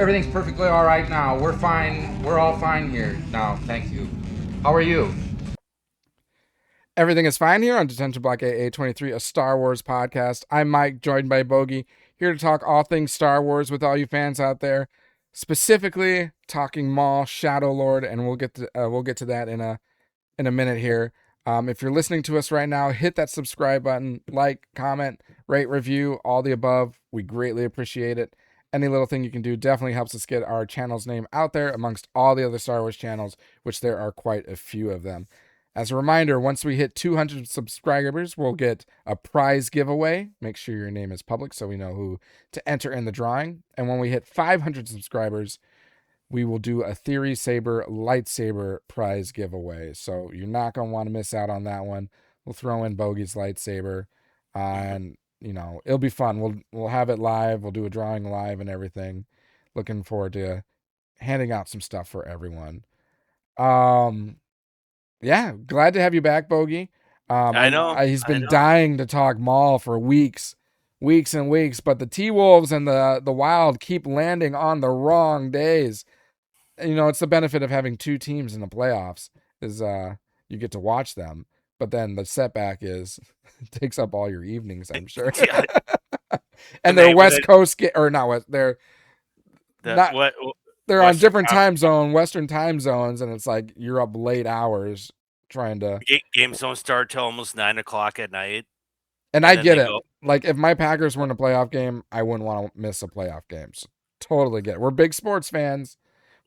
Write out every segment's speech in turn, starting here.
everything's perfectly all right now. We're fine. We're all fine here now. Thank you. How are you? Everything is fine here on Detention Block AA23, a Star Wars podcast. I'm Mike, joined by Bogey, here to talk all things Star Wars with all you fans out there. Specifically, talking Maul, Shadow Lord, and we'll get to that in a minute here. If you're listening to us right now, hit that subscribe button, like, comment, rate, review, all the above. We greatly appreciate it. Any little thing you can do definitely helps us get our channel's name out there amongst all the other Star Wars channels, which there are quite a few of them. As a reminder, once we hit 200 subscribers, we'll get a prize giveaway. Make sure your name is public so we know who to enter in the drawing. And when we hit 500 subscribers, we will do a Theory Saber lightsaber prize giveaway. So you're not going to want to miss out on that one. We'll throw in Bogey's lightsaber, and it'll be fun. We'll have it live. We'll do a drawing live and everything. Looking forward to handing out some stuff for everyone. Yeah, glad to have you back, Bogey. I know. He's I been know. dying to talk Maul for weeks and weeks, but the T Wolves and the Wild keep landing on the wrong days. It's the benefit of having two teams in the playoffs is you get to watch them, but then the setback is it takes up all your evenings, I'm sure. Yeah, And when they're they when West Coast or not West. They're the not. what They're on Western different time zone, Western time zones, and it's like you're up late hours trying to. games don't start till almost 9 o'clock at night, And and I then get they it. go. Like if my Packers were in a playoff game, I wouldn't want to miss a playoff game. So, totally get it. We're big sports fans.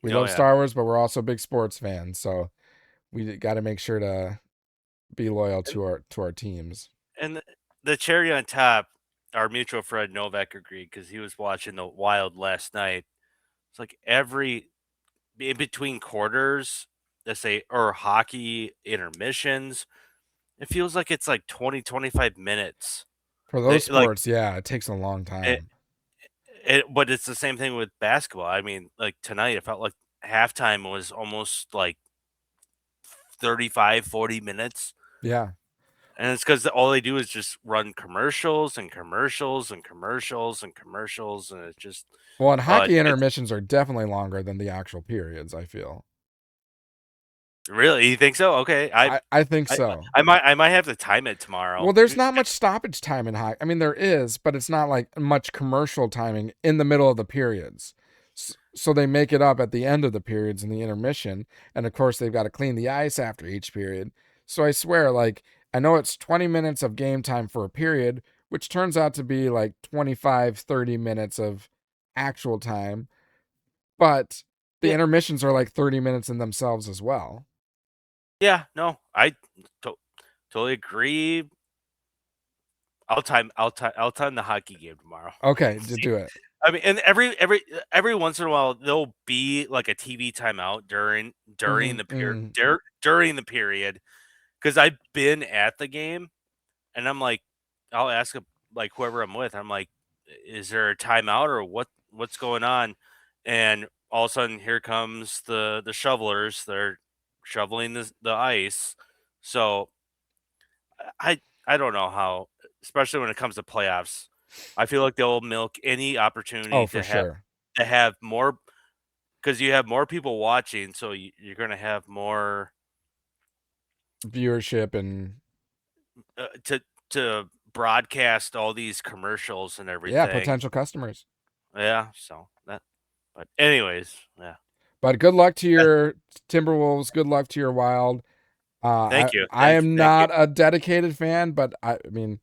We Oh love yeah, Star Wars, but we're also big sports fans. So we got to make sure to be loyal and, to our teams. and the cherry on top, our mutual friend Novak agreed because he was watching the Wild last night. It's like every in between quarters, let's say, or hockey intermissions. It feels like it's like 20-25 minutes. For They those like sports, yeah, it takes a long it, time. but it's the same thing with basketball. I mean, like tonight, it felt like halftime was almost like 35, 40 minutes. Yeah. And it's because all they do is just run commercials and commercials and commercials and commercials. And it's just, Well, and hockey it's intermissions are definitely longer than the actual periods, I feel. really, you think so? Okay. I think I, so. I might have to time it Well, tomorrow. there's not much stoppage time in hockey. I mean, there is, but it's not like much commercial timing in the middle of the periods. So they make it up at the end of the periods in the intermission. And of course, they've got to clean the ice after each period. So I swear, like, I know it's 20 minutes of game time for a period, which turns out to be like 25, 30 minutes of actual time. But the Yeah. intermissions are like 30 minutes in themselves as well. Yeah. No, I totally agree. I'll time the hockey game tomorrow. Okay, to do it. I mean, and every once in a while there'll be like a TV timeout during Mm-hmm, the period mm-hmm. during the period because I've been at the game and I'm like, I'll ask like whoever I'm with, I'm like, is there a timeout or what's going on? And all of a sudden here comes the shovelers. They're shoveling the ice. So I don't know how, especially when it comes to playoffs. I feel like they'll milk any Oh, opportunity for sure. to have more because you have more people watching, so you're going to have more Viewership and to broadcast all these commercials and yeah, everything. potential customers. Yeah, so that. But anyways, yeah. But good luck to your Timberwolves. Good luck to your Wild. Thank you, I am thank you. not a dedicated fan, but I mean,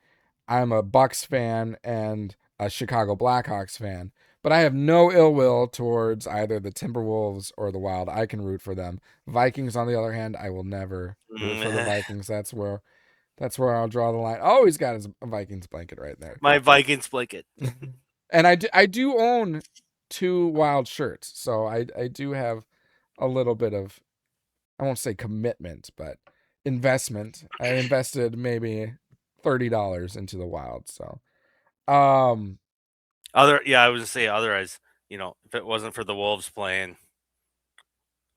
I'm a Bucks fan and a Chicago Blackhawks fan. But I have no ill will towards either the Timberwolves or the Wild. I can root for them. Vikings, on the other hand, I will never root for the Vikings. That's where I'll draw the line. Oh, he's got his Vikings blanket right there. My Vikings blanket. And I do own two Wild shirts, so I do have a little bit of, I won't say commitment, but investment. I invested maybe $30 into the Wild. So, um, I was gonna say otherwise, if it wasn't for the Wolves playing,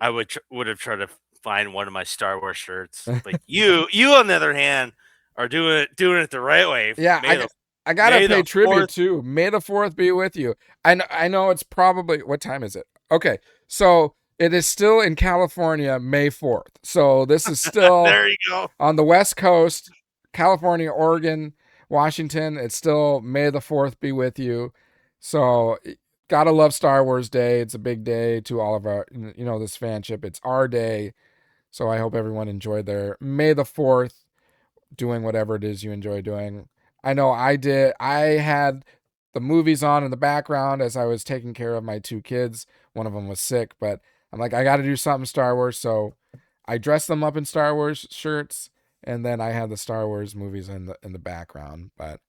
I would have tried to find one of my Star Wars shirts. But you on the other hand are doing it the right way. yeah, Made I gotta May pay the tribute 4th too. May the 4th be with you. I know it's probably, what time is it? Okay, so it is still in California, May 4th. So this is still There you go. on the West Coast, California, Oregon, Washington. It's still May the 4th be with you. So gotta love Star Wars Day. It's a big day to all of our, this fanship. It's our day. So I hope everyone enjoyed their May the 4th, doing whatever it is you enjoy doing. I know I did. I had the movies on in the background as I was taking care of my 2 kids. One of them was sick, but I'm like, I got to do something Star Wars. So I dressed them up in Star Wars shirts, and then I had the Star Wars movies in the background. But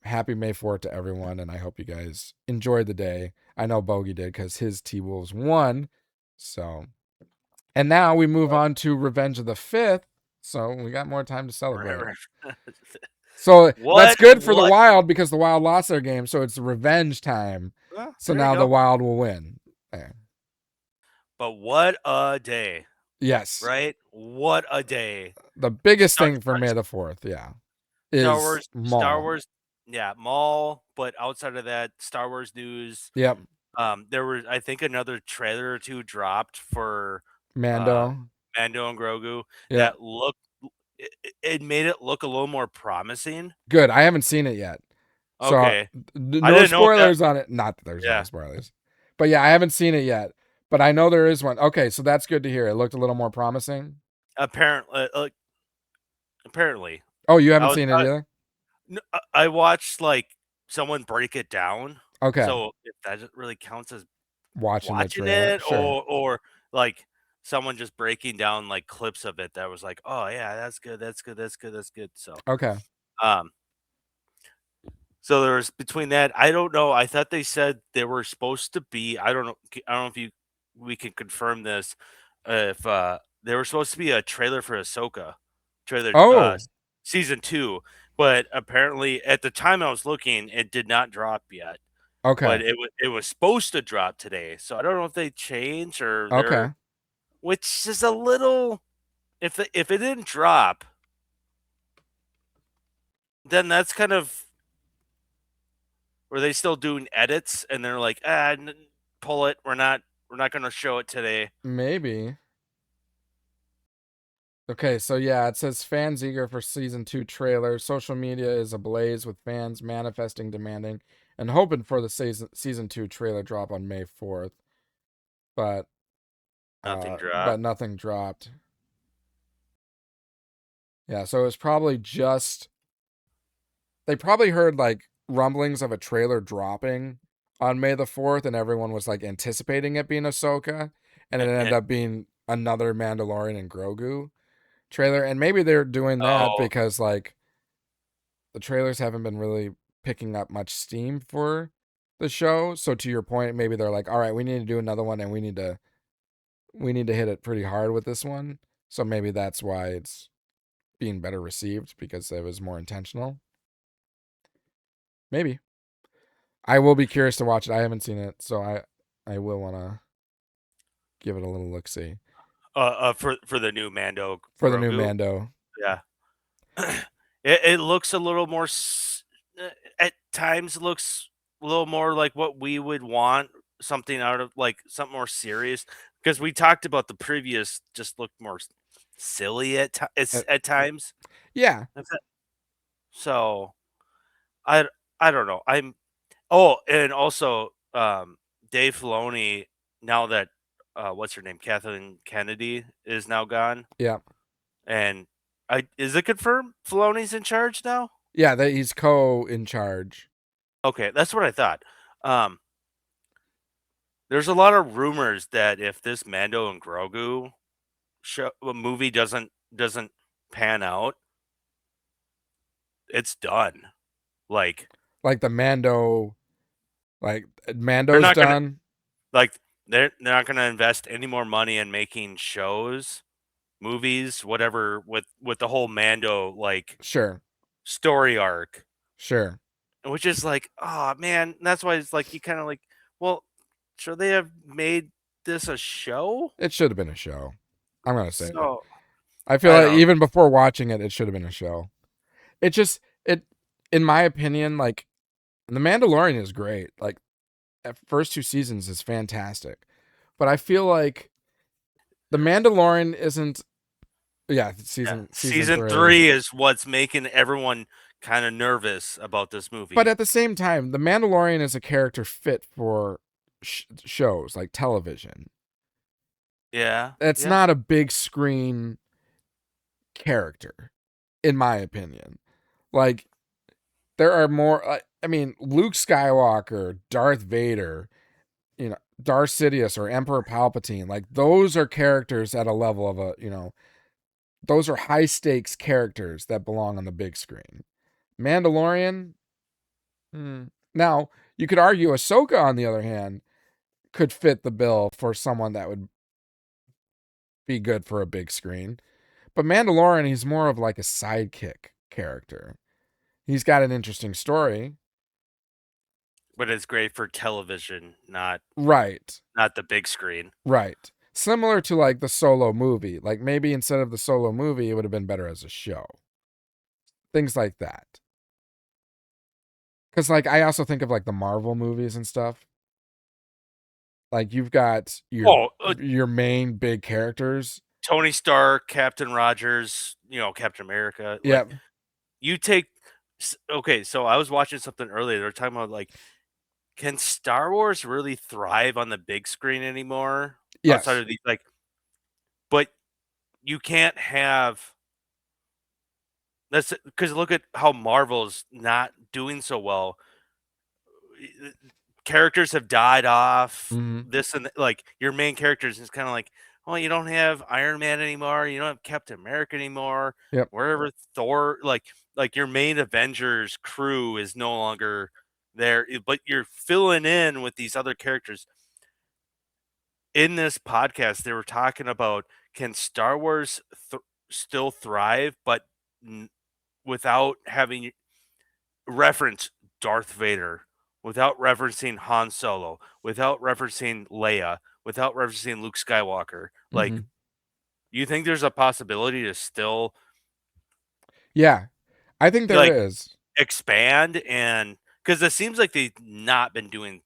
happy May 4th to everyone, and I hope you guys enjoyed the day. I know Bogey did because his T-Wolves won. So, and now we move on to Revenge of the Fifth. So we got more time to celebrate. So that's good for the Wild because the Wild lost their game. So it's revenge time. Well, so now the Wild will win. Yeah. But what a day. Yes. Right? What a day. The biggest thing for May the 4th, yeah, is Maul. Star Wars, yeah, Maul. But outside of that, Star Wars news. Yep. There was, I think, another trailer or 2 dropped for Mando and Grogu. That looked. It made it look a little more promising. Good. I haven't seen it yet. Okay. So, no spoilers on it. Not that there's no spoilers. But yeah, I haven't seen it yet. But I know there is one. Okay, so that's good to hear. It looked a little more promising. Apparently. Oh, you haven't seen it either? No, I watched someone break it down. Okay. So if that really counts as watching it, sure. or someone just breaking down clips of it that was like, oh yeah, that's good. So okay. So there was between that. I don't know. I thought they said they were supposed to be. I don't know if we can confirm this. If they were supposed to be a trailer for Ahsoka, season 2, but apparently at the time I was looking, it did not drop yet. Okay. But it was supposed to drop today. So I don't know if they changed or okay. Which is a little. If it didn't drop, then that's kind of. Were they still doing edits and they're like, pull it. We're not going to show it today. Maybe. Okay, so yeah, it says fans eager for season 2 trailer. Social media is ablaze with fans manifesting, demanding, and hoping for the season 2 trailer drop on May 4th. But nothing dropped. Yeah, so it's probably just they probably heard rumblings of a trailer dropping on May the 4th, and everyone was anticipating it being Ahsoka, and it ended up being another Mandalorian and Grogu trailer. And maybe they're doing that because the trailers haven't been really picking up much steam for the show. So to your point, maybe they're like, all right, we need to do another one, and we need to hit it pretty hard with this one. So maybe that's why it's being better received, because it was more intentional. Maybe. I will be curious to watch it. I haven't seen it, so I will want to give it a little look-see. For the new Mando. For the new Mando. Yeah. It looks a little more. At times, looks a little more like what we would want. Something out of something more serious, because we talked about the previous just looked more silly at times. Yeah. So, I don't know. And also Dave Filoni, now that what's her name, Kathleen Kennedy is now gone. Yeah. And is it confirmed Filoni's in charge now? Yeah, he's in charge. Okay, that's what I thought. There's a lot of rumors that if this Mando and Grogu movie doesn't pan out, it's done. Like the Mando, Mando's done. They're not going to invest any more money in making shows, movies, whatever with the whole Mando sure story arc. Sure. Which is oh man, that's why it's you kind of well, should they have made this a show? It should have been a show. I'm going to say so, I feel even before watching it, it should have been a show. It in my opinion, like The Mandalorian is great. Like, first 2 seasons is fantastic, but I feel like The Mandalorian isn't. Yeah, Yeah. season Season three. 3 is what's making everyone kind of nervous about this movie. But at the same time, The Mandalorian is a character fit for shows like television. Yeah. It's Yeah. not a big screen character, in my opinion. Like, there are more. I mean, Luke Skywalker, Darth Vader, Darth Sidious or Emperor Palpatine. Like, those are characters at a level of those are high stakes characters that belong on the big screen. Mandalorian. Now, you could argue Ahsoka, on the other hand, could fit the bill for someone that would be good for a big screen. But Mandalorian, he's more of like a sidekick character. He's got an interesting story. But it's great for television, not Right. the big screen. Right. Similar to like the Solo movie. Like, maybe instead of the Solo movie, it would have been better as a show. Things like that. Because, like, I also think of like the Marvel movies and stuff. Like, you've got your main big characters. Tony Stark, Captain Rogers, Captain America. Yeah. Like, you take. Okay, so I was watching something earlier. They were talking about, like, can Star Wars really thrive on the big screen anymore? Yes. Outside of these, like, but you can't have. That's because look at how Marvel's not doing so well. Characters have died off. Mhm. This and like your main characters is kind of like, well, you don't have Iron Man anymore. You don't have Captain America anymore. Yep. Wherever Thor, like your main Avengers crew is no longer there, but you're filling in with these other characters. In this podcast, they were talking about, can Star Wars still thrive, but without having reference Darth Vader, without referencing Han Solo, without referencing Leia, without referencing Luke Skywalker. Like, you think there's a possibility to still, yeah, I think there is. Expand, and because it seems like they've not been doing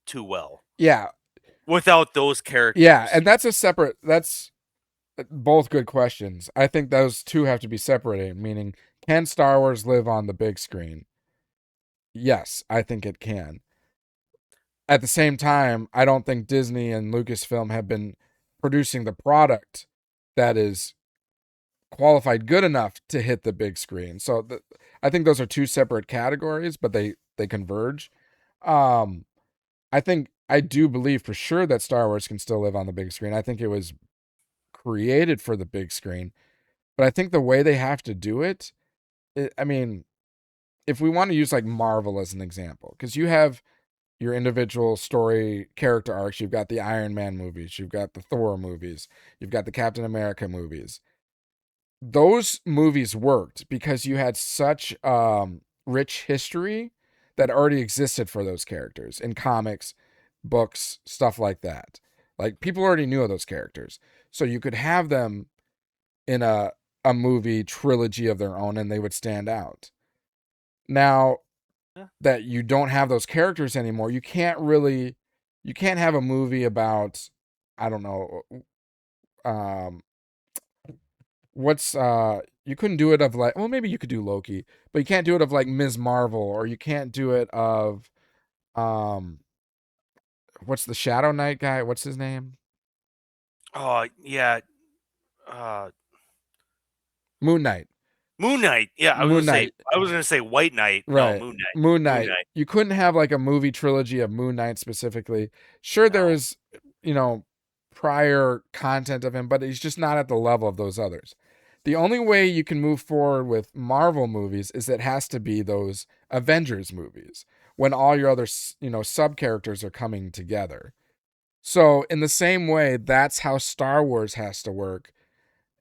too well. Yeah. Without those characters. Yeah, and that's both good questions. I think those two have to be separated, meaning, can Star Wars live on the big screen? Yes, I think it can. At the same time, I don't think Disney and Lucasfilm have been producing the product that is qualified good enough to hit the big screen. So I think those are two separate categories, but they converge. I do believe for sure that Star Wars can still live on the big screen. I think it was created for the big screen, but I think the way they have to do it, I mean, if we want to use like Marvel as an example, because you have your individual story character arcs, you've got the Iron Man movies, you've got the Thor movies, you've got the Captain America movies. Those movies worked because you had such rich history that already existed for those characters in comics, books, stuff like that. Like, people already knew of those characters, so you could have them in a movie trilogy of their own and they would stand out. Now that you don't have those characters anymore, you can't have a movie about, I don't know, what's you couldn't do it of, like, well, maybe you could do Loki, but you can't do it of like Ms. Marvel, or you can't do it of what's the Shadow Knight guy? What's his name? Oh yeah, Moon Knight. Moon Knight. Yeah, I was gonna say White Knight. Right. No, Moon Knight. Moon Knight. You couldn't have like a movie trilogy of Moon Knight specifically. Sure, there is, prior content of him, but he's just not at the level of those others. The only way you can move forward with Marvel movies is it has to be those Avengers movies, when all your other, sub characters are coming together. So in the same way, that's how Star Wars has to work.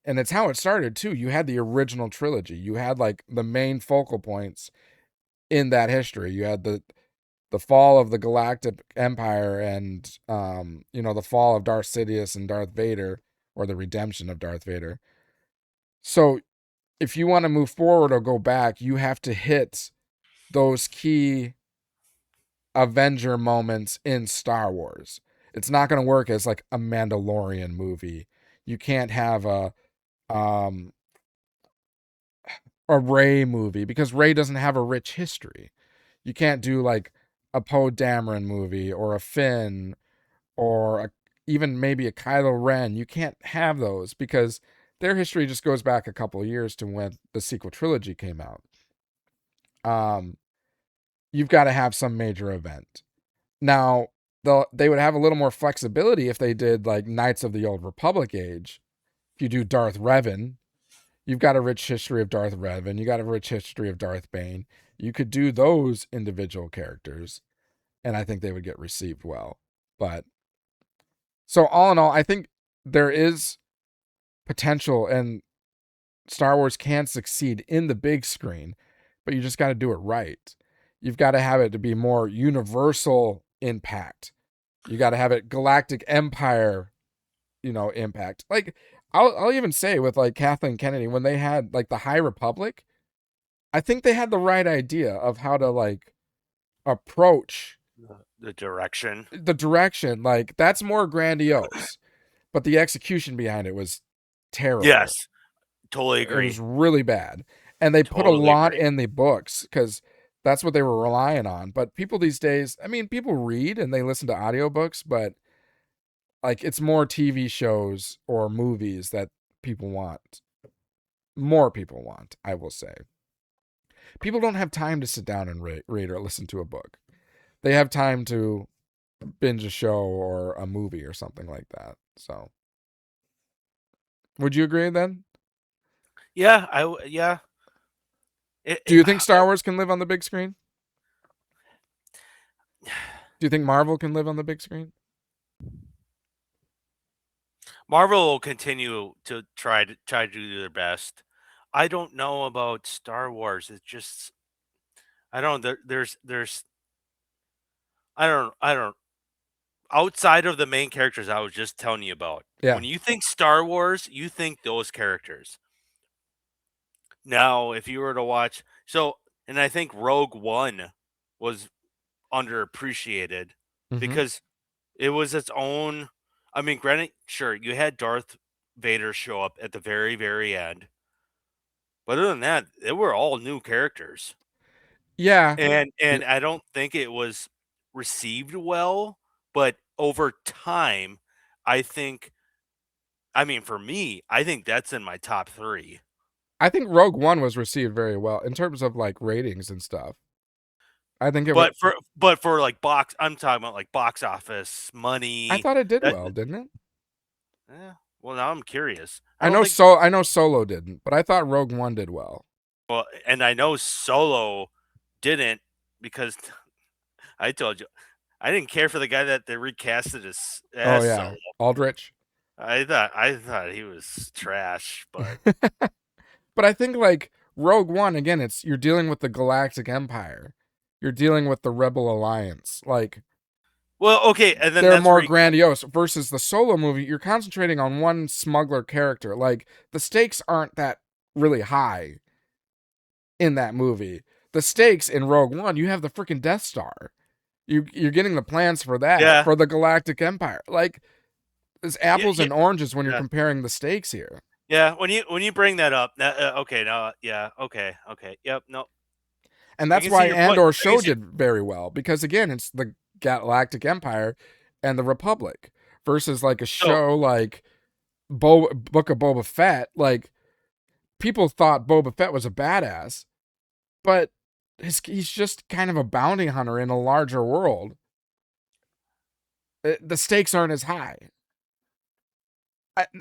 And it's how it started too. You had the original trilogy. You had like the main focal points in that history. You had the fall of the Galactic Empire, and the fall of Darth Sidious and Darth Vader, or the redemption of Darth Vader. So if you want to move forward or go back, you have to hit those key Avenger moments in Star Wars. It's not going to work as like a Mandalorian movie. You can't have um a Rey movie because Rey doesn't have a rich history. You can't do like a Poe Dameron movie or a Finn or even maybe a Kylo Ren. You can't have those because their history just goes back a couple of years to when the sequel trilogy came out. You've got to have some major event. Now, they would have a little more flexibility if they did like Knights of the Old Republic age. If you do Darth Revan, you've got a rich history of Darth Revan. You got a rich history of Darth Bane. You could do those individual characters, and I think they would get received well. But so all in all, I think there is potential, and Star Wars can succeed in the big screen, but you just got to do it right. You've got to have it to be more universal impact. You got to have it galactic empire, impact. Like I'll even say with like Kathleen Kennedy when they had like the High Republic, I think they had the right idea of how to like approach The direction. the direction. Like that's more grandiose, but the execution behind it was terrible. Yes, totally It was agree. really bad. And they put a Totally lot agree. in the books because that's what they were relying on. But people these days, I mean, people read and they listen to audiobooks, but like it's more TV shows or movies that people want. More people want, I will say. People don't have time to sit down and read or listen to a book. They have time to binge a show or a movie or something like that. So, would you agree then? Yeah, yeah. Do you think Star Wars can live on the big screen? Do you think Marvel can live on the big screen? Marvel will continue to try to do their best. I don't know about Star Wars. It's just I don't there's I don't outside of the main characters I was just telling you about. Yeah. When you think Star Wars, you think those characters. Now, if you were to watch and I think Rogue One was underappreciated Mm-hmm. because it was its own. I mean, granted, sure, you had Darth Vader show up at the very, very end, but other than that, they were all new characters, Yeah. and I don't think it was received well. But over time, I think. I mean, for me, I think that's in my top three. I think Rogue One was received very well in terms of like ratings and stuff. I think it was. But for like I'm talking about like box office I money. thought it did That, well, didn't it? yeah. Well, now I'm curious. I I don't know think. I know Solo didn't, but I thought Rogue One did well. Well, and I know Solo didn't because I told you I didn't care for the guy that they recasted Oh as yeah, Solo. Aldrich. I thought he was trash, but But I think like Rogue One again, it's you're dealing with the Galactic Empire. You're dealing with the Rebel Alliance. Like well, okay, and then they're that's where more grandiose versus the Solo movie. You're concentrating on one smuggler character. Like the stakes aren't that really high in that movie. The stakes in Rogue One, you have the freaking Death Star. You're getting the plans for that yeah, for the Galactic Empire. Like it's yeah, apples yeah, and oranges when you're yeah. comparing the stakes here. Yeah, when you bring that up, okay, no, yeah, okay, yep, no, And I that's can see why your point. Andor I can show see, did very well because again, it's the Galactic Empire and the Republic versus like a so show like Book of Boba Fett. Like people thought Boba Fett was a badass, but he's just kind of a bounty hunter in a larger world. The stakes aren't as high.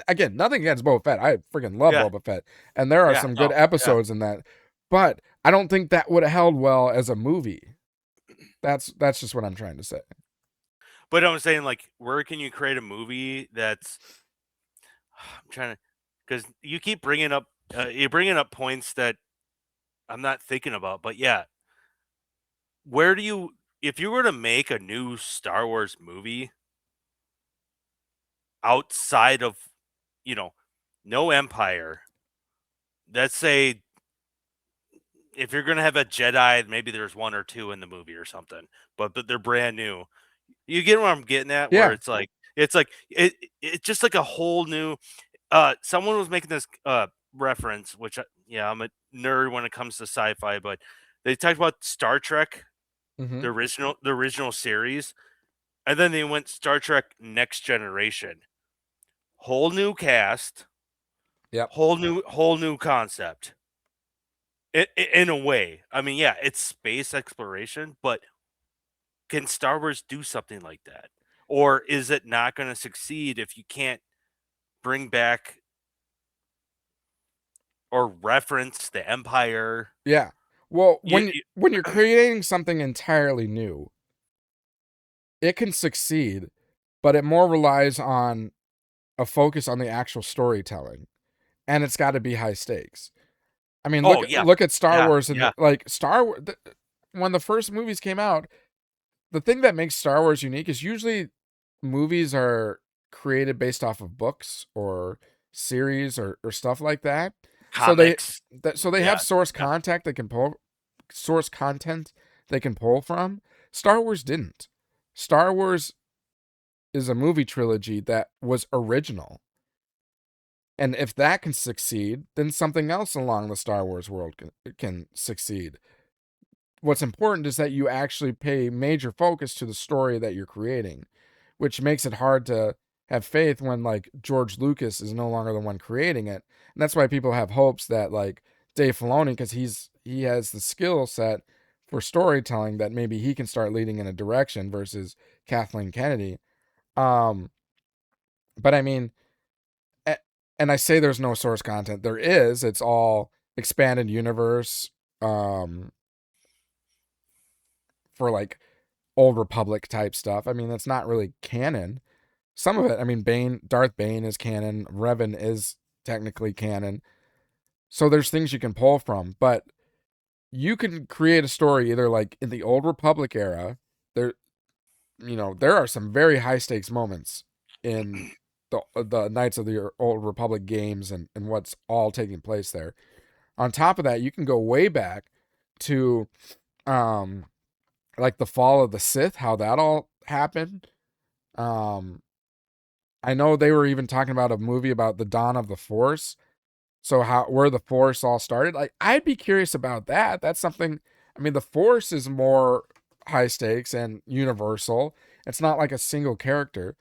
Again, nothing against Boba Fett. I freaking love yeah, Boba Fett, and there are yeah, some good no, yeah. episodes in that. But I don't think that would have held well as a movie. That's just what I'm trying to say. But I'm saying, like, where can you create a movie that's I'm trying to because you keep bringing up you're bringing up points that I'm not thinking about. But yeah, where do you if you were to make a new Star Wars movie outside of you know no Empire, let's say if you're gonna have a Jedi, maybe there's one or two in the movie or something, but they're brand new. You get what I'm getting at? Where Yeah. it's just like a whole new. Someone was making this reference, which yeah, I'm a nerd when it comes to sci-fi, but they talked about Star Trek, Hmm. the original series, and then they went Star Trek Next Generation, whole new cast, Yep. whole new concept. In a way, I mean, yeah, it's space exploration, but can Star Wars do something like that, or is it not going to succeed if you can't bring back or reference the Empire? Yeah. Well, You, when you, when you're creating something entirely new, it can succeed, but it more relies on a focus on the actual storytelling, and it's got to be high stakes. I mean, oh yeah, look at Star yeah, Wars, and yeah. like Star Wars. When the first movies came out, the thing that makes Star Wars unique is usually movies are created based off of books or series or stuff like that. So Comics. they Yeah, have source yeah. contact they can pull source content they can pull from. Star Wars didn't. Star Wars is a movie trilogy that was original. And if that can succeed, then something else along the Star Wars world can succeed. What's important is that you actually pay major focus to the story that you're creating, which makes it hard to have faith when like George Lucas is no longer the one creating it. And that's why people have hopes that like Dave Filoni, because he has the skill set for storytelling, that maybe he can start leading in a direction versus Kathleen Kennedy. Um, but I mean, and I say there's no source content. There is. It's all expanded universe for like old Republic type stuff. I mean, that's not really canon. Some of it, I mean, Darth Bane is canon. Revan is technically canon. So there's things you can pull from, but you can create a story either like in the old Republic era. There, there are some very high stakes moments in the Knights of the Old Republic games and what's all taking place there. On top of that, you can go way back to um like the fall of the Sith, how that all happened. Um I know they were even talking about a movie about the dawn of the Force. So how where the Force all started. Like I'd be curious about that. That's something, I mean, the Force is more high stakes and universal. It's not like a single character.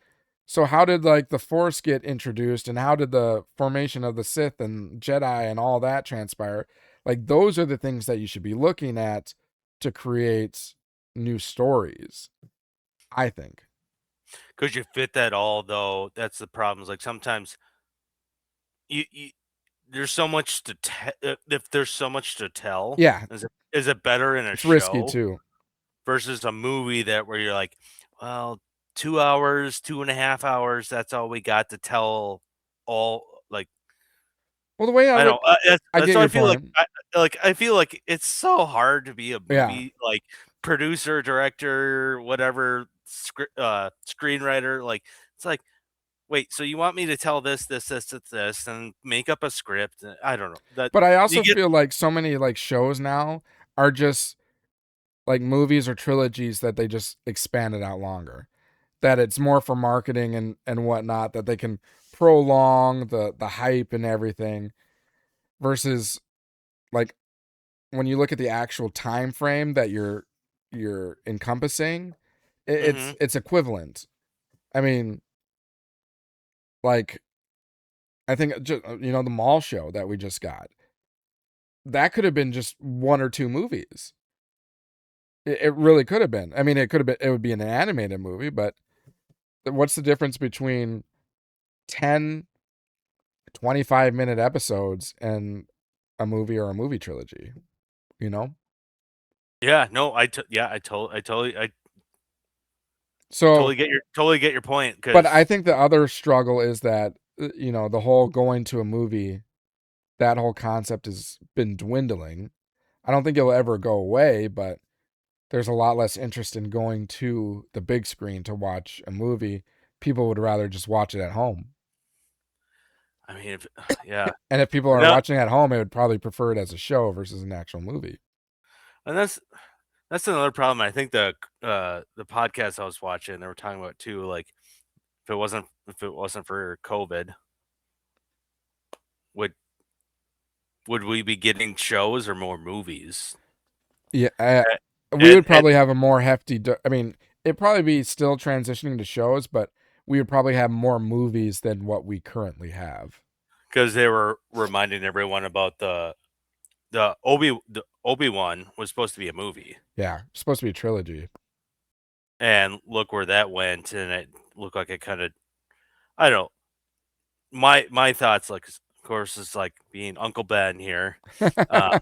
So how did like the Force get introduced, and how did the formation of the Sith and Jedi and all that transpire? Like those are the things that you should be looking at to create new stories, I think. Could you fit that all though? That's the problem. Is like sometimes you there's so much to if there's so much to tell, Yeah, is it better in a it's risky show too. versus a movie that where you're like, well, 2 hours, 2.5 hours, that's all we got to tell all like Well, the way I don't I that's get why I your feel point. I feel like it's so hard to be a Yeah. movie like producer, director, whatever screenwriter. Like it's like, wait, so you want me to tell this, and make up a script? I don't know that But I you also get. feel like so many like shows now are just like movies or trilogies that they just expanded out longer. That it's more for marketing and whatnot, that they can prolong the hype and everything versus like when you look at the actual time frame that you're encompassing, Hmm. it's equivalent. I mean, like I think just the Maul show that we just got, that could have been just one or two movies. It really could have been. I mean, it could have been. It would be an animated movie, but what's the difference between 10, 25-minute episodes and a movie or a movie trilogy? You know. Yeah, no, I So, totally get your point but I because think the other struggle is that the whole going to a movie, that whole concept has been dwindling. I don't think it'll ever go away, but there's a lot less interest in going to the big screen to watch a movie. People would rather just watch it at home. I mean, if, yeah, And if people are no, watching at home, they would probably prefer it as a show versus an actual movie. And that's another problem. I think the podcast I was watching, they were talking about too. Like, if it wasn't for COVID, would would we be getting shows or more movies? Yeah, we And would probably have a more hefty. I mean, it'd probably be still transitioning to shows, but we would probably have more movies than what we currently have. because they were reminding everyone about the Obi-Wan was supposed to be a movie, Yeah, it's supposed to be a trilogy. and look where that went, and it looked like it kind of, I don't know. My thoughts, like, of course, is like being Uncle Ben here. Uh,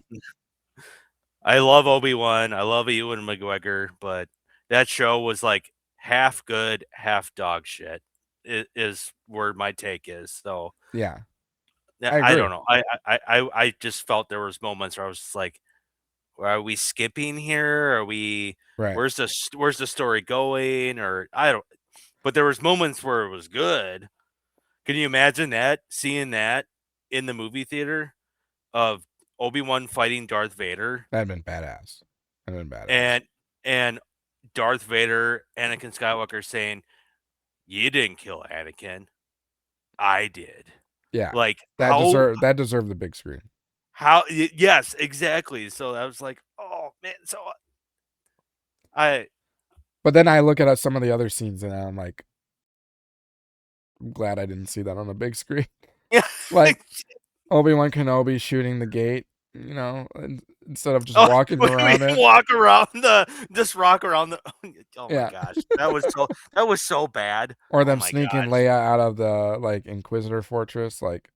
I love Obi-Wan. I love Ewan McGregor, but that show was like half good, half dog shit. Is where my take is. So Yeah, yeah, I I agree. don't know. I just felt there was moments where I was just like, are we skipping here? Are we? Right. Where's the story going? Or I don't. But there was moments where it was good. Can you imagine that? Seeing that in the movie theater of Obi-Wan fighting Darth Vader That'd been badass. That'd been badass. and Darth Vader, Anakin Skywalker saying, "You didn't kill Anakin, I did." Yeah, Like that deserved the big screen. yes, exactly. So I was like, "Oh man." So I But then I look at some of the other scenes and I'm like, I'm glad I didn't see that on a big screen. yeah. Like Obi-Wan Kenobi shooting the gate, instead of just Oh, walking around it. walk around just rock around the. Oh my Yeah. gosh, that was so bad. Or Oh them my sneaking gosh. Leia out of the like Inquisitor fortress. Like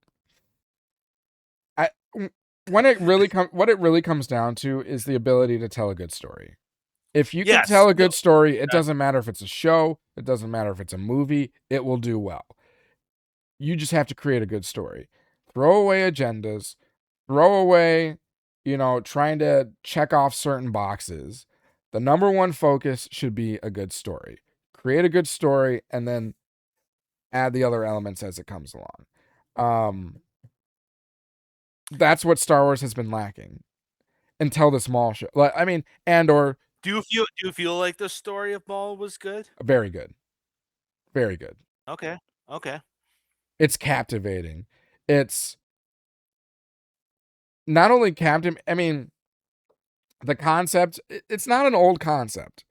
I when it really what it really comes down to is the ability to tell a good story. If you can Yes. tell a No, good story, it doesn't exactly. matter if it's a show, it doesn't matter if it's a movie, it will do well. You just have to create a good story. Throw away agendas, throw away, trying to check off certain boxes. The number one focus should be a good story. Create a good story and then add the other elements as it comes along. That's what Star Wars has been lacking until this Maul show. Like, I mean, or Do you feel like the story of Maul was good? very good, very good. Okay. Okay. It's captivating. It's not only captain. I mean, the concept. It's not an old concept.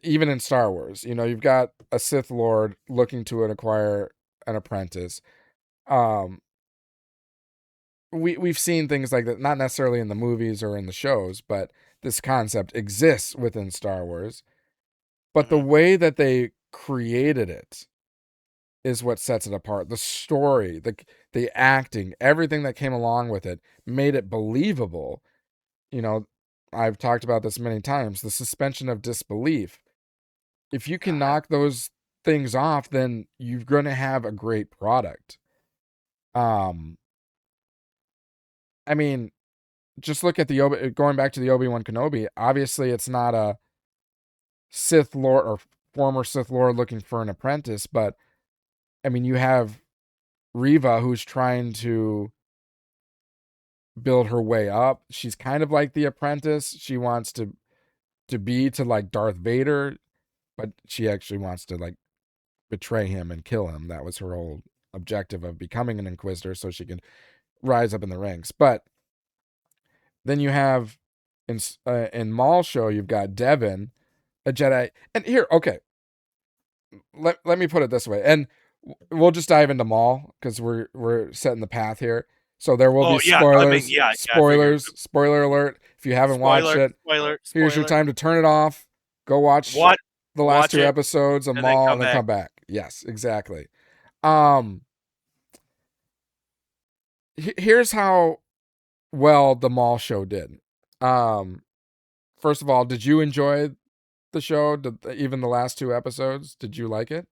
Even in Star Wars, you've got a Sith Lord looking to acquire an apprentice. Um, we've seen things like that, not necessarily in the movies or in the shows, but this concept exists within Star Wars. But the Mhm. way that they created it is what sets it apart. The story, the acting, everything that came along with it made it believable. You know, I've talked about this many times. The suspension of disbelief. If you can God. knock those things off, then you're going to have a great product. Um, I mean, just look at going back to the Obi-Wan Kenobi. Obviously, it's not a Sith Lord or former Sith Lord looking for an apprentice, but I mean, you have Reva who's trying to build her way up. She's kind of like the apprentice. She wants to be to like Darth Vader, but she actually wants to like betray him and kill him. That was her whole objective of becoming an Inquisitor so she can rise up in the ranks. But then you have in Maul show you've got Devin, a Jedi. And here, okay, let me put it this way, and we'll just dive into Maul because we're setting the path here. So there will be Oh yeah. I mean, spoilers, yeah. I figured. spoiler alert. If you haven't watched it, here's your Spoiler. time to turn it off. Go watch What? the last Watch two it episodes of and then Maul come and then back. come back. Yes, exactly. Um, Here's how well the Maul show did. Um, First of all, did you enjoy the show? Even the last two episodes, did you like it?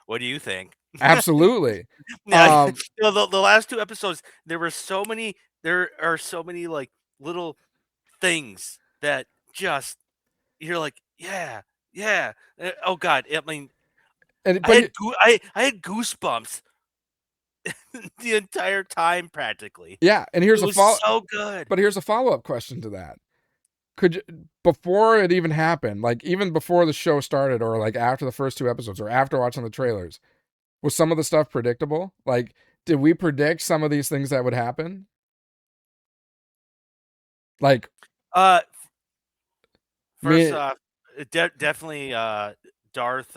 What do you think? Absolutely. Yeah, Um, the last two episodes, there were so many. There are so many like little things that just you're like, yeah, yeah. Oh God, I mean, and but I had goosebumps the entire time practically. Yeah, and It was so good. but here's a follow-up question to that. Could you, before it even happened, like even before the show started, or like after the first 2 episodes, or after watching the trailers, was some of the stuff predictable? Like, did we predict some of these things that would happen? Like, Uh, first me, off, definitely Darth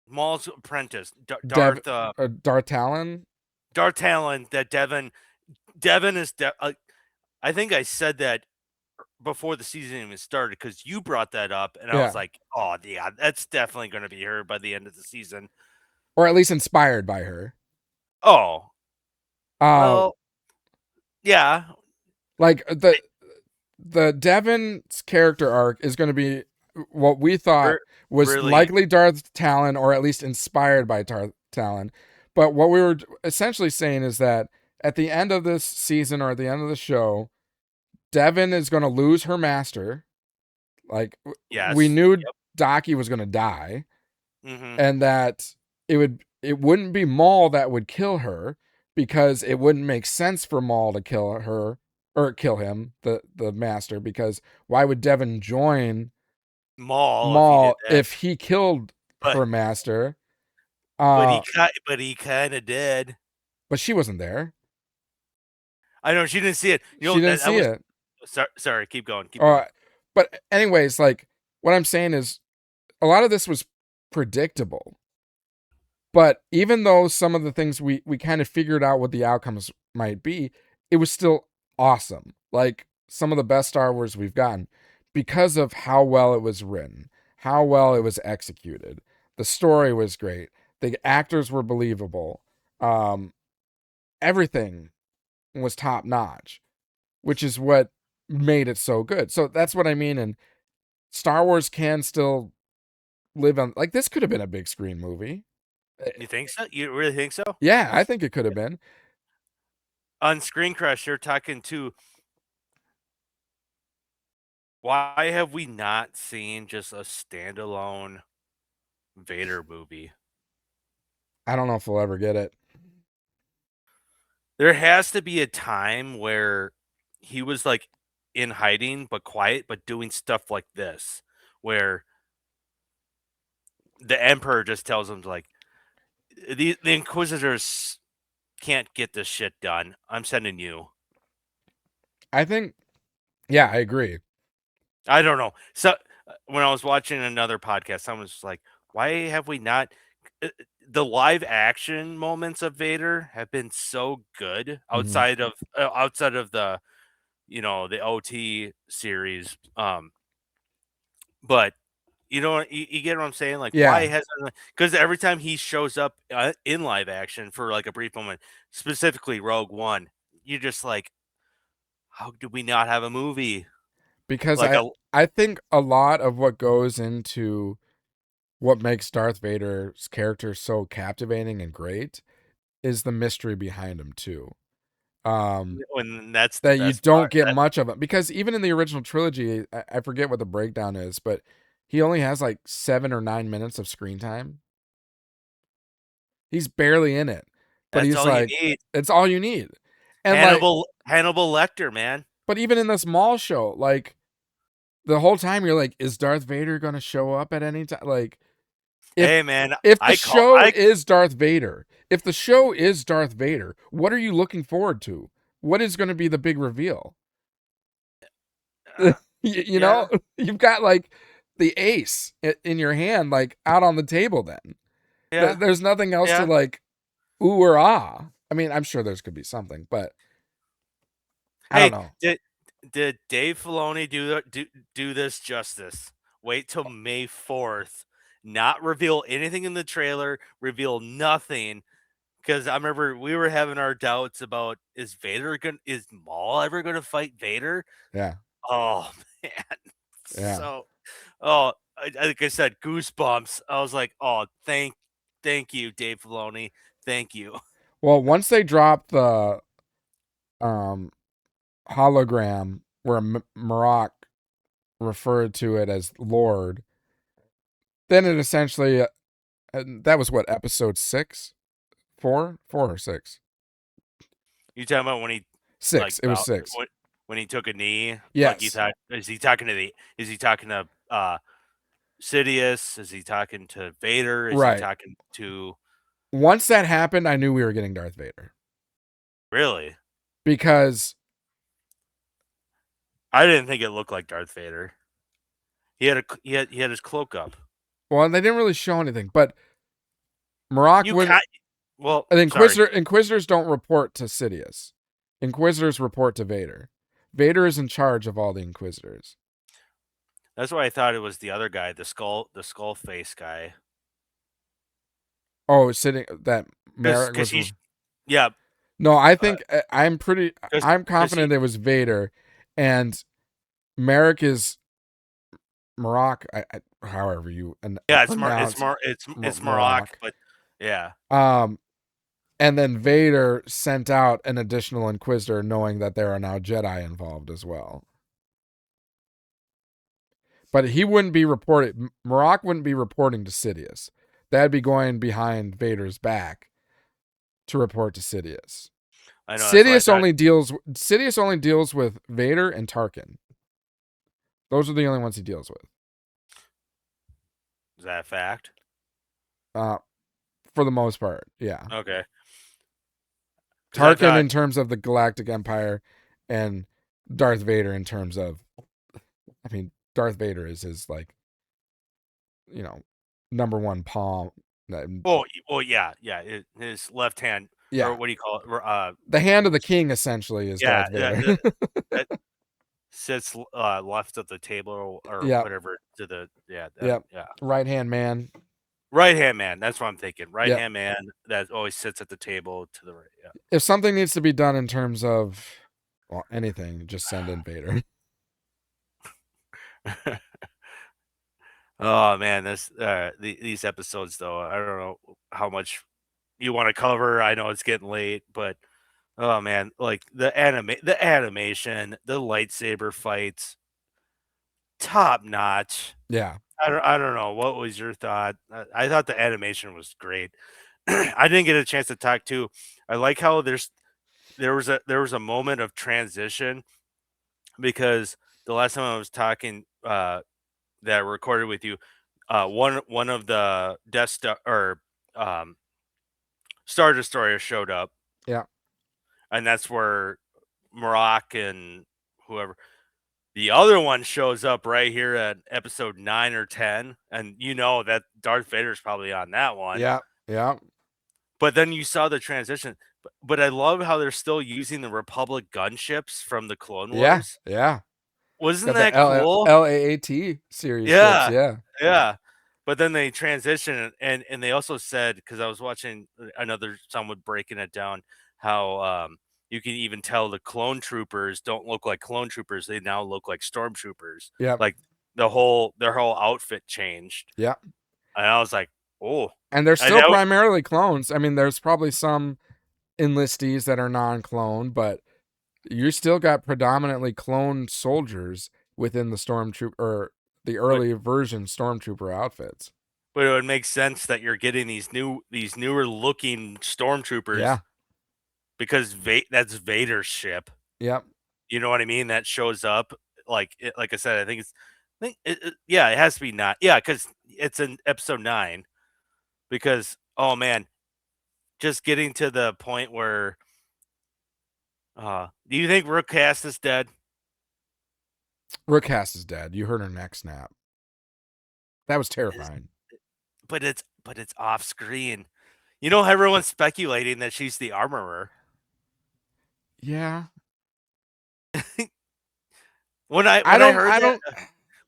Maul's apprentice, Dev, Darth Darth Talon. Darth Talon. That Devin is. I think I said that before the season even started because you brought that up, and I was Yeah, like, "Oh yeah, that's definitely going to be her by the end of the season." or at least inspired by her. Oh Uh, well, yeah, like the Devin's character arc is going to be what we thought was really, likely Darth Talon, or at least inspired by Darth Talon. But what we were essentially saying is that at the end of this season, or at the end of the show, Devin is going to lose her master. Like, we yes, knew yep, Daki was going to die, hmm and that it wouldn't be Maul that would kill her, because it wouldn't make sense for Maul to kill her, or kill him, the master, because why would Devin join Maul if he did Maul that, if he killed but her master? Uh but he kind of did. but she wasn't there. I know she didn't see it. You She know didn't that see was it. sorry. Keep going. Keep Uh going. but anyways, like, what I'm saying is a lot of this was predictable. But even though some of the things we kind of figured out what the outcomes might be, it was still awesome. Like, some of the best Star Wars we've gotten, because of how well it was written, how well it was executed. The story was great. The actors were believable. Um, Everything was top notch, which is what made it so good. So that's what I mean. And Star Wars can still live on, like, this could have been a big screen movie. You think so? You really think so? Yeah, I think it could have been. On Screen Crush, you're talking to why have we not seen just a standalone Vader movie? I don't know if we'll ever get it. There has to be a time where he was like in hiding but quiet, but doing stuff like this, where the Emperor just tells him like the Inquisitors can't get this shit done. I'm sending you. I think, yeah, I agree. I don't know. So when I was watching another podcast, someone was like, "Why have we not?" The live action moments of Vader have been so good Mhm. outside of the the OT series. But you get what I'm saying? Like, why Yeah, hasn't? Because every time he shows up in live action for like a brief moment, specifically Rogue One, you're just like, how do we not have a movie because like a I think a lot of what goes into what makes Darth Vader's character so captivating and great is the mystery behind him too. when that's the That you best don't part? get much of it, because even in the original trilogy, I forget what the breakdown is, but he only has like 7 or 9 minutes of screen time. He's barely in it, but That's he's all you like, need. it's all you need. And like, Hannibal Lecter, man. but even in this mall show, like, the whole time you're like, is Darth Vader gonna show up at any time? Like, if Hey, man, if the I call show I is Darth Vader, if the show is Darth Vader, what are you looking forward to? What is going to be the big reveal? You yeah, know, you've got like the ace in your hand, like out on the table. Then yeah, there's nothing else to yeah. like ooh or ah. I mean, I'm sure there's could be something, but I don't Hey, know. did Dave Filoni do this justice? Wait till May 4th, not reveal anything in the trailer, reveal nothing. Because I remember we were having our doubts about is Maul ever gonna fight Vader? Yeah, Oh man, yeah. so like I said, goosebumps. I was like, oh, thank you, Dave Filoni, thank you. Well, once they drop the um hologram where Maroc referred to it as Lord, then it essentially And that was what, episode 6? 4 or 6? You talking about when he 6. It was 6. when he took a knee? Like Yes. is he talking to Sidious? Is he talking to Vader? Is he Right. talking to Once that happened, I knew we were getting Darth Vader. really? Because I didn't think it looked like Darth Vader. He had his cloak up. well, they didn't really show anything, but Marok wouldn't. Well, Inquisitors don't report to Sidious. Inquisitors report to Vader. Vader is in charge of all the Inquisitors. That's why I thought it was the other guy, the skull face guy. Oh, sitting that Merrick was. Yeah. No, I think I'm confident it was Vader, and Merrick is Marok. However you it's Marok, but yeah. And then Vader sent out an additional Inquisitor, knowing that there are now Jedi involved as well. But he wouldn't be reporting. Marok wouldn't be reporting to Sidious. That'd be going behind Vader's back to report to Sidious. I know, Sidious only deals with Vader and Tarkin. Those are the only ones he deals with. Is that a fact? For the most part, yeah. Okay. Tarkin in terms of the Galactic Empire, and Darth Vader in terms of, I mean, Darth Vader is his, like, number one palm. Well, yeah. His left hand. Yeah. Or what do you call it? The hand of the king, essentially, is Darth Vader. That sits left of the table or whatever to the right hand man. Right hand man. That's what I'm thinking. Right hand man that always sits at the table to the right. Yeah. If something needs to be done in terms of anything, just send in Vader. Oh man, these episodes though, I don't know how much you want to cover. I know it's getting late, but oh man, like the animation, the lightsaber fights, top notch. Yeah. I don't know. What was your thought? I thought the animation was great. I didn't get a chance to talk to. I like how there was a moment of transition, because the last time I was talking that I recorded with you, one of the Death Star or Star Destroyers showed up. Yeah. And that's where Marok and whoever. The other one shows up right here at episode 9 or 10, and you know that Darth Vader's probably on that one. Yeah. But then you saw the transition. But I love how they're still using the Republic gunships from the Clone Wars. Yeah. Wasn't that cool? LAAT series. Yeah. Yeah. But then they transition, and they also said, because I was watching someone breaking it down, how you can even tell the clone troopers don't look like clone troopers. They now look like stormtroopers. Yeah. Like their whole outfit changed. Yeah. And I was like, oh. And they're still primarily clones. I mean, there's probably some enlistees that are non-clone, but you still got predominantly clone soldiers within the stormtrooper or the early version stormtrooper outfits. But it would make sense that you're getting these newer looking stormtroopers. Yeah. Because that's Vader's ship. Yep. You know what I mean? That shows up like I said. I think it has to be not. Yeah, because it's in episode 9. Because oh man, just getting to the point where. Do you think Rook Cast is dead? Rook Cast is dead. You heard her neck snap. That was terrifying. But it's off screen. You know, everyone's speculating that she's the armorer. Yeah. But I know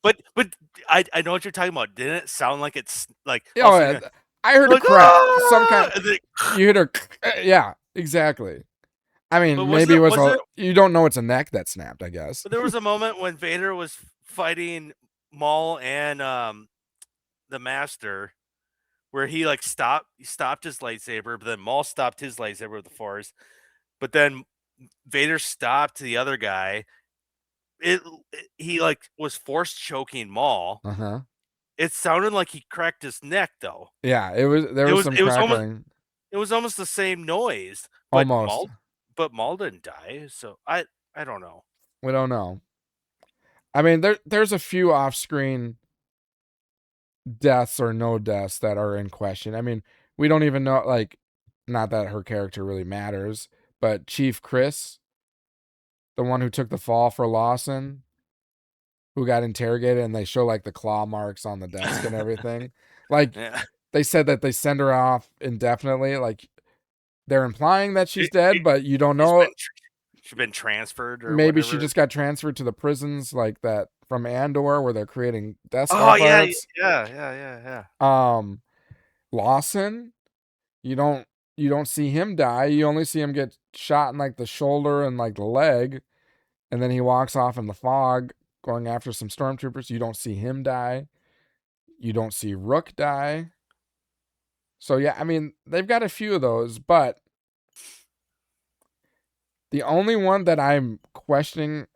what you're talking about. Didn't it sound like it's like? Oh, yeah. I heard a crack. Some kind. You heard her. Yeah, exactly. I mean, maybe it was. You don't know it's a neck that snapped, I guess. But there was a moment when Vader was fighting Maul and the Master, where he like stopped his lightsaber, but then Maul stopped his lightsaber with the Force. But then Vader stopped the other guy. He like was force choking Maul. Uh-huh. It sounded like he cracked his neck though. Yeah, there was some crackling. It was almost the same noise, but Almost. Maul didn't die, so I don't know. We don't know. I mean, there's a few off-screen deaths or no deaths that are in question. I mean, we don't even know, like, not that her character really matters, but Chief Chris, the one who took the fall for Lawson, who got interrogated, and they show like the claw marks on the desk and everything. Like, Yeah. they said that they send her off indefinitely. Like, they're implying that she's dead, but you don't know. She's been transferred or Maybe whatever. she just got transferred to the prisons like that from Andor, where they're creating death Oh star yeah, parts. yeah. Lawson, you don't see him die. You only see him get shot in like the shoulder and like the leg, and then he walks off in the fog going after some stormtroopers. You don't see him die. You don't see Rook die. So yeah, I mean, they've got a few of those, but the only one that I'm questioning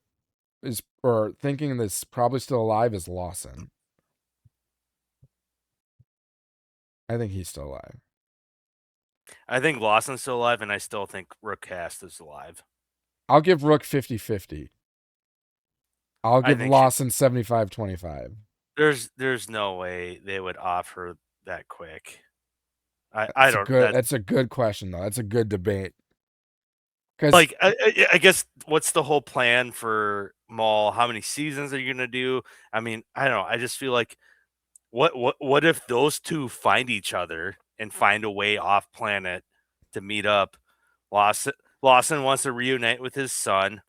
is, or thinking that's probably still alive, is Lawson. I think he's still alive. I think Lawson's still alive, and I still think Rook Cast is alive. I'll give Rook 50-50. I'll I give think Lawson 75-25. There's no way they would off her that quick. I don't. That's a good question though. That's a good debate. Because Like I guess what's the whole plan for Maul? How many seasons are you gonna do? I mean, I don't know. I just feel like what if those two find each other and find a way off planet to meet up? Lawson wants to reunite with his son,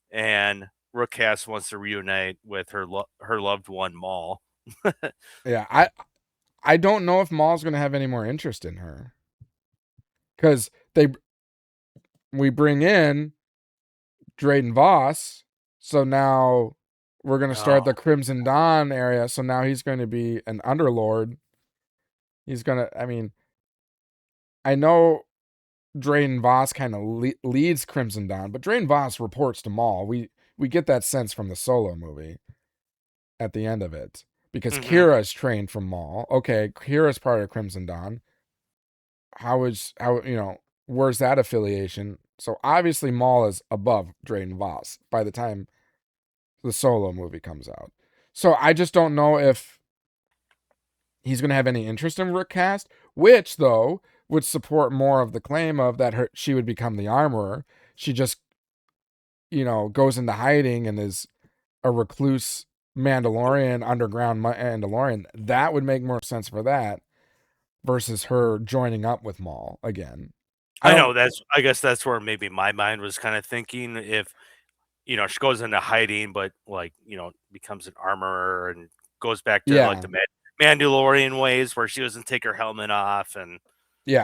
and Rookcast wants to reunite with her loved one Maul. yeah, I don't know if Maul's gonna have any more interest in her. Because we bring in Drayden Voss, so now we're gonna start the Crimson Dawn area. So now he's going to be an underlord. He's gonna. I mean, I know Drayden Voss kind of leads Crimson Dawn, but Drayden Voss reports to Maul. We get that sense from the Solo movie at the end of it, because Kira is trained from Maul. Okay, Kira's part of Crimson Dawn. Where's that affiliation? So obviously Maul is above Drayden Voss by the time the Solo movie comes out. So I just don't know if he's going to have any interest in Rook Cast, which though would support more of the claim of that she would become the armorer. She just, goes into hiding and is a recluse Mandalorian, underground Mandalorian. That would make more sense for that versus her joining up with Maul again. I guess that's where maybe my mind was kind of thinking, if she goes into hiding, but becomes an armorer and goes back to the Mandalorian ways where she doesn't take her helmet off, and you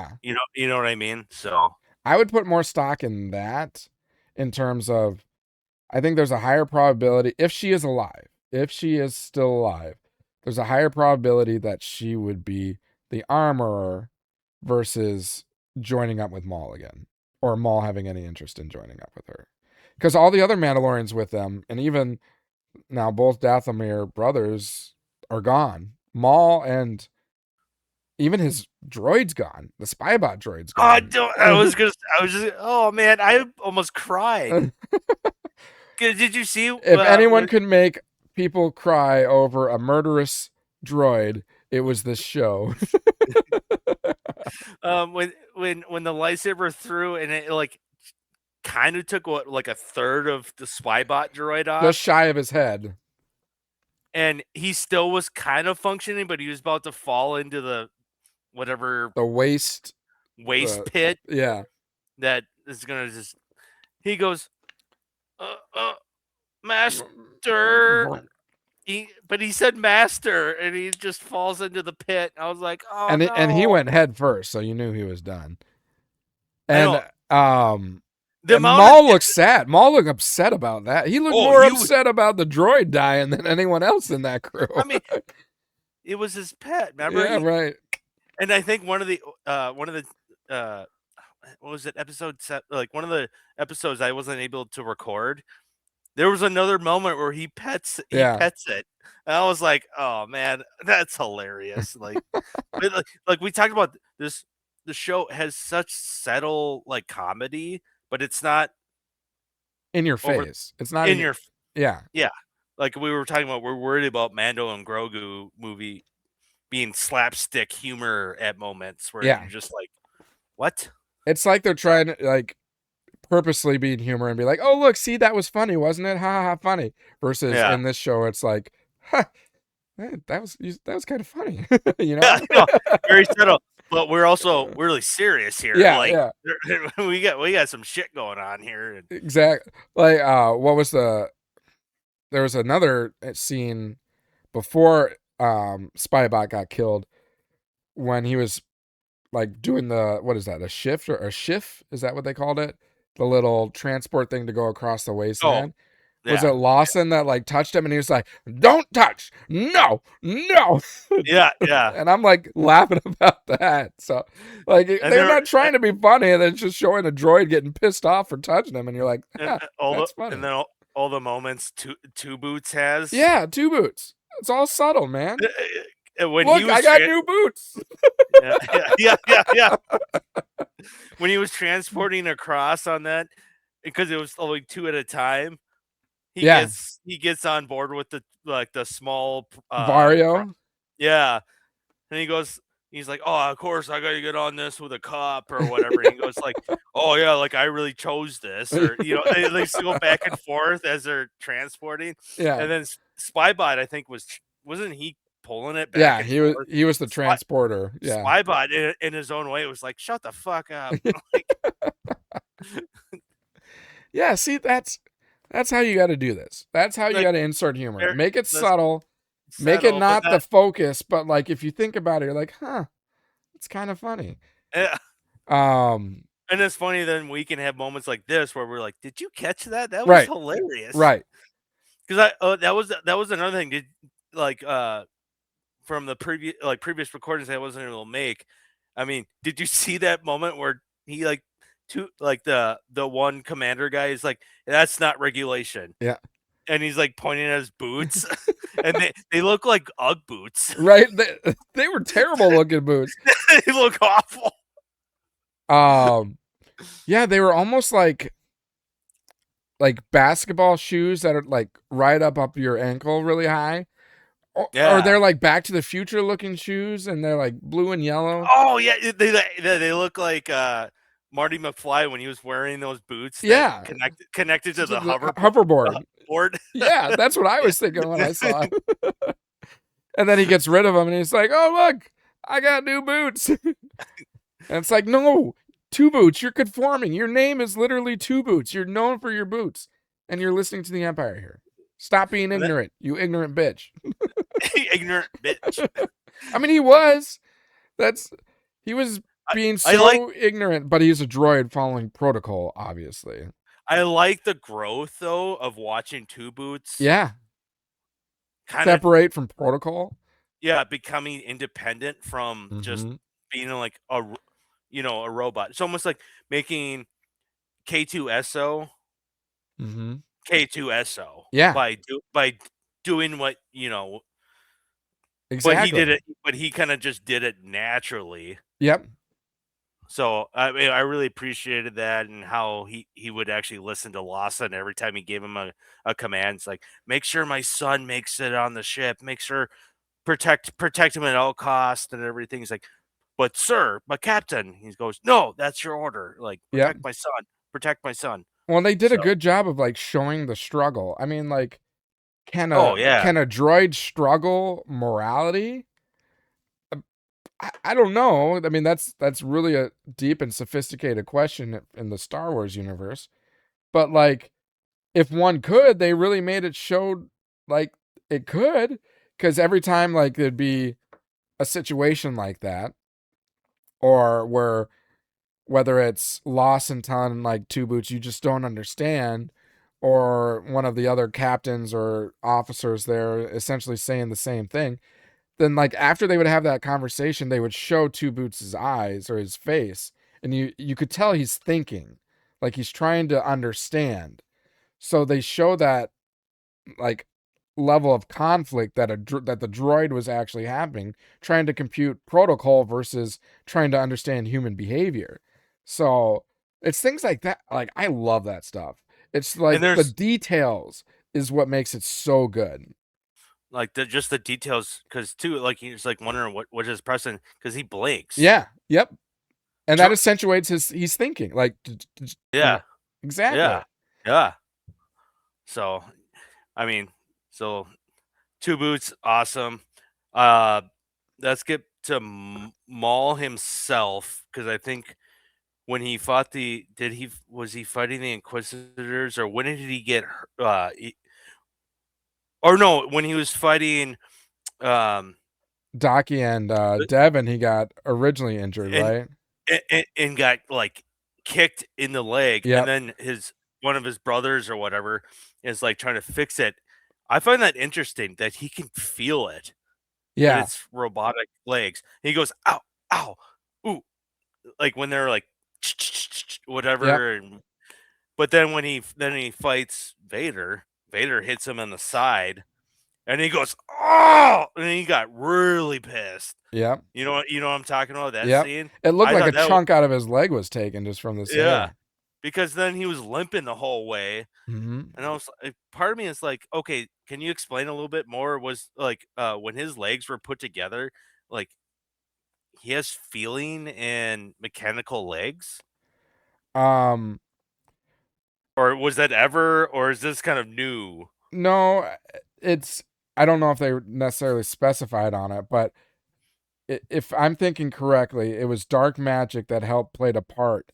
know what I mean. So I would put more stock in that, in terms of, I think there's a higher probability, if she is alive, if she is still alive, there's a higher probability that she would be the armorer versus joining up with Maul again, or Maul having any interest in joining up with her. Because all the other Mandalorians with them, and even now both Dathomir brothers, are gone. Maul and even his droid's gone. The spybot droid's gone. Oh man, I almost cried. Did you see? If anyone could make people cry over a murderous droid, it was this show. When the lightsaber threw, and it kind of took a third of the spybot droid off, just shy of his head, and he still was kind of functioning, but he was about to fall into the waste pit. Yeah, that is gonna just. He goes, master. But he said master, and he just falls into the pit. I was like, oh, and he went head first, so you knew he was done. And Maul looked sad. Maul looked upset about that. He looked more upset about the droid dying than anyone else in that crew. I mean, it was his pet. Remember? Yeah, right. And I think one of the what was it, one of the episodes I wasn't able to record. There was another moment where he pets it. And I was like, oh man, that's hilarious. Like we talked about this, the show has such subtle like comedy, but it's not In your over face. It's not in in your. your Yeah. yeah. Like we were talking about, we're worried about Mando and Grogu movie being slapstick humor at moments where Yeah. you're just like, what? It's like they're trying to like purposely be in humor and be like, "Oh, look, see, that was funny, wasn't it? Ha ha, ha, funny." Versus Yeah. in this show, it's like, "Huh, that was kind of funny," you Yeah, know? no, very subtle. But we're also really serious here. Yeah, Like yeah, we got some shit going on here. And exactly. Like, what was there was another scene before Spybot got killed when he was like doing what is that, a shift or a shift? Is that what they called it? The little transport thing to go across the oh wasteland. Was yeah, it Lawson that like touched him and he was like, "Don't touch, no, no," yeah. and I'm like laughing about that. So like And they're not trying to be funny, and they're just showing a droid getting pissed off for touching him, and you're like, and all that's the funny. and then all the moments two boots has. Yeah, two boots. It's all subtle, man. When Look, he was I got new boots. yeah. When he was transporting across on that, because it was only two at a time, Yeah, he gets on board with the small Vario. yeah, and he's like, oh, of course I gotta get on this with a cop or whatever. And he goes like, oh yeah, like I really chose this, or they just go back and forth as they're transporting. Yeah, And then Spybot, I think wasn't he pulling it back yeah. and forth? He was the transporter. Yeah. Spybot in his own way, it was like, shut the fuck up. Like, Yeah, see, that's how you got to do this. That's how you Like, got to insert humor. Make it the subtle. Make it settle, but not the focus, but like if you think about it, you're like, huh, it's kind of funny. yeah. Um, And it's funny then we can have moments like this where we're like, did you catch that? That was right, hilarious. right. Because that was another thing. Did like from the previous recordings I wasn't able to make. I mean, did you see that moment where he like the one commander guy is like, that's not regulation. Yeah. And he's like pointing at his boots, and they look like UGG boots. Right. They were terrible looking boots. They look awful. Yeah, they were almost like basketball shoes that are like right up your ankle really high. Or they're like Back to the Future looking shoes, and they're like blue and yellow. Oh yeah, they look like Marty McFly when he was wearing those boots. Yeah, connected to the hoverboard. Board. Yeah, that's what I was thinking when I saw it. And then he gets rid of them, and he's like, "Oh look, I got new boots." And it's like, no, Two Boots. You're conforming. Your name is literally Two Boots. You're known for your boots, and you're listening to the Empire here. Stop being ignorant, you ignorant bitch. Ignorant bitch. I mean, he was. He was being so ignorant, but he's a droid following protocol, obviously. I like the growth though of watching Two Boots. Yeah. Separate from protocol. Yeah, becoming independent from just being like a robot. It's almost like making K2SO. K2SO. Yeah. By doing what Exactly. But he kind of just did it naturally. Yep. So I mean, I really appreciated that, and how he would actually listen to Lawson every time he gave him a command. It's like, make sure my son makes it on the ship. Make sure protect him at all costs and everything. He's like, but sir, my captain. He goes, no, that's your order. Like, protect my son. Protect my son. Well, they did a good job of like showing the struggle. I mean, like, can a droid struggle morality? I don't know. I mean, that's really a deep and sophisticated question in the Star Wars universe. But like, if one could, they really made it show like it could, because every time like there'd be a situation like that, or whether it's Lawson telling like Two Boots, you just don't understand, or one of the other captains or officers there essentially saying the same thing, then like after they would have that conversation, they would show Two Boots' eyes or his face, and you could tell he's thinking, like he's trying to understand. So they show that like level of conflict that that the droid was actually having, trying to compute protocol versus trying to understand human behavior. So it's things like that. Like I love that stuff. It's And like the there's details is what makes it so good. like just the details, because too, like he's like wondering what is pressing because he blinks. Yeah. Yep. And that Dro- accentuates his thinking. Like, yeah, exactly. yeah, yeah. So I mean, so two boots, awesome. Uh, let's get to Maul himself, because I think when he fought was he fighting the Inquisitors, or when did he get or no, when he was fighting um Docky and Devin, he got originally injured, and right? and got like kicked in the leg, and Yep. then his one of his brothers or whatever is like trying to fix it. I find that interesting that he can feel it when Yeah. it's robotic legs. He goes, ow, ow, ooh, like when they're like Yep. whatever. And but then when he fights Vader, Vader hits him in the side, and he goes, oh, and he got really pissed. Yep. You know what I'm talking about, that Yep. scene? It looked I like a thought that was, chunk out of his leg was taken just from this yeah, air. because then he was limping the whole way, Hmm. and I was like, part of me is like, okay, can you explain a little bit more? Was like when his legs were put together, like he has feeling and mechanical legs, Um, or was that ever, or is this kind of new? no, it's I don't know if they necessarily specified on it, but if I'm thinking correctly, it was dark magic that helped played a part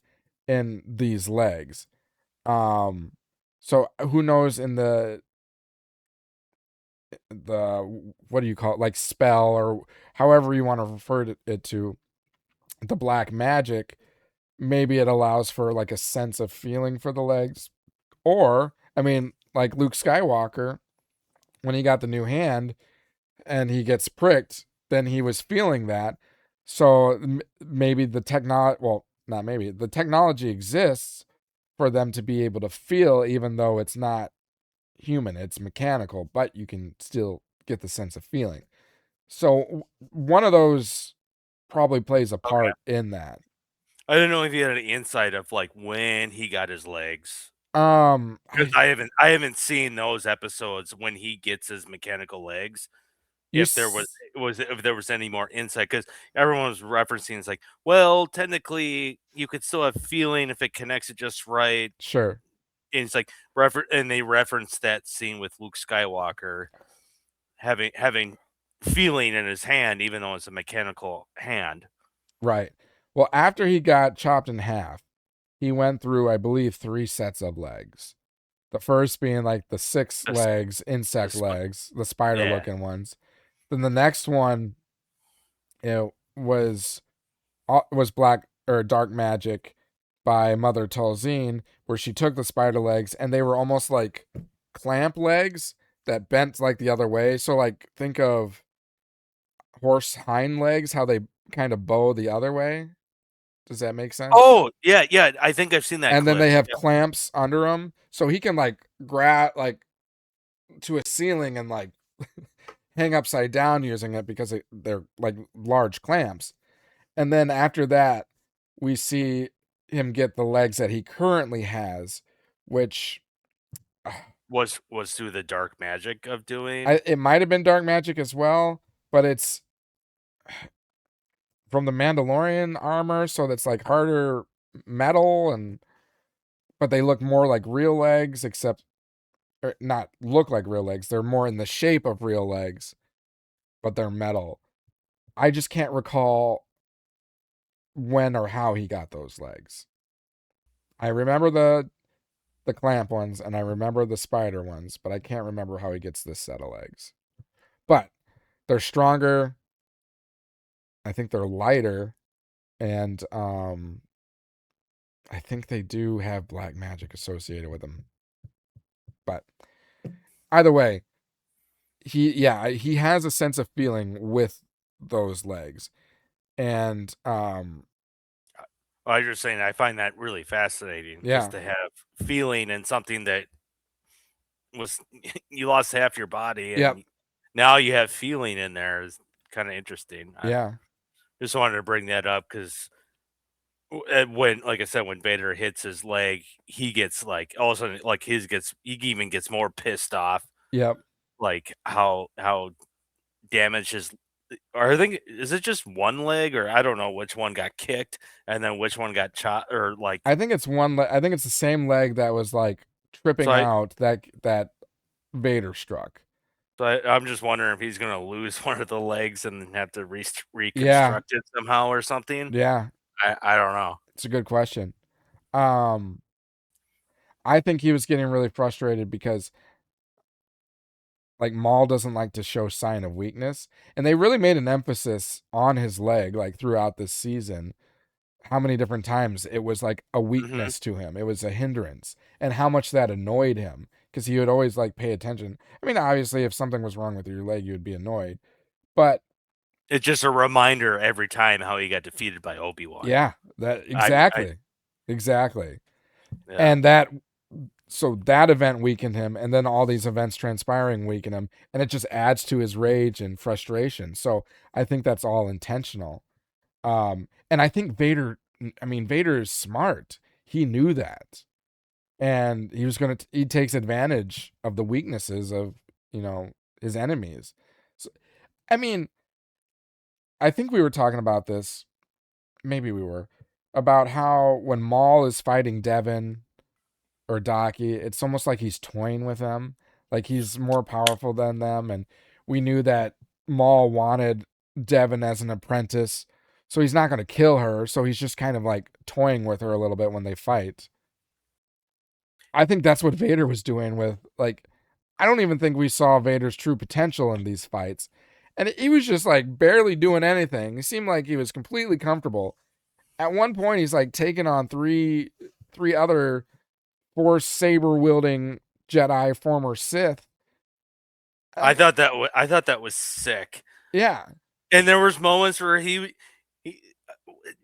in these legs. Um, so who knows in the what do you call it, like spell or however you want to refer to it to the black magic, maybe it allows for like a sense of feeling for the legs. Or I mean, like Luke Skywalker, when he got the new hand and he gets pricked, then he was feeling that. So maybe the technology, well, not maybe, the technology exists for them to be able to feel, even though it's not human, it's mechanical, but you can still get the sense of feeling. So one of those probably plays a Okay, part in that. I don't know if you had any insight of like when he got his legs. Because I I haven't seen those episodes when he gets his mechanical legs. you If there was if there was any more insight, because everyone was referencing, it's like, well, technically you could still have feeling if it connects it just right. sure, And it's like and they referenced that scene with Luke Skywalker having feeling in his hand, even though it's a mechanical hand. right. Well, after he got chopped in half, he went through, I believe, 3 sets of legs. The first being like the six This, legs, insect this, legs, the spider yeah, looking ones. Then the next one, it was black or dark magic by Mother Tolzien, where she took the spider legs and they were almost like clamp legs that bent like the other way. So like think of horse hind legs, how they kind of bow the other way. Does that make sense? oh yeah, yeah. I think I've seen that And then clip. they have Yeah. clamps under them, so he can like grab like to a ceiling and like hang upside down using it because they're like large clamps. And then after that, we see him get the legs that he currently has, which Was through the dark magic of doing. it might have been dark magic as well, but it's from the Mandalorian armor, so that's like harder metal, and but they look more like real legs, except or not look like real legs. They're more in the shape of real legs, but they're metal. I just can't recall when or how he got those legs. I remember the clamp ones and I remember the spider ones, but I can't remember how he gets this set of legs. But they're stronger. I think they're lighter, and I think they do have black magic associated with them. But either way, he has a sense of feeling with those legs. And I was just saying, I find that really fascinating, yeah, just to have feeling and something that was you lost half your body, Yep. and now you have feeling in there. Is kind of interesting. I Yeah. just wanted to bring that up because when, like I said, when Vader hits his leg, he gets like all of a sudden, like he even gets more pissed off, Yep. like how damaged his. Or I think is it just one leg, or I don't know which one got kicked and then which one got shot, or like. I think it's one. I think it's the same leg that was like So tripping I out that Vader struck. so I'm just wondering if he's gonna lose one of the legs and then have to Yeah. reconstruct it somehow or something. Yeah. I don't know. It's a good question. Um, I think he was getting really frustrated because like Maul doesn't like to show sign of weakness, and they really made an emphasis on his leg like throughout this season. How many different times it was like a Hmm. weakness to him, it was a hindrance, and how much that annoyed him because he would always like pay attention. I mean, obviously, if something was wrong with your leg, you would be annoyed, but It's just a reminder every time how he got defeated by Obi-Wan. yeah, that I exactly, yeah. and that event weakened him, and then all these events transpiring weaken him, and it just adds to his rage and frustration. So I think that's all intentional. And I think Vader is smart. He knew that, and he takes advantage of the weaknesses of his enemies. So, I mean, I think we were talking about this. Maybe we were about how when Maul is fighting Devin or Daki, it's almost like he's toying with them. Like he's more powerful than them. And we knew that Maul wanted Devin as an apprentice. So he's not going to kill her. So he's just kind of like toying with her a little bit when they fight. I think that's what Vader was doing with, like, I don't even think we saw Vader's true potential in these fights. And he was just like barely doing anything. He seemed like he was completely comfortable. At one point, he's like taking on three other Force saber wielding Jedi, former Sith. I thought that was sick. Yeah, And there was moments where he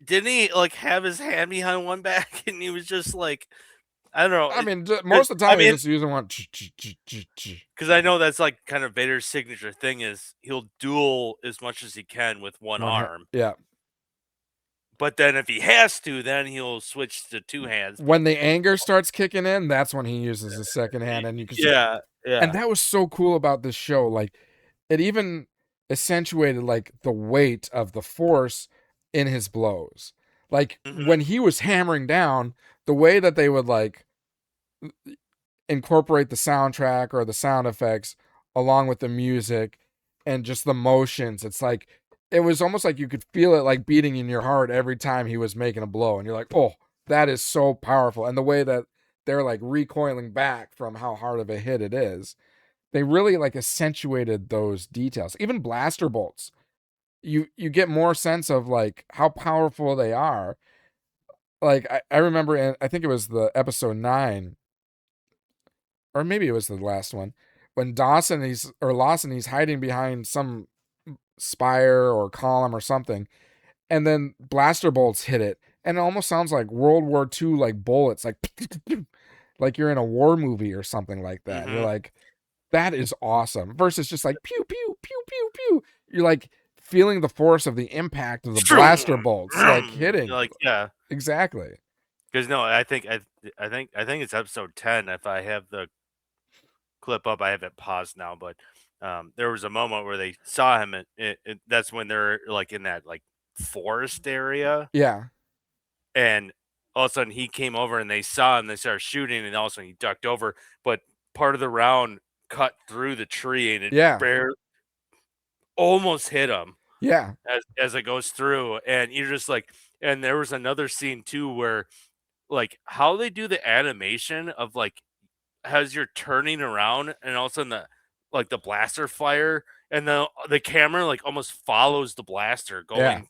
didn't he like have his hand behind one back and he was just like I don't know. I mean, It, most of the I time he's mean, just using one. because I know that's like kind of Vader's signature thing is he'll duel as much as he can with one One hand. arm, Yeah. but then if he has to, then he'll switch to two hands. But When the anger starts kicking in, that's when he uses his second hand, and you can. yeah, And yeah, that was so cool about this show. Like, it even accentuated like the weight of the Force in his blows. Like hmm when he was hammering down, the way that they would like incorporate the soundtrack or the sound effects along with the music and just the motions. It's like it was almost like you could feel it like beating in your heart every time he was making a blow, and you're like, oh, that is so powerful. And the way that they're like recoiling back from how hard of a hit it is, they really like accentuated those details. Even blaster bolts, you get more sense of like how powerful they are. Like I remember I think it was the episode 9, or maybe it was the last one, when Lawson he's hiding behind some spire or column or something, and then blaster bolts hit it, and it almost sounds like World War II like bullets, like like you're in a war movie or something like that. And you're hmm like, that is awesome. Versus just like pew pew pew pew pew. You're like feeling the force of the impact of the blaster bolts like hitting. like yeah. Exactly. Because no, I think it's episode 10. If I have the clip up, I have it paused now, but there was a moment where they saw him, and that's when they're like in that like forest area, Yeah. and all of a sudden he came over and they saw him. They started shooting, and all of a sudden he ducked over, but part of the round cut through the tree, and it Yeah. bare almost hit him Yeah. as it goes through, and you're just like, and there was another scene too where like how they do the animation of like as you're turning around and all of a sudden the blaster fire and the camera like almost follows the blaster Yeah. going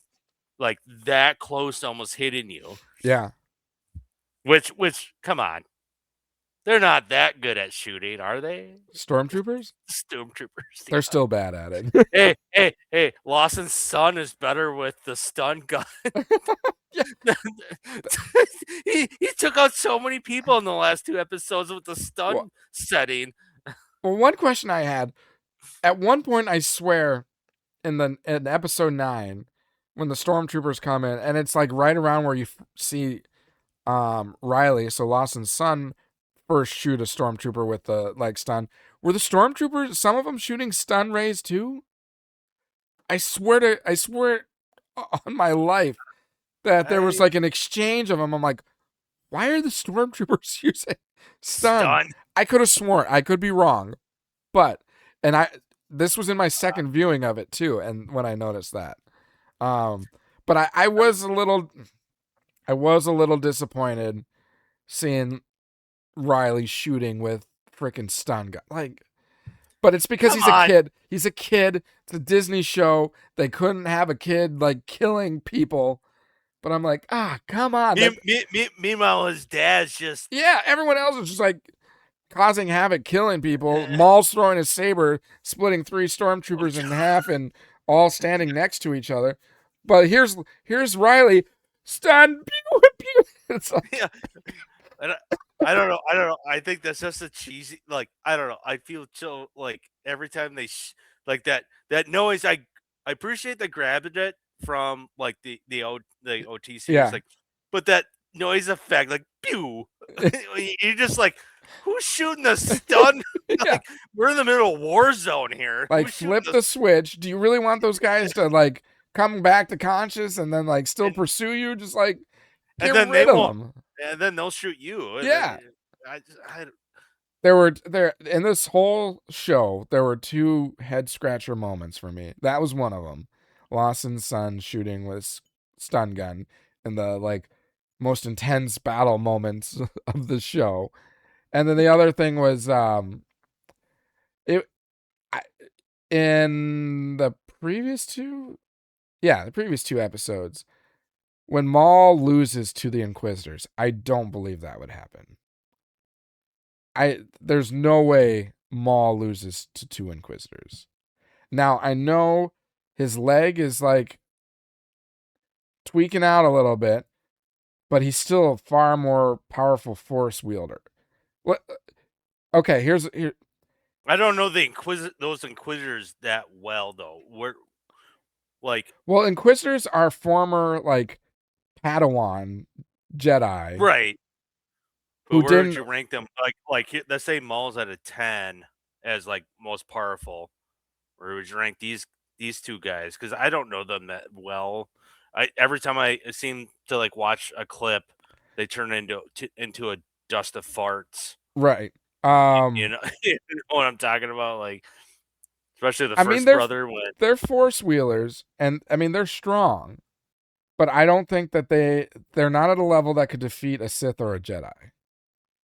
like that close to almost hitting you. Yeah. Which come on. They're not that good at shooting, are they? Stormtroopers? Stormtroopers. They're Yeah. still bad at it. Hey, Lawson's son is better with the stun gun. Yeah. He took out so many people in the last 2 episodes with the Well, stun setting. Well, one question I had at one point, I swear, in episode 9, when the stormtroopers come in, and it's like right around where you see Riley, so Lawson's son, first shoot a stormtrooper with the like stun. Were the stormtroopers, some of them shooting stun rays too? I swear on my life that there was like an exchange of them. I'm like, why are the stormtroopers using stun? I could have sworn, I could be wrong, but this was in my second viewing of it too, and when I noticed that, but I was a little disappointed seeing Riley shooting with freaking stun gun, like. But it's because he's a kid. He's a kid. It's a Disney show. They couldn't have a kid like killing people. But I'm like, come on. Meanwhile, his dad's just everyone else is just like causing havoc, killing people. Maul's throwing his saber, splitting 3 stormtroopers in half, and all standing next to each other. But here's Riley, stun. It's like, I don't know. I think that's just a cheesy. Like I don't know. I feel so like every time they like that noise. I appreciate they grabbed it from like the OT series. Like, but that noise effect, like pew, you're just like, who's shooting the stun? Like, we're in the middle of war zone here. Like, flip the switch. Do you really want those guys to like come back to conscious and then like still pursue you? Just like get rid of them. And then they'll shoot you. Yeah. There were in this whole show, there were 2 head scratcher moments for me. That was one of them. Lawson's son shooting with stun gun in the like most intense battle moments of the show. And then the other thing was in the previous 2 episodes, when Maul loses to the Inquisitors, I don't believe that would happen. There's no way Maul loses to 2 Inquisitors. Now, I know his leg is like tweaking out a little bit, but he's still a far more powerful force wielder. What? Okay, here. I don't know those Inquisitors that well though. Well, Inquisitors are former like Padawan Jedi, right? Who where didn't would you rank them? Like let's say Maul's at a 10 as like most powerful. Where would you rank these 2 guys? Because I don't know them that well. Every time I seem to like watch a clip, they turn into a dust of farts. Right. You know what I'm talking about, like especially the first brother. They're force wheelers, and I mean they're strong, but I don't think that they're not at a level that could defeat a Sith or a Jedi,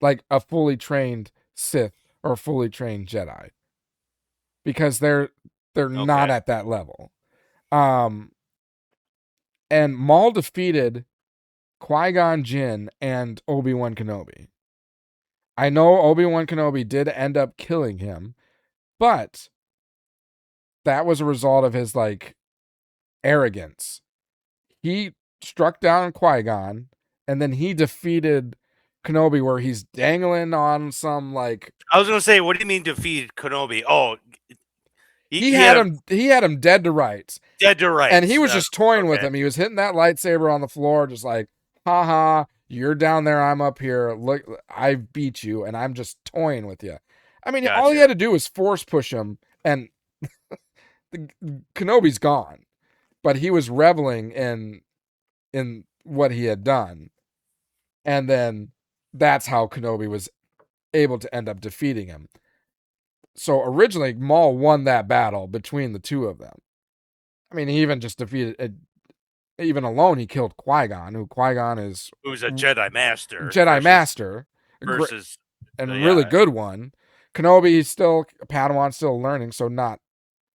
like a fully trained Sith or a fully trained Jedi, because they're not at that level. And Maul defeated Qui-Gon Jinn and Obi-Wan Kenobi. I know Obi-Wan Kenobi did end up killing him, but that was a result of his like arrogance. He struck down Qui-Gon, and then he defeated Kenobi, where he's dangling on some like. I was gonna say, what do you mean defeated Kenobi? Oh, he had him dead to rights. Dead to rights, and he was just toying with him. He was hitting that lightsaber on the floor, just like, haha, you're down there, I'm up here. Look, I beat you, and I'm just toying with you. I mean, all he had to do was force push him, and Kenobi's gone. But he was reveling in what he had done. And then that's how Kenobi was able to end up defeating him. So originally, Maul won that battle between the 2 of them. I mean, he even just defeated, even alone, he killed Qui-Gon, who's a Jedi Master. Versus and a really good one. Kenobi, he's still a Padawan, still learning, so not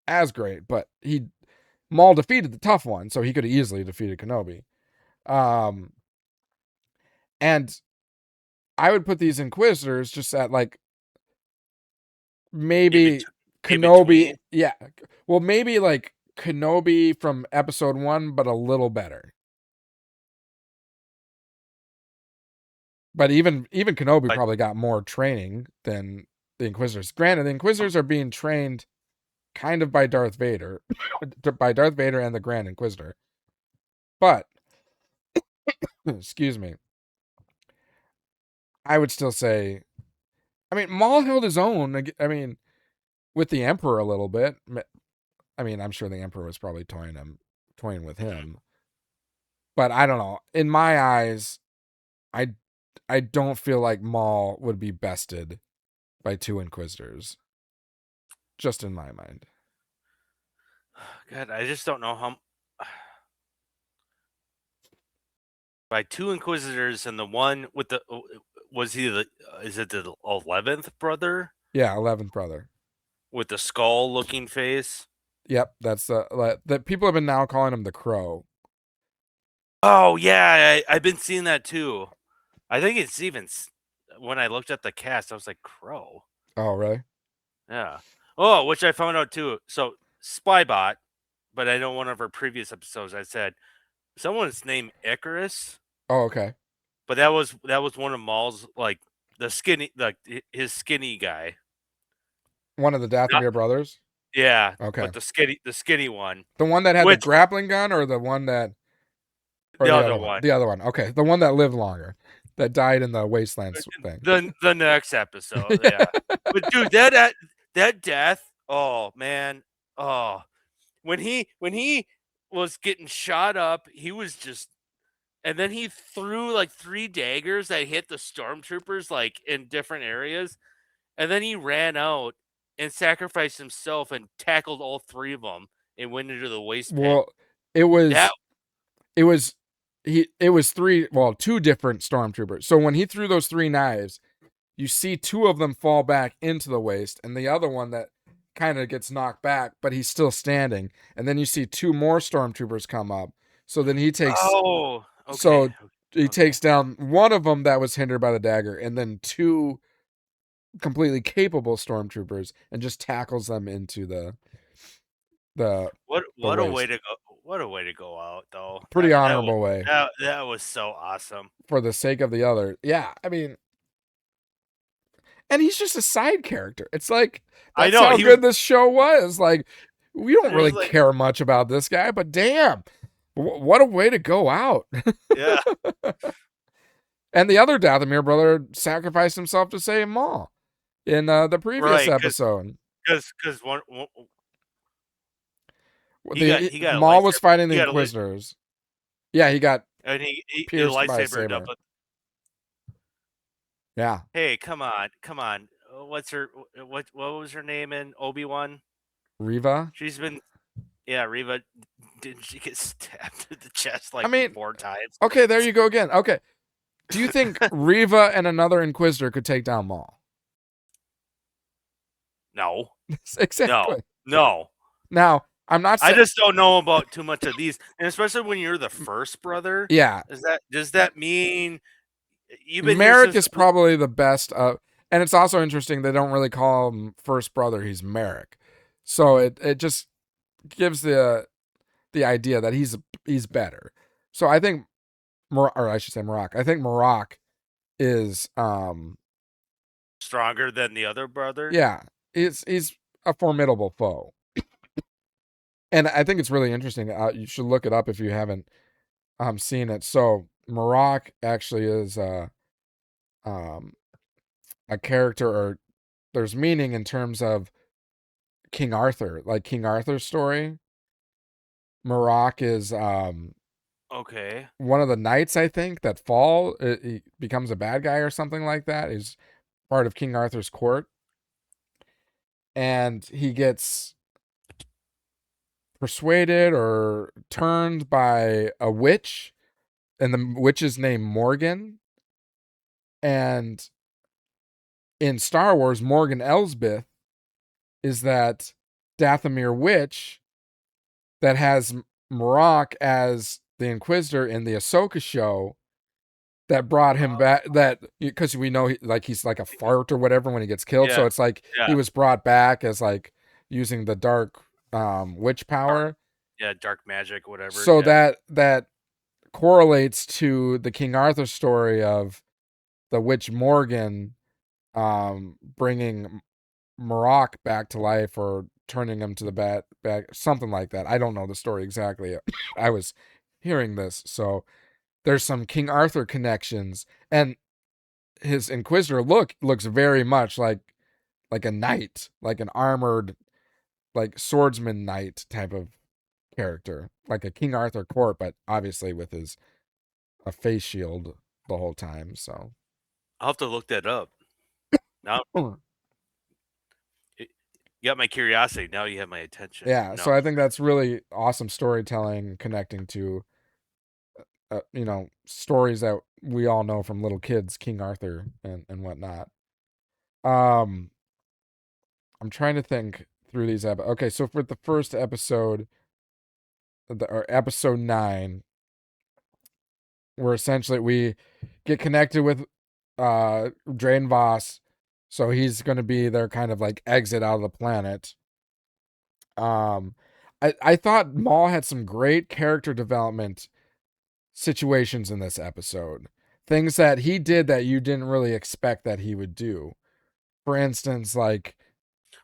as great, but Maul defeated the tough one, so he could have easily defeated Kenobi. And I would put these Inquisitors just at like maybe Kenobi. Yeah. Well, maybe like Kenobi from episode 1, but a little better. But even Kenobi probably got more training than the Inquisitors. Granted, the Inquisitors are being trained kind of by Darth Vader, by Darth Vader and the Grand Inquisitor. But, excuse me, I would still say, I mean, Maul held his own. I mean, with the Emperor a little bit. I mean, I'm sure the Emperor was probably toying with him. But I don't know. In my eyes, I don't feel like Maul would be bested by 2 Inquisitors. Just in my mind. God, I just don't know how. By 2 Inquisitors and the one with the was he the is it the 11th brother? Yeah, 11th brother. With the skull looking face. Yep, that's that people have been now calling him the Crow. Oh yeah, I've been seeing that too. I think it's even when I looked at the cast, I was like Crow. Oh, really? Yeah. Oh, which I found out too. So Spybot, but I know one of our previous episodes I said someone's named Icarus. Oh, okay. But that was one of Maul's like the skinny his skinny guy. One of the Dathomir brothers? Yeah. Okay. But the skinny one. The one that had the grappling gun or the one that or the other one. The other one. Okay. The one that lived longer. That died in the wastelands thing. The next episode, yeah. But dude, that death, oh man. Oh. When he was getting shot up, he was just and then he threw like 3 daggers that hit the stormtroopers like in different areas. And then he ran out and sacrificed himself and tackled all 3 of them and went into the waste pit. Well, it was 2 different stormtroopers. So when he threw those 3 knives, you see 2 of them fall back into the waste, and the other one that kind of gets knocked back, but he's still standing. And then you see 2 more stormtroopers come up. So then he takes. Oh, okay. So he takes down one of them that was hindered by the dagger, and then 2 completely capable stormtroopers, and just tackles them into the what waste. a way to go! What a way to go out, though. Pretty honorable way. That was so awesome. For the sake of the other, yeah. I mean, and he's just a side character. It's like that's how good this show was. Like we don't really care much about this guy, but damn, what a way to go out. Yeah. And the other Dathomir brother sacrificed himself to save Maul in the previous episode. Because one Maul was fighting the Inquisitors. Yeah, he got and he pierced by a saber. Yeah. Hey, come on. What was her name in Obi-Wan? Reva. She's been Reva. Didn't she get stabbed in the chest 4 times? Okay, there you go again. Okay. Do you think Reva and another Inquisitor could take down Maul? No. Exactly. No. Now, I'm not saying... I just don't know about too much of these. And especially when you're the first brother. Yeah. Does that mean you've been Merrick is probably the best and it's also interesting they don't really call him first brother, he's Merrick. So it just gives the idea that he's better. So I think Marok. I think Marok is stronger than the other brother. Yeah. He's a formidable foe. And I think it's really interesting. You should look it up if you haven't seen it. So Marok actually is a character, or there's meaning in terms of King Arthur, like King Arthur's story. Marok is okay, one of the knights, I think, that fall. He becomes a bad guy or something like that. He's part of King Arthur's court. And he gets persuaded or turned by a witch, and the witch's name Morgan. And in Star Wars, Morgan Elsbeth is that Dathomir witch that has Marok as the Inquisitor in the Ahsoka show, that brought him back, that because we know he's like a fart or whatever when he gets killed. So it's like he was brought back as like using the dark witch power. Yeah, dark magic, whatever. So that correlates to the King Arthur story of the witch Morgan bringing Marok back to life or turning him to the back, something like that. I don't know the story exactly. I was hearing this, so there's some King Arthur connections, and his Inquisitor looks very much like a knight, like an armored, like swordsman knight type of character, like a King Arthur court, but obviously with his a face shield the whole time. So I'll have to look that up. Now you got my curiosity. Now you have my attention. yeah, No, so I think that's really awesome storytelling, connecting to stories that we all know from little kids, King Arthur and whatnot. Um, I'm trying to think through these. Okay, so for the first episode, or episode 9, where essentially we get connected with Drain Voss, so he's going to be their kind of like exit out of the planet. I thought Maul had some great character development situations in this episode. Things that he did that you didn't really expect that he would do. For instance, like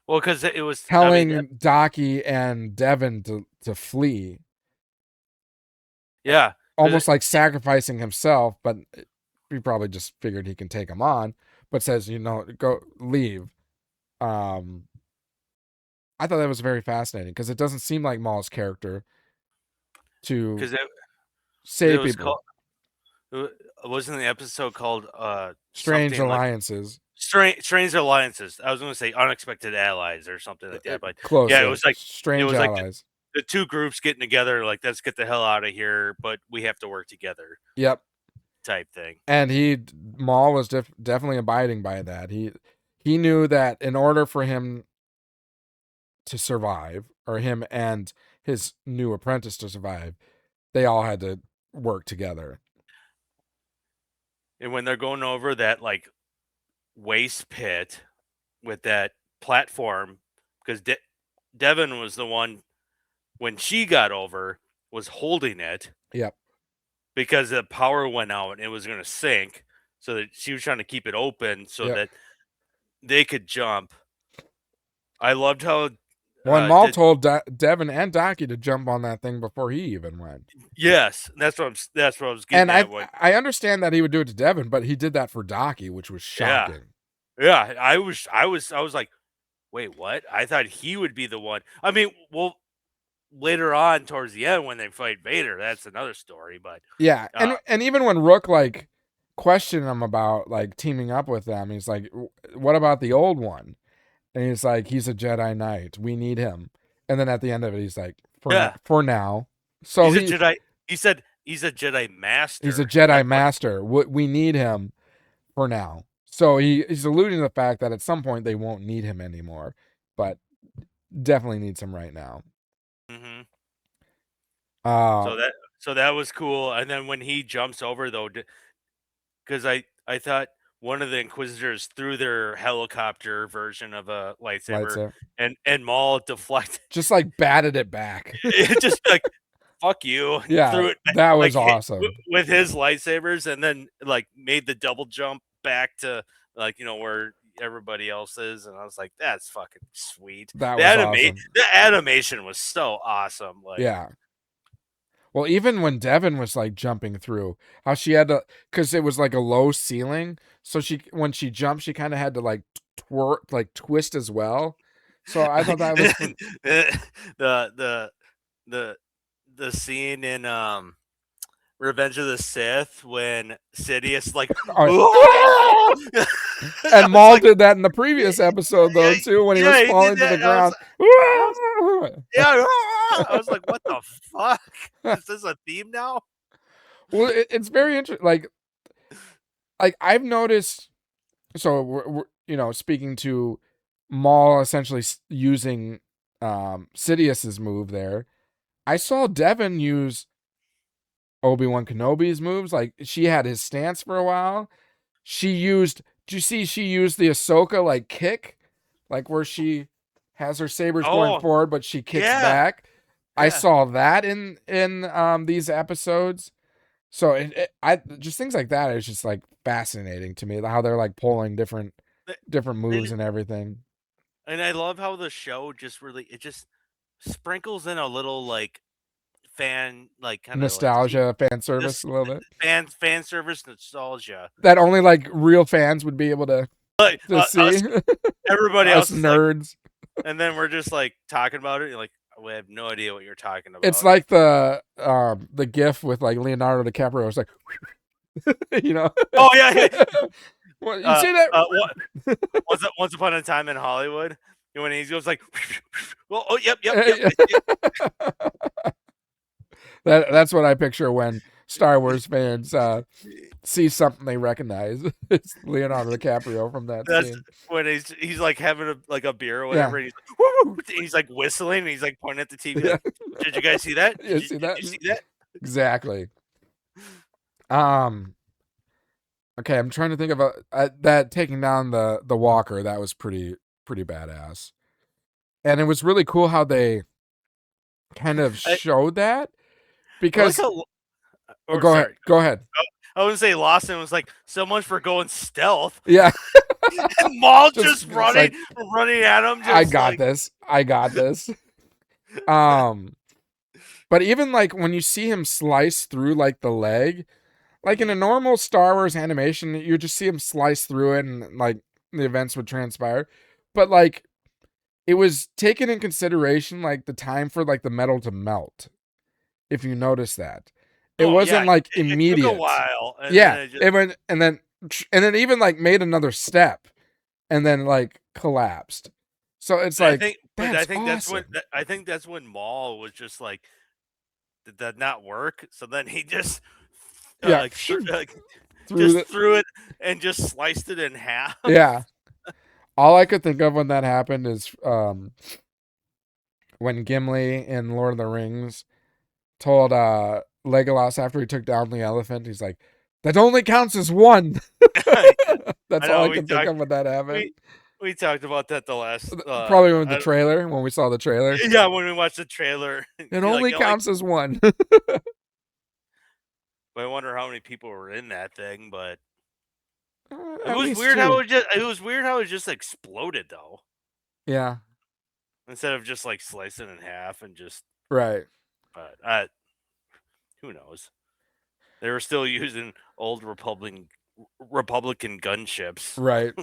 well, because it was. I mean, telling Daki and Devin to flee, yeah, 'cause almost like sacrificing himself, but he probably just figured he can take him on, but says, go leave. I thought that was very fascinating because it doesn't seem like Maul's character to because it save was people. called. Wasn't the episode called Strange something like alliances. Strange alliances? I was going to say unexpected allies or something like that, but yeah, Closer. it was like Strange allies. the two groups getting together, like let's get the hell out of here, but we have to work together, Yep. type thing. And Maul was definitely abiding by that. He knew that in order for him to survive, or him and his new apprentice to survive, they all had to work together. And when they're going over that like waste pit with that platform, because Devin was the one when she got over was holding it. Yep. Because the power went out and it was going to sink, so that she was trying to keep it open so Yep. that they could jump. I loved how When Maul told Devin and Daki to jump on that thing before he even went. Yes, that's what I was getting and at. I understand that he would do it to Devin, but he did that for Daki, which was shocking. Yeah. I was like, wait, what? I thought he would be the one. I mean, well, later on towards the end when they fight Vader, that's another story. But yeah, and even when Rook like questioned him about like teaming up with them, he's like, "What about the old one?" And he's like, "He's a Jedi Knight. We need him." And then at the end of it, he's like, "For now." So he's a Jedi. He said he's a Jedi Master. He's a Jedi Master. We need him for now. So he's alluding to the fact that at some point they won't need him anymore, but definitely needs him right now. Mm-hmm. So that was cool. And then when he jumps over though, because I thought one of the Inquisitors threw their helicopter version of a lightsaber. And Maul deflected, just like batted it back. It just like fuck you. Yeah, threw it back, that was like, awesome with his lightsabers, and then like made the double jump back to like where everybody else is, and I was like, that's fucking sweet. Awesome. The animation was so awesome. Like, yeah. Well, even when Devin was like jumping through, how she had to, because it was like a low ceiling, so when she jumped, she kind of had to like twist as well. So I thought that was the scene in Revenge of the Sith when Sidious like and Maul did that in the previous episode though too, when he was falling to the ground. I was like, what the fuck? Is this a theme now? Well, it's very interesting. Like I've noticed. So we're speaking to Maul essentially using Sidious's move there. I saw Devin use Obi-Wan Kenobi's moves. Like she had his stance for a while. Did you see she used the Ahsoka like kick? Like where she has her sabers going forward, but she kicks back. Yeah. I saw that in these episodes. So I just things like that is just like fascinating to me, how they're like pulling different moves and everything. And I love how the show just really it just sprinkles in a little like fan like kind of like Nostalgia, fan this service, a little bit. fan service nostalgia. That only like real fans would be able to Like see. everybody Us else is like, nerds. and then we're just like talking about it. You're like, we have no idea what you're talking about. It's like the GIF with like Leonardo DiCaprio. It's like, you know. Oh yeah. Well, you see that? Once upon a time in Hollywood, when he goes like, well, oh yep. That's what I picture when Star Wars fans see something they recognize. It's Leonardo DiCaprio from that That's scene. when he's like having a beer or whatever. Yeah. And he's like, woo, and he's like whistling and he's like pointing at the TV. Yeah. Like, did you guys see that? You Did see that? you see that? Exactly. Okay, I'm trying to think of that taking down the walker. That was pretty badass, and it was really cool how they kind of showed that because. I like how, Go ahead. Go ahead. I would say Lawson was like, so much for going stealth. Yeah. And Maul just like, running at him. Just I got this. I got this. But even like when you see him slice through like the leg, like in a normal Star Wars animation, you just see him slice through it and like the events would transpire. But like it was taken in consideration like the time for like the metal to melt. If you notice that. It wasn't like immediate. It took a while. And it went and then even like made another step and then like collapsed. So it's I think that's when Maul was just like, did that not work? So then he just threw it and just sliced it in half. Yeah. All I could think of when that happened is when Gimli in Lord of the Rings told Legolas after he took down the elephant, he's like, that only counts as one. That's all I can think of when that happened. We talked about that the last probably with the trailer, when we saw the trailer. Yeah, when we watched the trailer. It only counts as one. But I wonder how many people were in that thing, but it was weird how it just exploded though. Yeah. Instead of just like slicing in half and just right. But who knows? They were still using old Republican gunships. Right.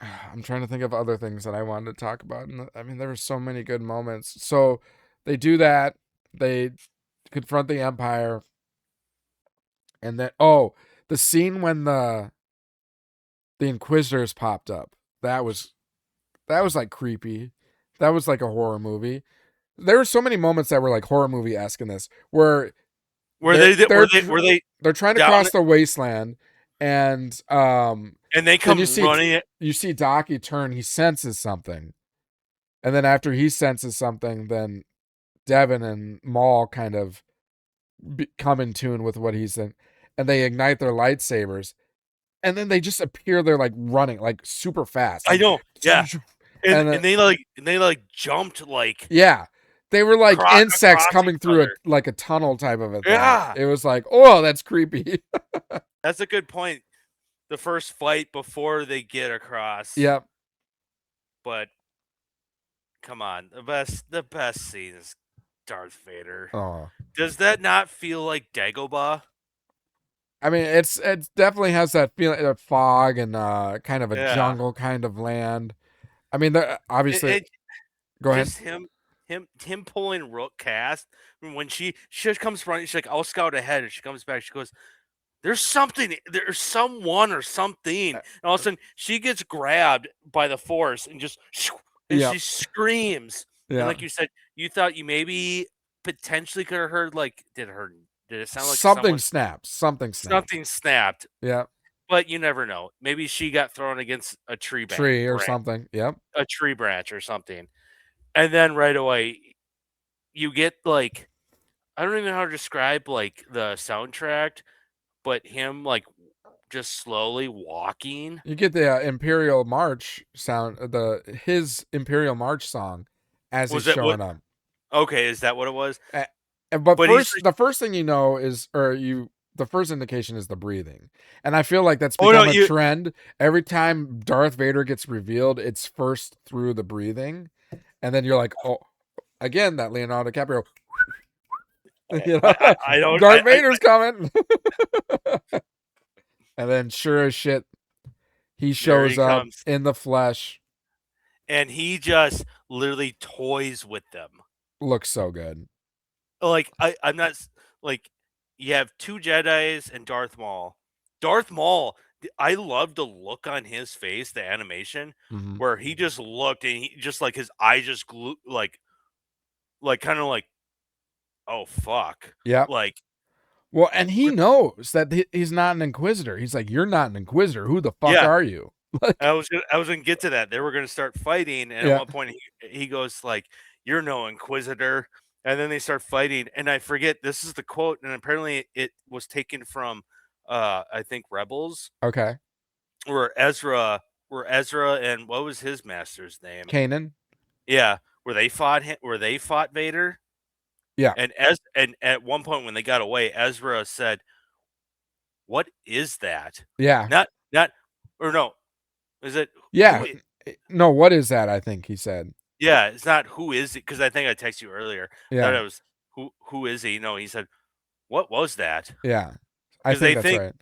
I'm trying to think of other things that I wanted to talk about. And I mean, there were so many good moments. So they do that. They confront the Empire. And then, the scene when the Inquisitors popped up. That was like creepy. That was like a horror movie. There were so many moments that were like horror movie-esque in this, where they're trying to cross the wasteland, and they come running. You see Docky turn. He senses something, and then after he senses something, then Devin and Maul kind of come in tune with what he's in, and they ignite their lightsabers, and then they just appear. They're like running, like super fast. Like, I know, yeah. And they jumped like, yeah. They were like insects coming through like a tunnel type of a thing. Yeah. It was like, oh, that's creepy. That's a good point. The first fight before they get across. Yep. But come on, the best scene is Darth Vader. Oh. Does that not feel like Dagobah? I mean, it definitely has that feeling of fog and kind of a jungle kind of land. I mean, obviously. Go ahead. Him pulling Rook cast when she comes running, she's like, I'll scout ahead, and she comes back, she goes, there's someone or something, and all of a sudden she gets grabbed by the Force and just she screams. Yeah. And like you said, you thought you maybe potentially could have heard, like, did it sound like something snapped? Something snapped. Yeah. But you never know. Maybe she got thrown against a tree or something. Yep. A tree branch or something. And then right away, you get like, I don't even know how to describe like the soundtrack, but him like just slowly walking. You get the Imperial March sound, his Imperial March song as he's showing up. Okay, is that what it was? But first, the first thing you know is, or you the first indication is the breathing. And I feel like that's Oh, no, become a trend. Every time Darth Vader gets revealed, it's first through the breathing. And then you're like, oh, again, that Leonardo DiCaprio. You know, I don't. Darth Vader's coming. And then sure as shit, he shows up comes. in the flesh. And he just literally toys with them. Looks so good. Like I'm not like you have two Jedis and Darth Maul. Darth Maul, I love the look on his face, the animation Mhm. where he just looked and he just like his eyes just glue like kind of like, oh fuck, Yeah. like. Well, and he knows that he's not an Inquisitor. He's like, you're not an Inquisitor. Who the fuck Yeah. are you? Like, I was gonna get to that. They were gonna start fighting, and Yeah. at one point he goes like, "You're no Inquisitor," and then they start fighting, and I forget this is the quote, and apparently it was taken from, I think Rebels, okay. where Ezra and what was his master's name? Kanan. Yeah, where they fought Vader. Yeah. And at one point when they got away, Ezra said, "What is that?" Yeah. Not or no, is it? Yeah. Who, No, what is that? I think he said. Yeah, it's not who is it, because I think I texted you earlier. Yeah. Thought it was who is he? No, he said, "What was that?" Yeah. I Because they think that's think, right.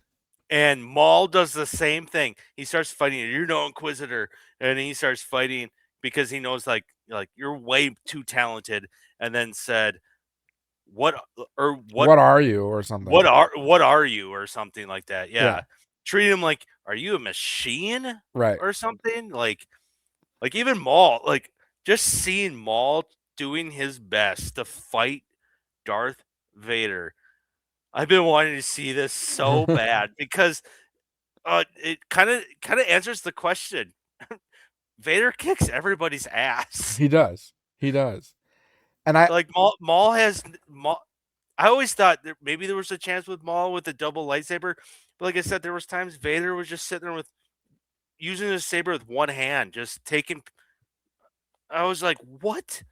and Maul does the same thing. He starts fighting. You're no Inquisitor, and he starts fighting because he knows like you're way too talented. And then said, "What What are you or something? what are you?" or something like that. Yeah, treat him like, are you a machine? Right. Or something like even Maul, like just seeing Maul doing his best to fight Darth Vader. I've been wanting to see this so bad because it kind of answers the question. Vader kicks everybody's ass. He does. He does. And I Like Maul has Maul. I always thought maybe there was a chance with Maul with the double lightsaber, but like I said, there was times Vader was just sitting there with using his saber with one hand, just taking. I was like, what?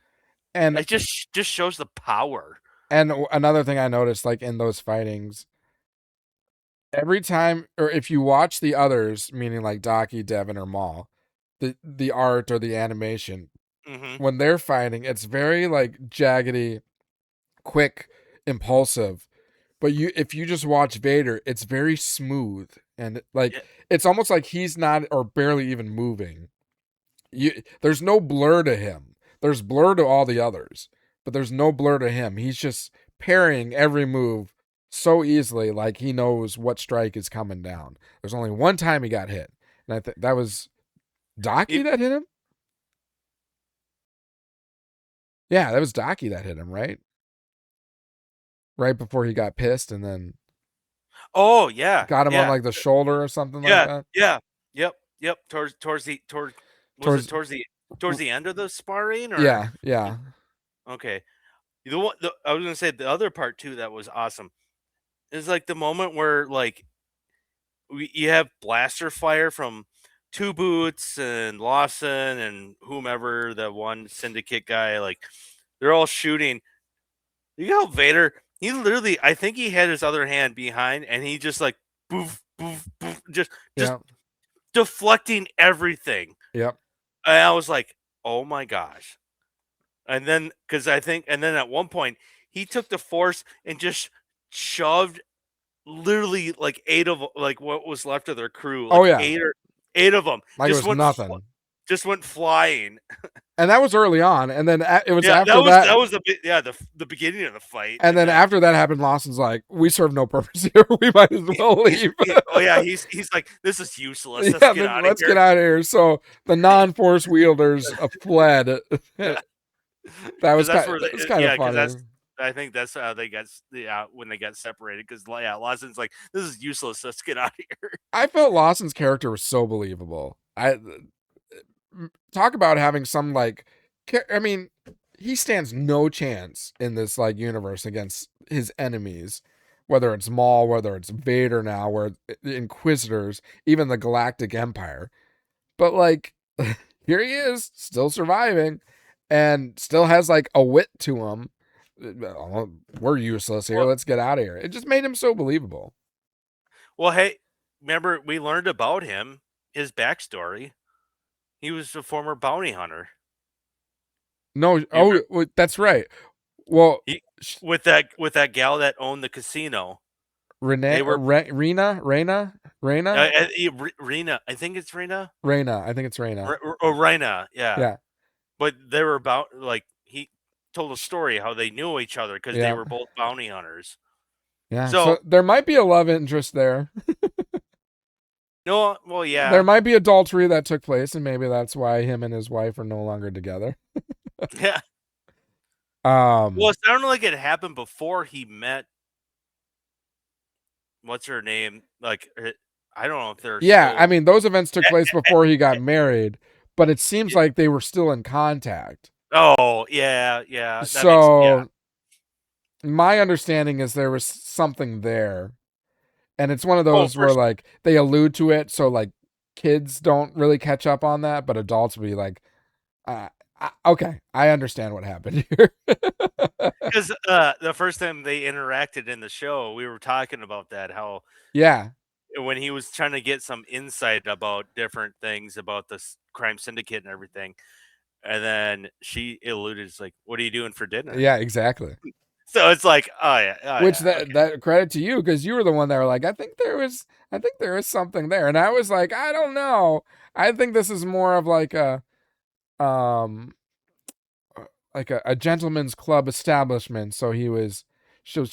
and It just shows the power. and another thing I noticed, like in those fightings, every time, or if you watch the others, meaning like Daki, Devin, or Maul, the art or the animation, Mm-hmm. when they're fighting, it's very like jaggedy, quick, impulsive. But if you just watch Vader, it's very smooth and like Yeah. it's almost like he's not or barely even moving. There's no blur to him. There's blur to all the others, but there's no blur to him. He's just parrying every move so easily, like he knows what strike is coming down. There's only one time he got hit, and I think that was Daki that hit him. Yeah, that was Daki that hit him, right? Right before he got pissed, and then Oh yeah, got him yeah. on like the shoulder or something like that. Yeah, yep. Towards the end of the sparring, or Yeah. okay. I was gonna say the other part too that was awesome is like the moment where like you have blaster fire from Two Boots and Lawson and whomever, the one syndicate guy, like they're all shooting. You know, Vader, he literally, I think he had his other hand behind and he just like boof, boof, boof, just deflecting everything. Yep. And I was like, oh my gosh. And then, and then at one point, he took the Force and just shoved literally like eight of like what was left of their crew. Like eight of them. Like just it was nothing. Just went flying. And that was early on, and then it was after that was the beginning of the fight. And then after that happened, Lawson's like, "We serve no purpose here. We might as well leave." He's like, "This is useless. Let's get out of here." So the non-force wielders fled. That was kind of funny. I think that's how they got when they got separated, because Lawson's like, "This is useless. Let's get out of here." I felt Lawson's character was so believable. Talk about having some like, I mean, he stands no chance in this like universe against his enemies, whether it's Maul, whether it's Vader now, where the Inquisitors, even the Galactic Empire. But like, here he is, still surviving, and still has like a wit to him we're useless here. Well- Let's get out of here. It just made him so believable. Well, hey, remember we learned about him, his backstory. He was a former bounty hunter. No, Remember? that's right. Well, He with that gal that owned the casino. Renee, They were Rena, Rena. I think it's Rena. Rena. I think it's Rena. Or Rena, yeah. Yeah, But they were about like he told a story how they knew each other because they yeah, were both bounty hunters. yeah. So So there might be a love interest there. no, well, yeah, There might be adultery that took place, and maybe that's why him and his wife are no longer together. yeah. Um, Well, it sounded like it happened before he met. What's her name? Like, I don't know if they're yeah, still. I mean, those events took place before he got married, but it seems like they were still in contact. Oh, yeah, yeah. That makes So my understanding is there was something there, and it's one of Oh, those for where like they allude to it, so like kids don't really catch up on that, but adults will be like, okay, I understand what happened here. because the first time they interacted in the show, we were talking about that how Yeah, when he was trying to get some insight about different things about this crime syndicate and everything, and then she alluded, "It's like, what are you doing for dinner?" yeah, exactly. So it's like, oh yeah, Which okay. that credit to you, because you were the one that were like, I think there is something there, and I was like, I don't know. I think this is more of like um a gentleman's club establishment. So she was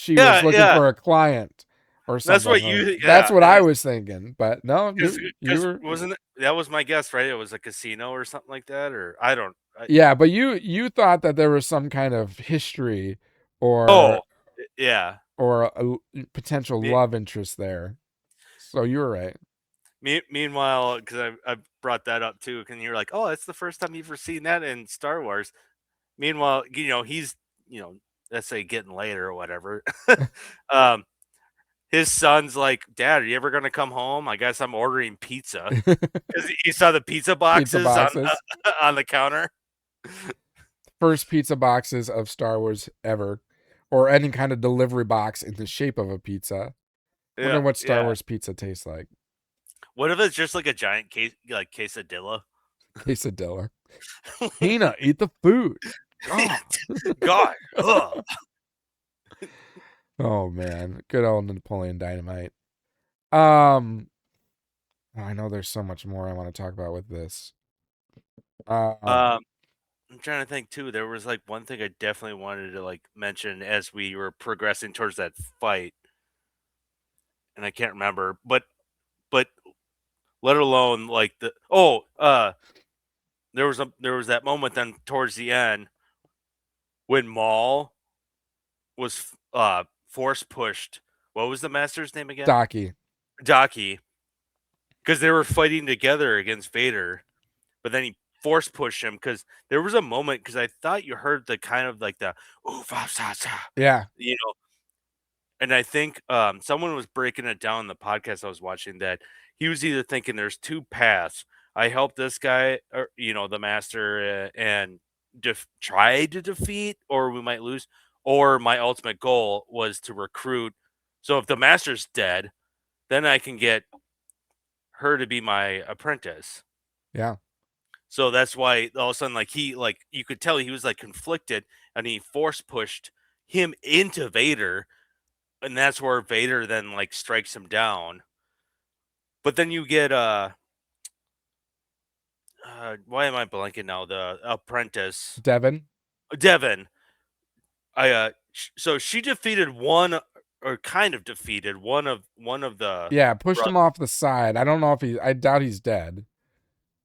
Yeah, looking yeah. for a client or That's what something. you, That's yeah. what I was thinking. But no, you Because were, wasn't it, that was my guess, right? It was a casino or something like that, or I don't. yeah. But you thought that there was some kind of history Oh, or yeah. a potential Me, love interest there. So you were right. meanwhile, because I brought that up too, and you're like, oh, that's the first time you've ever seen that in Star Wars. Meanwhile, he's let's say getting later or whatever. um, his son's like, Dad, are you ever gonna come home? I guess I'm ordering pizza because he saw the pizza Pizza boxes boxes. on the counter. First pizza boxes of Star Wars ever, or any kind of delivery box in the shape of a pizza. Wonder Yeah, what Star yeah. Wars pizza tastes like. What if it's just like a giant quesadilla? Quesadilla. Hina, eat the food. God. God, ugh. Oh man, good old Napoleon Dynamite. I know there's so much more I want to talk about with this. I'm trying to think too. There was like one thing I definitely wanted to like mention as we were progressing towards that fight, and I can't remember. But let alone like there was that moment then towards the end when Maul was force pushed. What was the master's name again? Docky. Daki, because they were fighting together against Vader, but then he force pushed him because there was a moment because I thought you heard the kind of like the ooh fa sa sa, Yeah. and I think someone was breaking it down in the podcast I was watching that he was either thinking there's two paths. I help this guy, or the master, and try to defeat, or we might lose. Or my ultimate goal was to recruit. So if the master's dead, then I can get her to be my apprentice. Yeah. So that's why all of a sudden, like you could tell he was like conflicted, and he force pushed him into Vader, and that's where Vader then like strikes him down. But then you get why am I blanking now? The apprentice Devin. Devin. So she defeated one, or kind of defeated one of the. Yeah, pushed him off the side. I don't know if I doubt he's dead.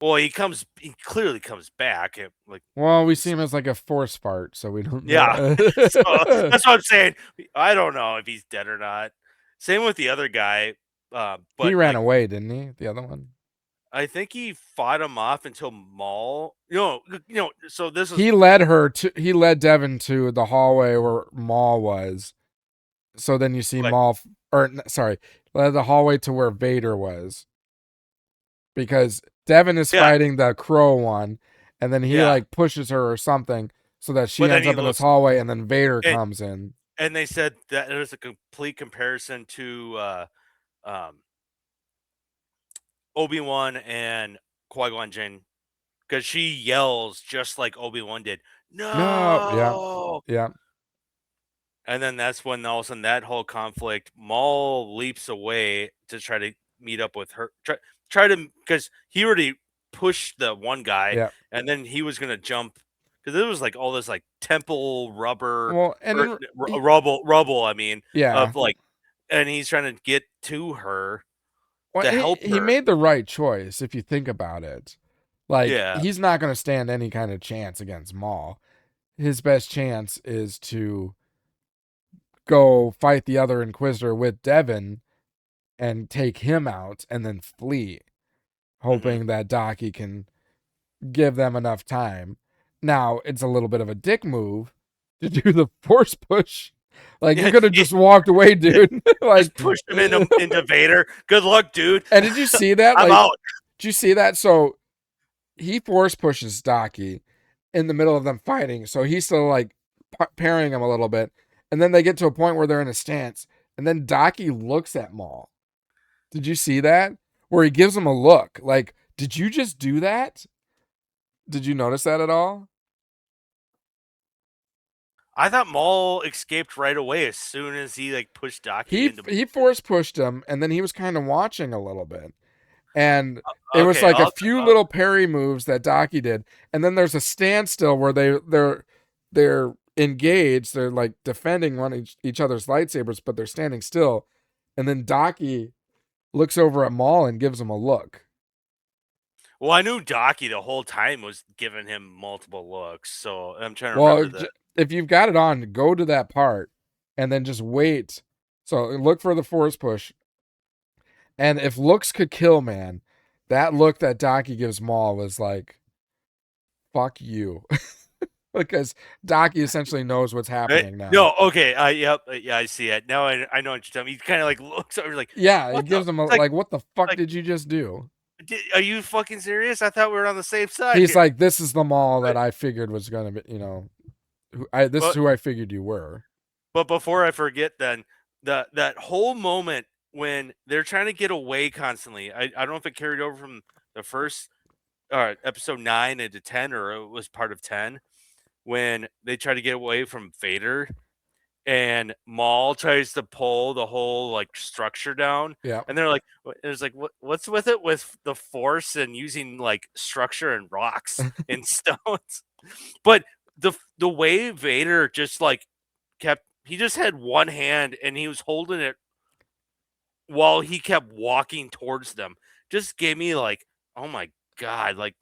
Well, he clearly comes back. Like, Well, we see him as like a force fart, so we don't know. yeah. So that's what I'm saying. I don't know if he's dead or not. Same with the other guy. But he ran like, away, didn't he? The other one. I think he fought him off until Maul. So this was He led Devin to the hallway where Maul was. So then you see like, Maul, led the hallway to where Vader was. Because Devin is Yeah. fighting the crow one, and then he Yeah. like pushes her or something. so that she But then ends he up in this looks, hallway, and then Vader and, comes in. and they said that it was a complete comparison to um, Obi-Wan and Qui-Gon Jinn, because she yells just like Obi-Wan did, No, yeah, no. yeah, And then that's when all of a sudden that whole conflict, Maul leaps away to try to meet up with her. Try to, because he already pushed the one guy, yeah. and then he was gonna jump, because it was like all this like temple rubber Well, and or then he, rubble. I mean, yeah. of like, and he's trying to get to her Well, to help he her. made the right choice if you think about it. Like, Yeah. he's not going to stand any kind of chance against Maul. His best chance is to go fight the other Inquisitor with Devin and take him out and then flee, Hmm. hoping that Daki can give them enough time. Now, it's a little bit of a dick move to do the force push. Like, you Yeah, could have just walked away, dude. Like, just pushed him into Vader. Good luck, dude. and did you see that? I'm Like, out. did you see that? So he force pushes Daki in the middle of them fighting. So he's still like parrying him a little bit. And then they get to a point where they're in a stance. And then Daki looks at Maul. Did you see that? Where he gives him a look. Like, did you just do that? Did you notice that at all? I thought Maul escaped right away as soon as he like pushed Daki into. He force pushed him, and then he was kind of watching a little bit. And it was Okay, like a few little parry moves that Daki did, and then there's a standstill where they're engaged, they're like defending each other's lightsabers, but they're standing still, and then Daki looks over at Maul and gives him a look. well, I knew Daki the whole time was giving him multiple looks, so I'm trying to Well, remember that. if you've got it on, go to that part, and then just wait. So look for the force push, and if looks could kill, man, that look that Daki gives Maul was like, "Fuck you." Because Daki essentially knows what's happening now. No, okay, yep, yeah, I see it now. I know what you're talking. He kind of like looks over, like, Yeah, he what the? gives him a It's like, like, what the fuck like, did you just do? are you fucking serious? I thought we were on the safe side He's here. like, this is the Maul But, that I figured was gonna be, this is but who I figured you were. But before I forget, then that whole moment when they're trying to get away constantly, I don't know if it carried over from the first episode 9 into 10, or it was part of 10, when they try to get away from Vader and Maul tries to pull the whole like structure down, Yeah. and they're like, "There's like what's with it with the Force and using like structure and rocks and stones?" But the way Vader just like he just had one hand and he was holding it while he kept walking towards them. Just gave me like, oh my god, like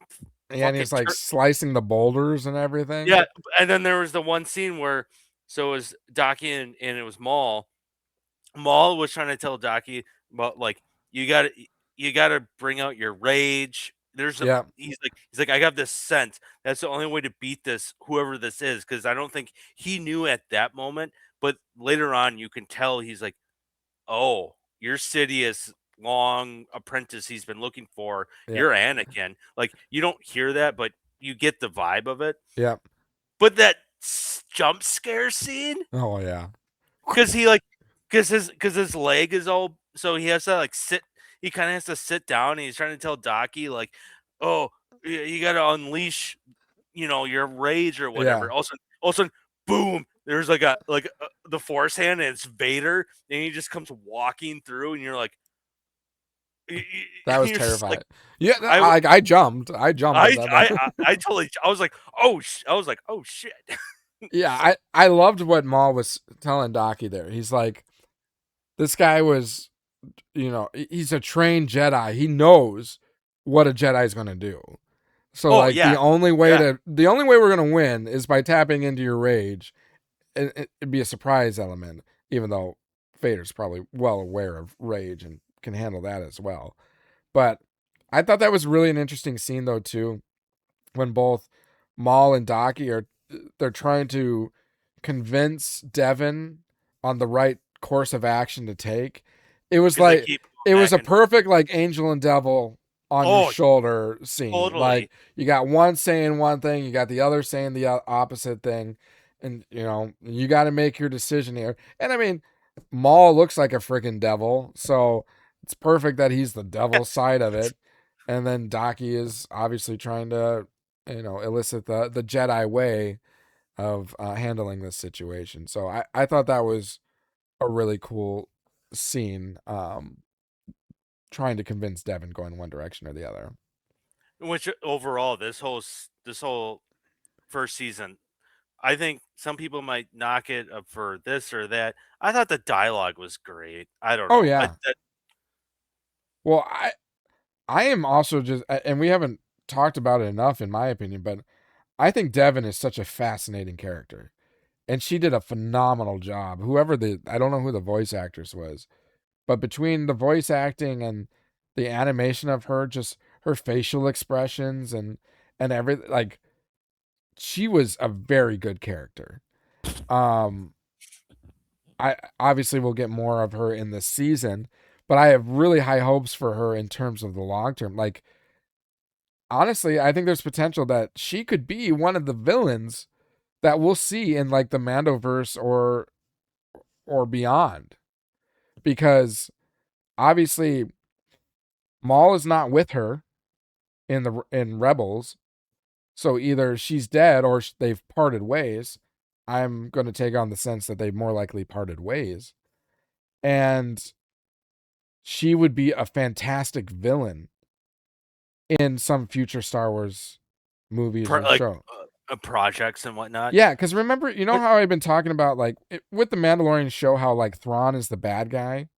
And fucking he's like slicing the boulders and everything. yeah. And then there was the one scene where so it was Daki and it was Maul. Maul was trying to tell Daki about like you gotta bring out your rage. Yeah. He's like I got this sense that's the only way to beat this whoever this is, because I don't think he knew at that moment, but later on you can tell he's like, oh, you're Sidious long apprentice he's been looking for. Yeah. You're Anakin. Like you don't hear that, but you get the vibe of it. Yeah. But that jump scare scene, Oh yeah. because he like because his leg is all, so he has to like sit, he kind of has to sit down and he's trying to tell Daki like, oh, you got to unleash, your rage or whatever. Yeah. All of a sudden, boom, there's like the force hand and it's Vader and he just comes walking through and you're like, That was you're just terrifying. like, Yeah, I I jumped. I jumped I at that I moment. I totally, I was like, oh I was like, oh shit. Yeah, I loved what Maul was telling Daki there. He's like, this guy was, he's a trained Jedi. He knows what a Jedi's gonna do. So Oh like yeah, the only way we're gonna win is by tapping into your rage. It'd be a surprise element, even though Vader's probably well aware of rage and can handle that as well. But I thought that was really an interesting scene though too, when both Maul and Daki they're trying to convince Devin on the right course of action to take. It was because they like keep it going was back a and perfect like angel and devil on your shoulder scene. Totally. Like you got one saying one thing, you got the other saying the opposite thing, and you got to make your decision here. And I mean, Maul looks like a freaking devil, so it's perfect that he's the devil side of it. And then Daki is obviously trying to, elicit the Jedi way of handling this situation. So I thought that was a really cool scene. Trying to convince Devin going one direction or the other. Which overall, this whole first season, I think some people might knock it up for this or that. I thought the dialogue was great. I don't know. Oh yeah. Well, I am also just, and we haven't talked about it enough in my opinion, but I think Devin is such a fascinating character, and she did a phenomenal job. I don't know who the voice actress was, but between the voice acting and the animation of her, just her facial expressions and everything, like she was a very good character. I obviously will get more of her in this season, but I have really high hopes for her in terms of the long term. Like honestly, I think there's potential that she could be one of the villains that we'll see in like the Mandoverse or beyond. Because obviously Maul is not with her in Rebels, so either she's dead or they've parted ways. I'm going to take on the sense that they've more likely parted ways. And she would be a fantastic villain in some future Star Wars movies or show. Projects and whatnot. Yeah, because remember, how I've been talking about, like, with the Mandalorian show, how, like, Thrawn is the bad guy,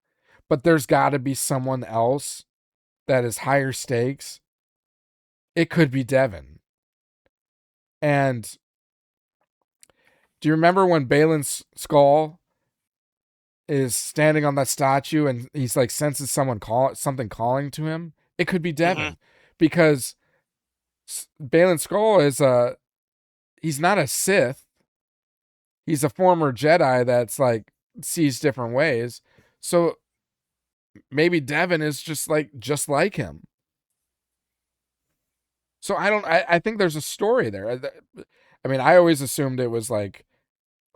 but there's got to be someone else that is higher stakes. It could be Devin. And do you remember when Balin's skull is standing on that statue and he's like senses something calling to him? It could be Devin, because Balin's skull is he's not a Sith. He's a former Jedi that's like sees different ways. So maybe Devin is just like him. So I think there's a story there. I mean, I always assumed it was like,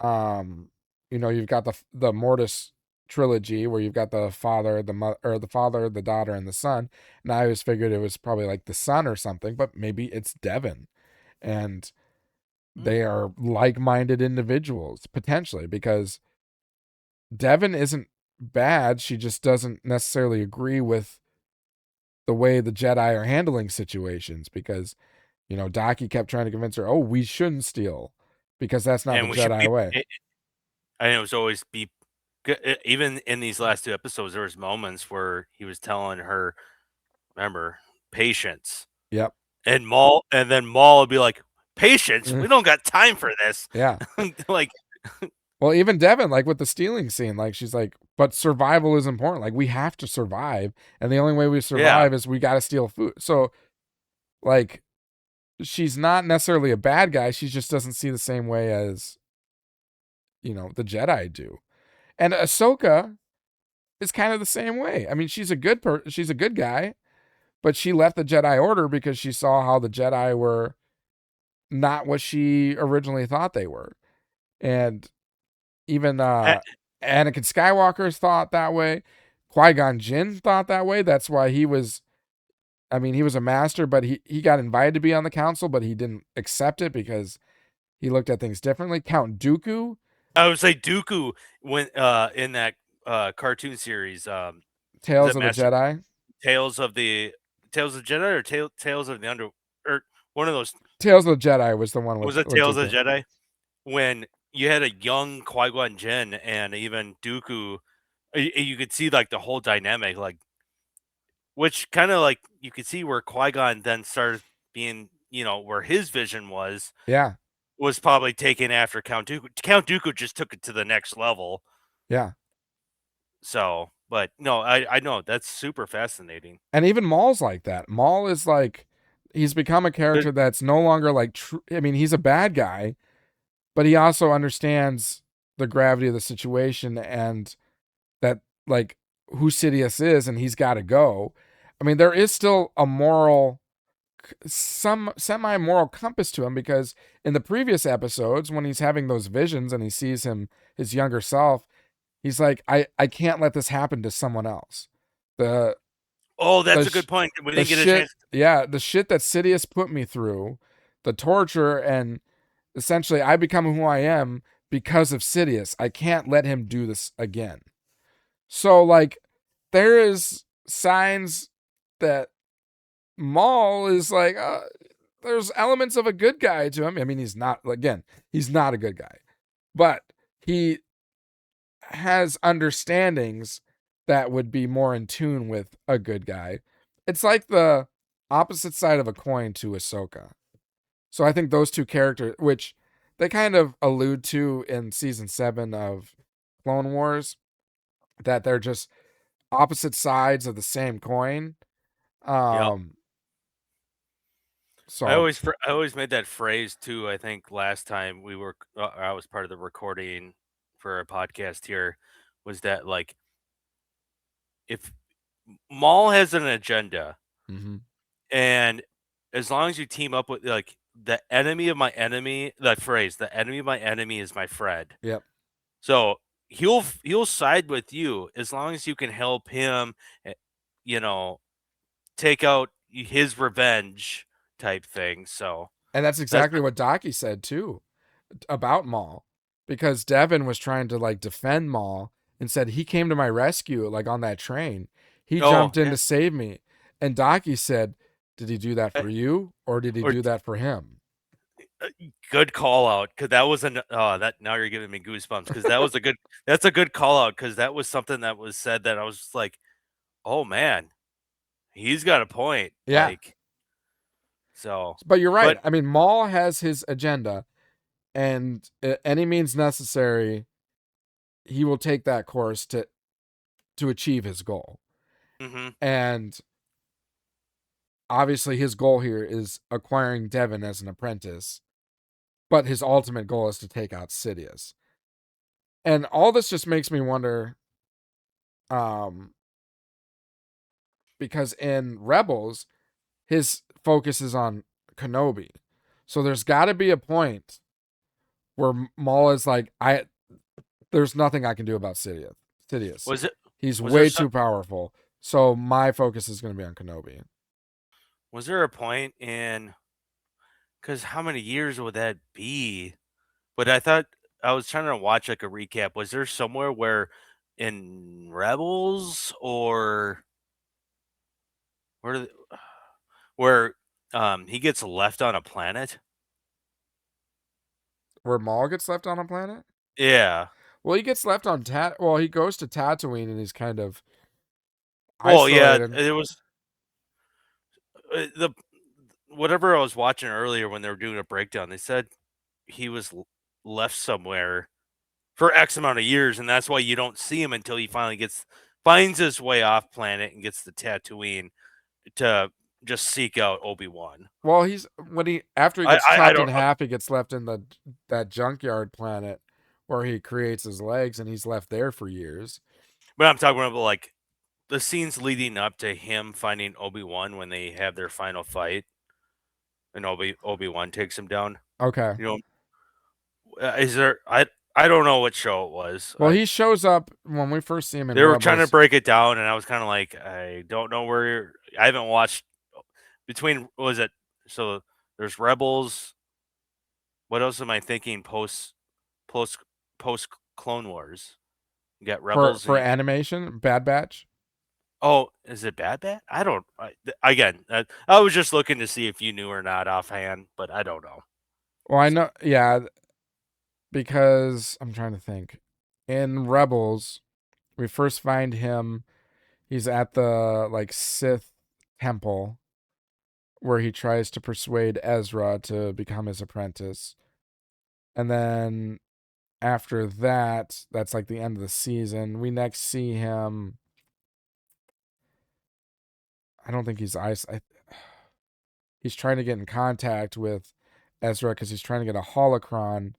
you've got the Mortis trilogy where you've got the father, the father, the daughter, and the son. And I always figured it was probably like the son or something, but maybe it's Devin, and they are like-minded individuals potentially, because Devin isn't bad. She just doesn't necessarily agree with the way the Jedi are handling situations, because Daki kept trying to convince her, oh, we shouldn't steal because that's not the Jedi way. And it was always even in these last two episodes, there was moments where he was telling her, remember, patience. Yep. And then Maul would be like, patience? We don't got time for this. Yeah. Like, well, even Devin, like with the stealing scene, like she's like, but survival is important. Like we have to survive, and the only way we survive is we got to steal food. So, like, she's not necessarily a bad guy. She just doesn't see the same way as, the Jedi do. And Ahsoka is kind of the same way. I mean, she's a good guy, but she left the Jedi Order because she saw how the Jedi were not what she originally thought they were. And even Anakin Skywalker thought that way. Qui-Gon Jinn thought that way. That's why he was a master, but he got invited to be on the council, but he didn't accept it because he looked at things differently. Count Dooku. I would say Dooku when in that cartoon series, Tales of the Jedi. Tales of the Jedi, or Tales of the or one of those. Tales of the Jedi was the one. Was it Tales of the Jedi? When you had a young Qui-Gon Jinn and even Dooku, you could see like the whole dynamic, like, which kind of like you could see where Qui-Gon then started being, where his vision was. Yeah. Was probably taken after Count Dooku. Count Dooku just took it to the next level. Yeah. So, but no, I know that's super fascinating. And even Maul's like that. Maul is like, he's become a character that's no longer like I mean, he's a bad guy, but he also understands the gravity of the situation and that, like, who Sidious is, and he's got to go. I mean, there is still a moral, some semi-moral compass to him, because in the previous episodes, when he's having those visions and he sees his younger self, he's like, I can't let this happen to someone else. The Oh, the that's a sh- good point. We the didn't get a shit, chance. yeah, the shit that Sidious put me through, the torture, and essentially I become who I am because of Sidious. I can't let him do this again. So like, there is signs that Maul is like, there's elements of a good guy to him. I mean, he's not a good guy, but he has understandings that would be more in tune with a good guy. It's like the opposite side of a coin to Ahsoka. So I think those two characters, which they kind of allude to in season 7 of Clone Wars, that they're just opposite sides of the same coin. Yep. Um, I so always I always made that phrase too. I think last time I was part of the recording for a podcast here, was that like if Maul has an agenda, mhm. and as long as you team up with like the enemy of my enemy, that phrase, the enemy of my enemy is my friend. Yep. So he'll side with you as long as you can help him, eh, you know, take out his revenge type thing. So And that's that's exactly what Docky said too about Maul, because Devin was trying to like defend Maul and said he came to my rescue like on that train. He oh jumped in yeah. to save me. And Docky said, "Did he do that eh, for you or did he Or do that for him?" good call out, because that was an that now you're giving me goosebumps, because that's a good call out, because that was something that was said that I was just like, oh man, he's got a point. Yeah. Like so, But you're right. but I mean, Maul has his agenda, and any means necessary, he will take that course to achieve his goal. hmm And obviously his goal here is acquiring Devin as an apprentice, but his ultimate goal is to take out Sidious. And all this just makes me wonder, um, because in Rebels, his focus is on Kenobi. So there's got to be a point where Maul is like, there's nothing I can do about Sidious. Sidious. was it He's was there way some too powerful. So my focus is going to be on Kenobi. was there a point in, because how many years would that be? But I thought I was trying to watch like a recap. Was there somewhere where in Rebels or where where he gets left on a planet? Where Maul gets left on a planet? Yeah. Well, he gets left on Well, he goes to Tatooine and he's kind of Well, yeah, isolated. it was the whatever I was watching earlier when they were doing a breakdown. They said he was left somewhere for X amount of years, and that's why you don't see him until he finally finds his way off planet and gets to Tatooine to just seek out Obi-Wan. Well, after he gets I chopped in don't know, half, he gets left in that junkyard planet where he creates his legs, and he's left there for years. but I'm talking about like the scenes leading up to him finding Obi-Wan when they have their final fight, and Obi-Wan takes him down. Okay. You know, is there? I don't know what show it was. Well, he shows up when we first see him in They were trying to Rebels. break it down, and I was kind of like, I don't know where. I haven't watched between. What was it? So there's Rebels. What else am I thinking? Post post Clone Wars. You got for Rebels, and for animation, Bad Batch. oh, is it Bad Bat? I don't. Again, I was just looking to see if you knew or not offhand, but I don't know. Well, I So know, yeah, because I'm trying to think. In Rebels, we first find him. He's at the like Sith temple where he tries to persuade Ezra to become his apprentice. And then after that, that's like the end of the season. We next see him. I don't think he's he's trying to get in contact with Ezra because he's trying to get a holocron,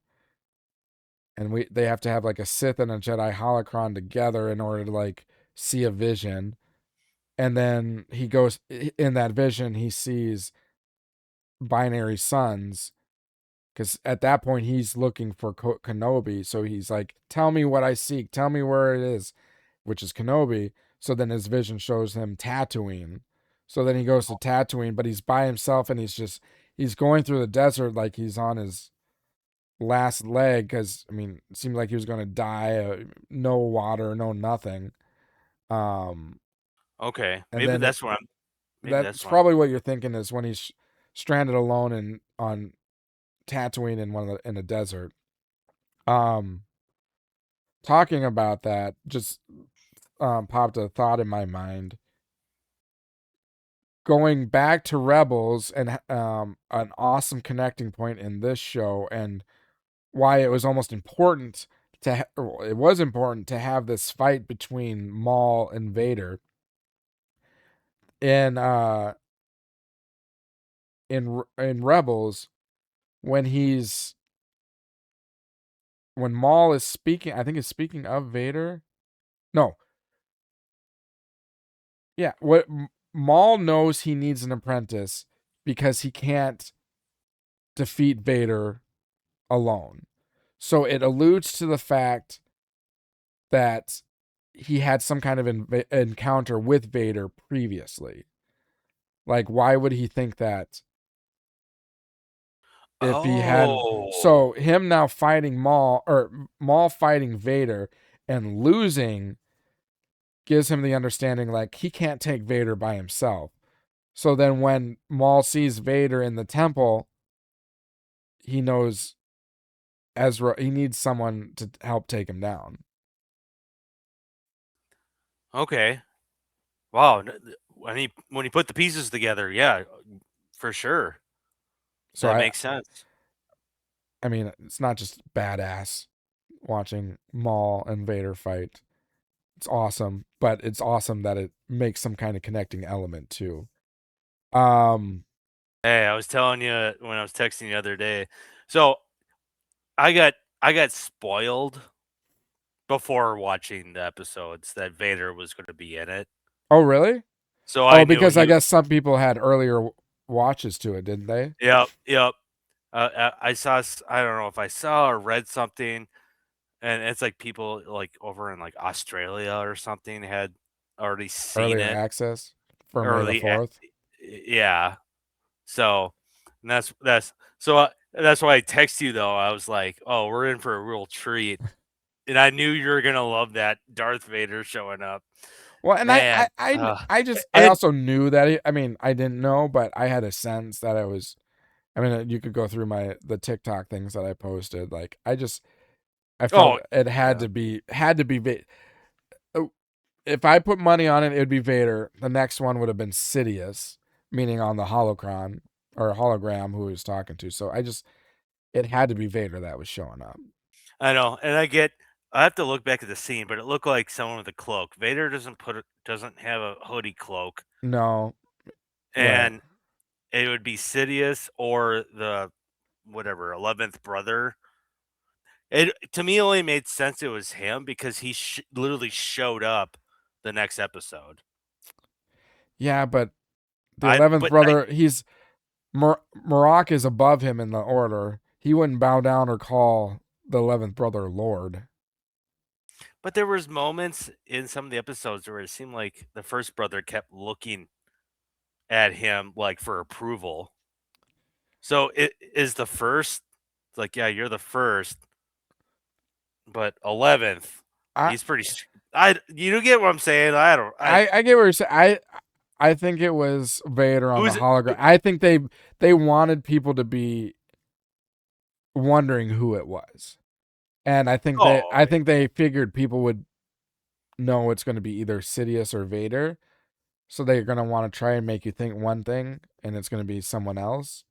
and they have to have like a Sith and a Jedi holocron together in order to like see a vision. And then he goes in that vision, he sees binary suns, because at that point he's looking for Kenobi. So he's like, "Tell me what I seek. Tell me where it is," which is Kenobi. So then his vision shows him Tatooine. So then he goes to Tatooine, but he's by himself and he's going through the desert like he's on his last leg, because I mean, it seemed like he was going to die. No water, no nothing. Um, Okay, and maybe then that's what I'm. Maybe that's that's what I'm. probably what you're thinking is when he's stranded alone on Tatooine in in a desert. Um, Talking about that, just popped a thought in my mind. Going back to Rebels and an awesome connecting point in this show, and why it was almost important it was important to have this fight between Maul and Vader in in Rebels, when Maul is speaking. I think it's speaking of Vader. No, yeah. What Maul knows, he needs an apprentice because he can't defeat Vader alone. So it alludes to the fact that he had some kind of encounter with Vader previously. Like, why would he think that if he hadn't? So Oh, him now fighting Maul, or Maul fighting Vader and losing, gives him the understanding like he can't take Vader by himself. So then when Maul sees Vader in the temple, he knows Ezra, he needs someone to help take him down. okay. Wow. When he put the pieces together, yeah, for sure, So that makes sense. I mean, it's not just badass watching Maul and Vader fight. It's awesome, but it's awesome that it makes some kind of connecting element too. Um, Hey, I was telling you when I was texting you the other day. So I got I got spoiled before watching the episodes that Vader was going to be in it. oh really? So Oh, I knew because I he. guess some people had earlier watches to it, didn't they? Yep, yep. I saw. I don't know if I saw or read something, and it's like people like over in like Australia or something had already seen Earlier it access for May the early. 4th. Yeah. So and that's why I text you though. I was like, oh, we're in for a real treat, and I knew you were gonna love that Darth Vader showing up, Well, and man. I And also knew that I mean, I didn't know, but I had a sense that I was. I mean, you could go through the TikTok things that I posted. Like, I felt oh it yeah, had to be if I put money on it, it would be Vader. The next one would have been Sidious, meaning on the holocron or hologram who he was talking to. So it had to be Vader that was showing up. I know, and I have to look back at the scene, but it looked like someone with a cloak. Vader doesn't have a hoodie cloak, No, right. and it would be Sidious or the whatever 11th brother. It to me only made sense it was him because he literally showed up the next episode. Yeah, but the I 11th but I brother, Marok is above him in the order. He wouldn't bow down or call the 11th brother Lord. but there was moments in some of the episodes where it seemed like the first brother kept looking at him like for approval. So it is the first like yeah, you're the first, but 11th, I he's pretty I you get what I'm saying? I don't I I get what you're saying. I think it was Vader on the who's hologram. I think they wanted people to be wondering who it was. And oh, I think they figured people would know it's going to be either Sidious or Vader, so they're going to want to try and make you think one thing and it's going to be someone else.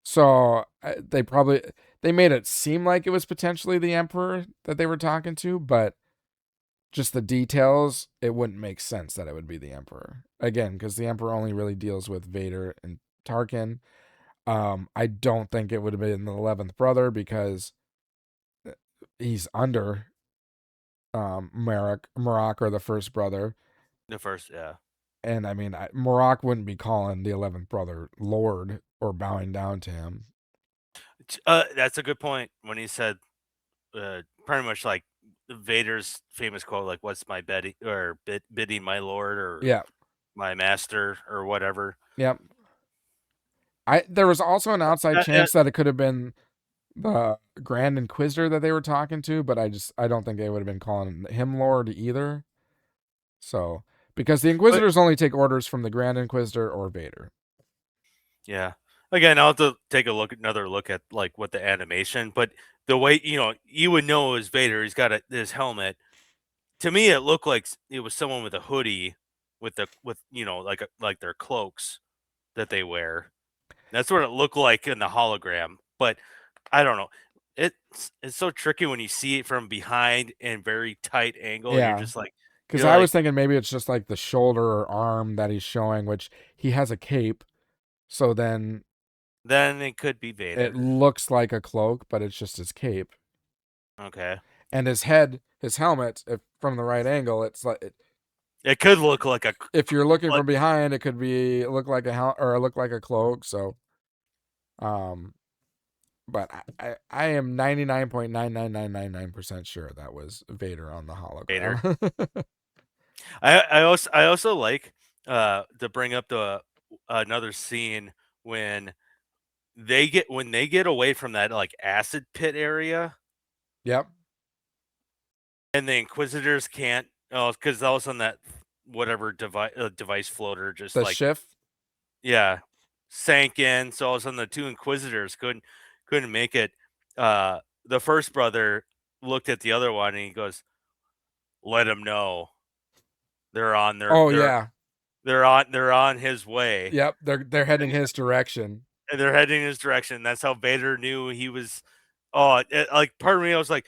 So they made it seem like it was potentially the Emperor that they were talking to, but just the details, it wouldn't make sense that it would be the Emperor. Again, because the Emperor only really deals with Vader and Tarkin. I don't think it would have been the 11th brother because he's under Marok or the first brother. the first, yeah. And I mean, Marok wouldn't be calling the 11th brother Lord or bowing down to him. That's a good point when he said pretty much like Vader's famous quote, like "What's my bidding, my lord, or Yeah. my master, or whatever." Yep. There was also an outside chance that it could have been the Grand Inquisitor that they were talking to, but I don't think they would have been calling him Lord either. So, because the Inquisitors only take orders from the Grand Inquisitor or Vader. Yeah. Again, I'll have to take another look at like what the animation, but the way you would know it was Vader. He's got this helmet. To me, it looked like it was someone with a hoodie, with like their cloaks that they wear. That's what it looked like in the hologram. But I don't know. It's so tricky when you see it from behind and very tight angle, and Yeah. Because you're I like, was thinking maybe it's just like the shoulder or arm that he's showing, which he has a cape. So then then it could be Vader. it looks like a cloak, but it's just his cape. Okay. And his head, his helmet, if from the right angle, it's like It could look like a. if you're looking from behind, it could look like a cloak. So, but I am 99.99999% sure that was Vader on the hologram. Vader. I also like to bring up the another scene when they get away from that like acid pit area. Yep. And the Inquisitors can't. Oh, because all of a sudden that whatever device floater just The like shift. yeah sank in. So all of a sudden the two Inquisitors couldn't make it. The first brother looked at the other one and he goes, "Let him know they're on their Oh yeah. they're on his way." Yep. They're heading his direction. And they're heading in his direction. That's how Vader knew he was. Oh, like part of me, I was like,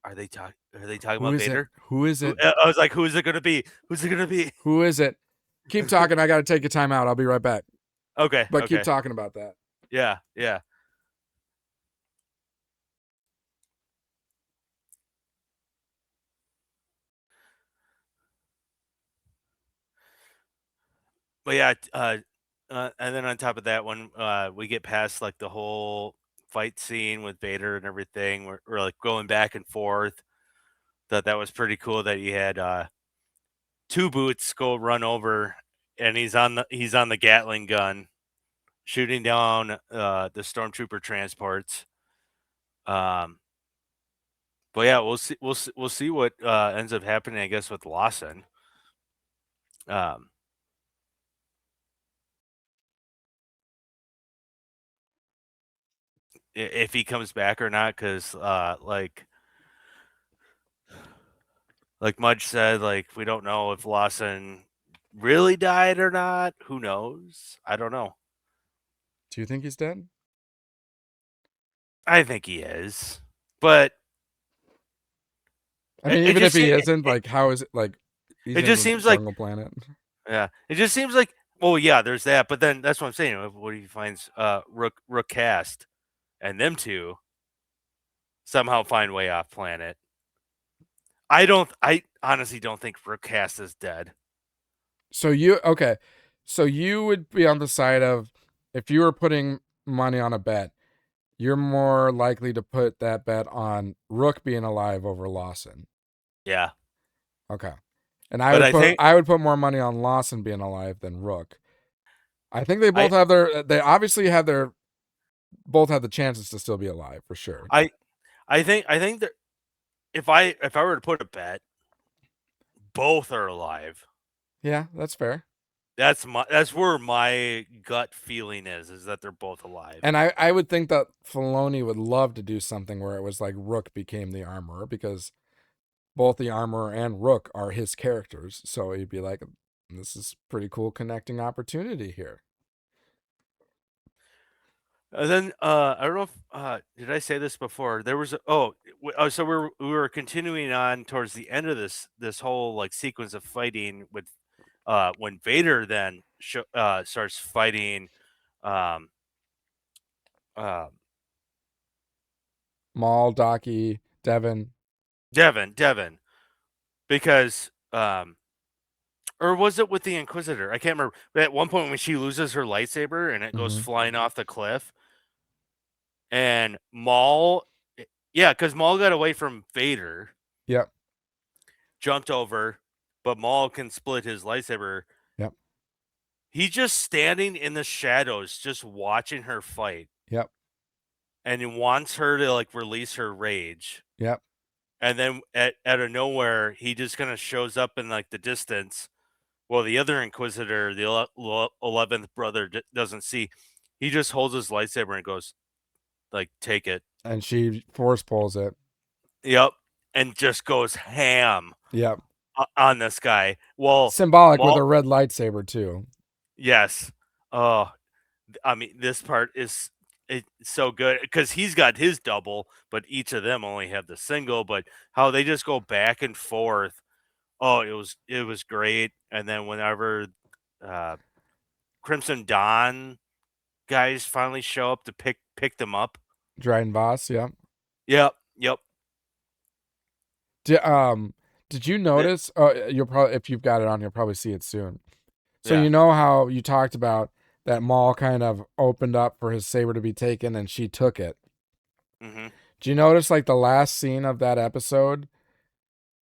are they talking? Are they talking Who about is Vader? it? Who is it? I was like, who is it gonna be? Who's it gonna be? Who is it? Keep talking. I got to take a time out. I'll be right back. Okay, But keep okay, talking about that. yeah, yeah. But yeah, and then on top of that, when we get past like the whole fight scene with Vader and everything, we're like going back and forth. That was pretty cool. That you had two boots go run over, and he's on the Gatling gun, shooting down the stormtrooper transports. But yeah, we'll see what ends up happening. I guess with Lawson. Um, if he comes back or not, because like Mudge said, like we don't know if Lawson really died or not. Who knows? I don't know. Do you think he's dead? I think he is, but I mean, it even if just he isn't, like, how is it like? He's it in just a seems like jungle planet. yeah, it just seems like well yeah, there's that, but then that's what I'm saying. What if he finds Rook Cast and them two somehow find way off planet? I honestly don't think Rook Cast is dead. So so you would be on the side of if you were putting money on a bet, you're more likely to put that bet on Rook being alive over Lawson. Yeah, Okay. And but I think I would put more money on Lawson being alive than Rook. I think they I both have they obviously have both have the chances to still be alive for sure. I think that if I were to put a bet, both are alive. Yeah, that's fair. That's where my gut feeling is that they're both alive. And I would think that Filoni would love to do something where it was like Rook became the armorer because both the armorer and Rook are his characters. So he'd be like, this is pretty cool connecting opportunity here. And then I don't know if did I say this before? There was so we were continuing on towards the end of this whole like sequence of fighting with when Vader then starts fighting um uh Maul, Docky, Devin. Devin because Or was it with the Inquisitor? I can't remember. But at one point when she loses her lightsaber and it goes flying off the cliff, and Maul, yeah, because Maul got away from Vader, Yep. jumped over, but Maul can split his lightsaber. Yep. He's just standing in the shadows, just watching her fight, Yep. and he wants her to like release her rage. Yep. And then out of nowhere, he just kind of shows up in like the distance. Well, the other Inquisitor, the 11th brother, doesn't see. He just holds his lightsaber and goes, like, take it. And she force pulls it. Yep. And just goes ham. Yep. On this guy. Well, symbolic with a red lightsaber too. Yes. Oh, I mean, this part is so good because he's got his double, but each of them only have the single. But how they just go back and forth. Oh, it was great. And then whenever Crimson Dawn guys finally show up to pick them up, Dryden Voss, yep. Yep. Did you notice? You'll probably, if you've got it on, you'll probably see it soon. So Yeah. you know how you talked about that Maul kind of opened up for his saber to be taken, and she took it. Mm-hmm. Do you notice like the last scene of that episode?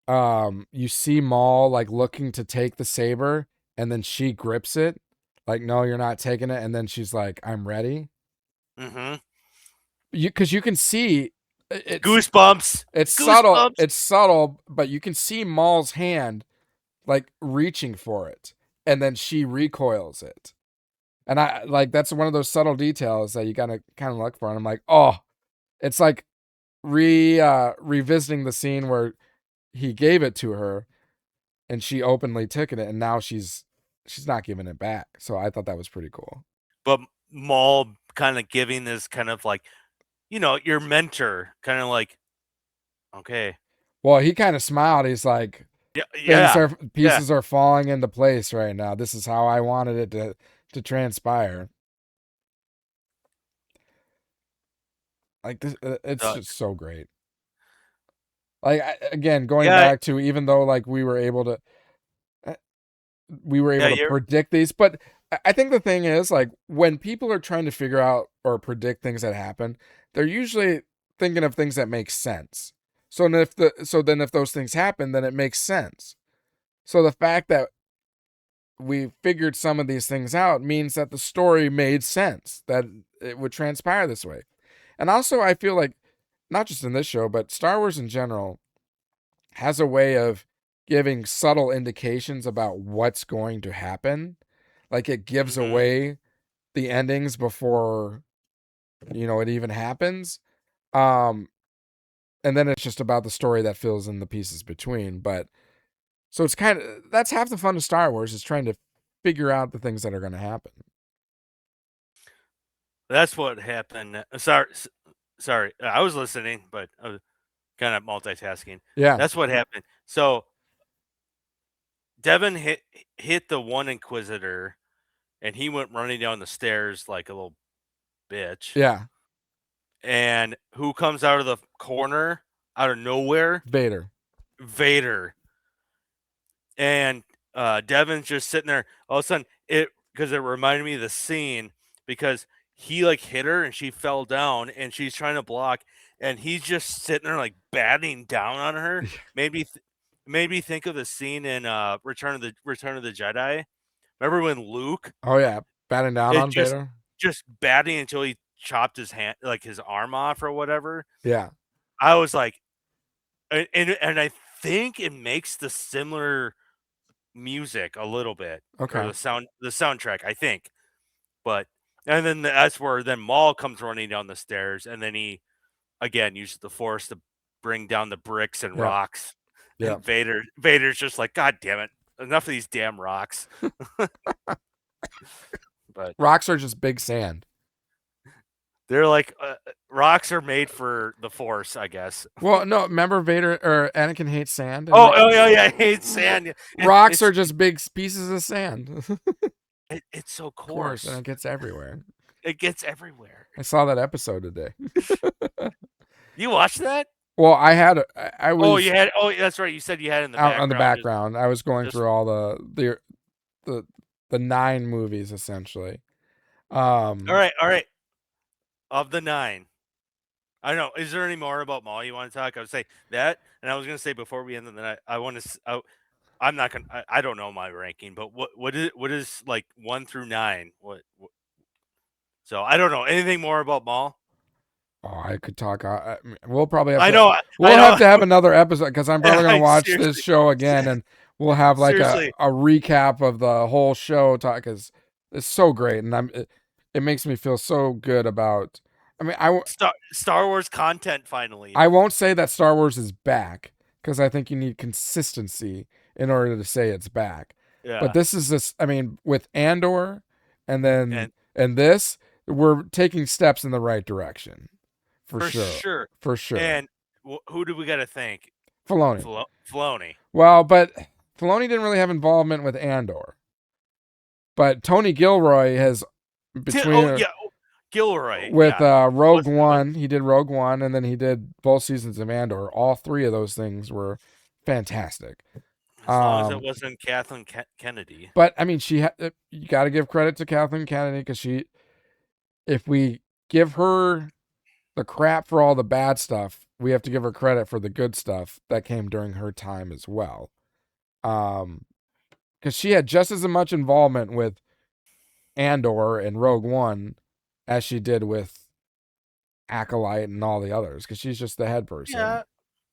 You see Maul like looking to take the saber, and then she grips it, like, "No, you're not taking it." And then she's like, "I'm ready." Mm-hmm. Because you can see it's Goosebumps. It's Goosebumps. subtle. It's subtle, but you can see Maul's hand like reaching for it, and then she recoils it. And I like that's one of those subtle details that you gotta kind of look for. And I'm like, oh, it's like revisiting the scene where he gave it to her, and she openly took it, and now she's not giving it back. So I thought that was pretty cool. But Maul kind of giving this kind of like, your mentor, kind of like, okay. Well, he kind of smiled. He's like, pieces are falling into place right now. This is how I wanted it to transpire. Like this, it's just so great. Like again, going back to, even though like we were able to predict these, but I think the thing is, like, when people are trying to figure out or predict things that happen, they're usually thinking of things that make sense. So if those things happen, then it makes sense. So the fact that we figured some of these things out means that the story made sense, that it would transpire this way. And also, I feel like, not just in this show, but Star Wars in general has a way of giving subtle indications about what's going to happen. Like, it gives away the endings before, it even happens. And then it's just about the story that fills in the pieces between. But so it's that's half the fun of Star Wars, is trying to figure out the things that are going to happen. That's what happened. Sorry. I was listening, but I was kind of multitasking. Yeah. That's what happened. So Devin hit the one Inquisitor, and he went running down the stairs like a little bitch. Yeah. And who comes out of the corner, out of nowhere? Vader. And Devin's just sitting there. All of a sudden, because it reminded me of the scene, because he like hit her and she fell down and she's trying to block, and he's just sitting there like batting down on her. Made me think of the scene in Return of the Jedi. Remember when Luke? Oh yeah, batting down on Vader. Just batting until he chopped his hand, like his arm off or whatever. Yeah. I was like, and I think it makes the similar music a little bit. Okay. Or the soundtrack, I think. But and then that's where then Maul comes running down the stairs, and then he again uses the Force to bring down the bricks and rocks. Yeah. And Vader's just like, God damn it, enough of these damn rocks. But rocks are just big sand. They're like rocks are made for the Force, I guess. Well, no, remember Vader or Anakin hates sand. Yeah, hates sand. Rocks are just big pieces of sand. It's so coarse, and it gets everywhere. I saw that episode today. You watched that? Well, I was. Oh, you had. Oh, that's right. You said you had it in the background. On the background. I was going through all the the 9 movies essentially. All right. Of the 9, I don't know. Is there any more about Maul you want to talk? I would say that, and I was going to say before we end the night, I want to. I'm not gonna. I don't know my ranking, but what is like 1 through 9? So I don't know anything more about Maul. Oh, I could talk. We'll probably have I to. know. We'll have to have another episode because I'm probably gonna I watch this seriously, show again, and we'll have like seriously. a recap of the whole show. Talk because it's so great, and it makes me feel so good about. I mean, Star Wars content finally. I won't say that Star Wars is back because I think you need consistency in order to say it's back. But Yeah. this is this. I mean, with Andor, and then And and this, we're taking steps in the right direction. For for sure. sure. For sure. And who do we got to thank? Filoni. Filoni. Well, but Filoni didn't really have involvement with Andor. But Tony Gilroy has between Gilroy. with Rogue Wasn't- One, he did Rogue One, and then he did both seasons of Andor. All 3 of those things were fantastic. As long as it wasn't Kathleen Kennedy. But I mean, you got to give credit to Kathleen Kennedy because if we give her the crap for all the bad stuff, we have to give her credit for the good stuff that came during her time as well. Because she had just as much involvement with Andor and Rogue One as she did with Acolyte and all the others, because she's just the head person.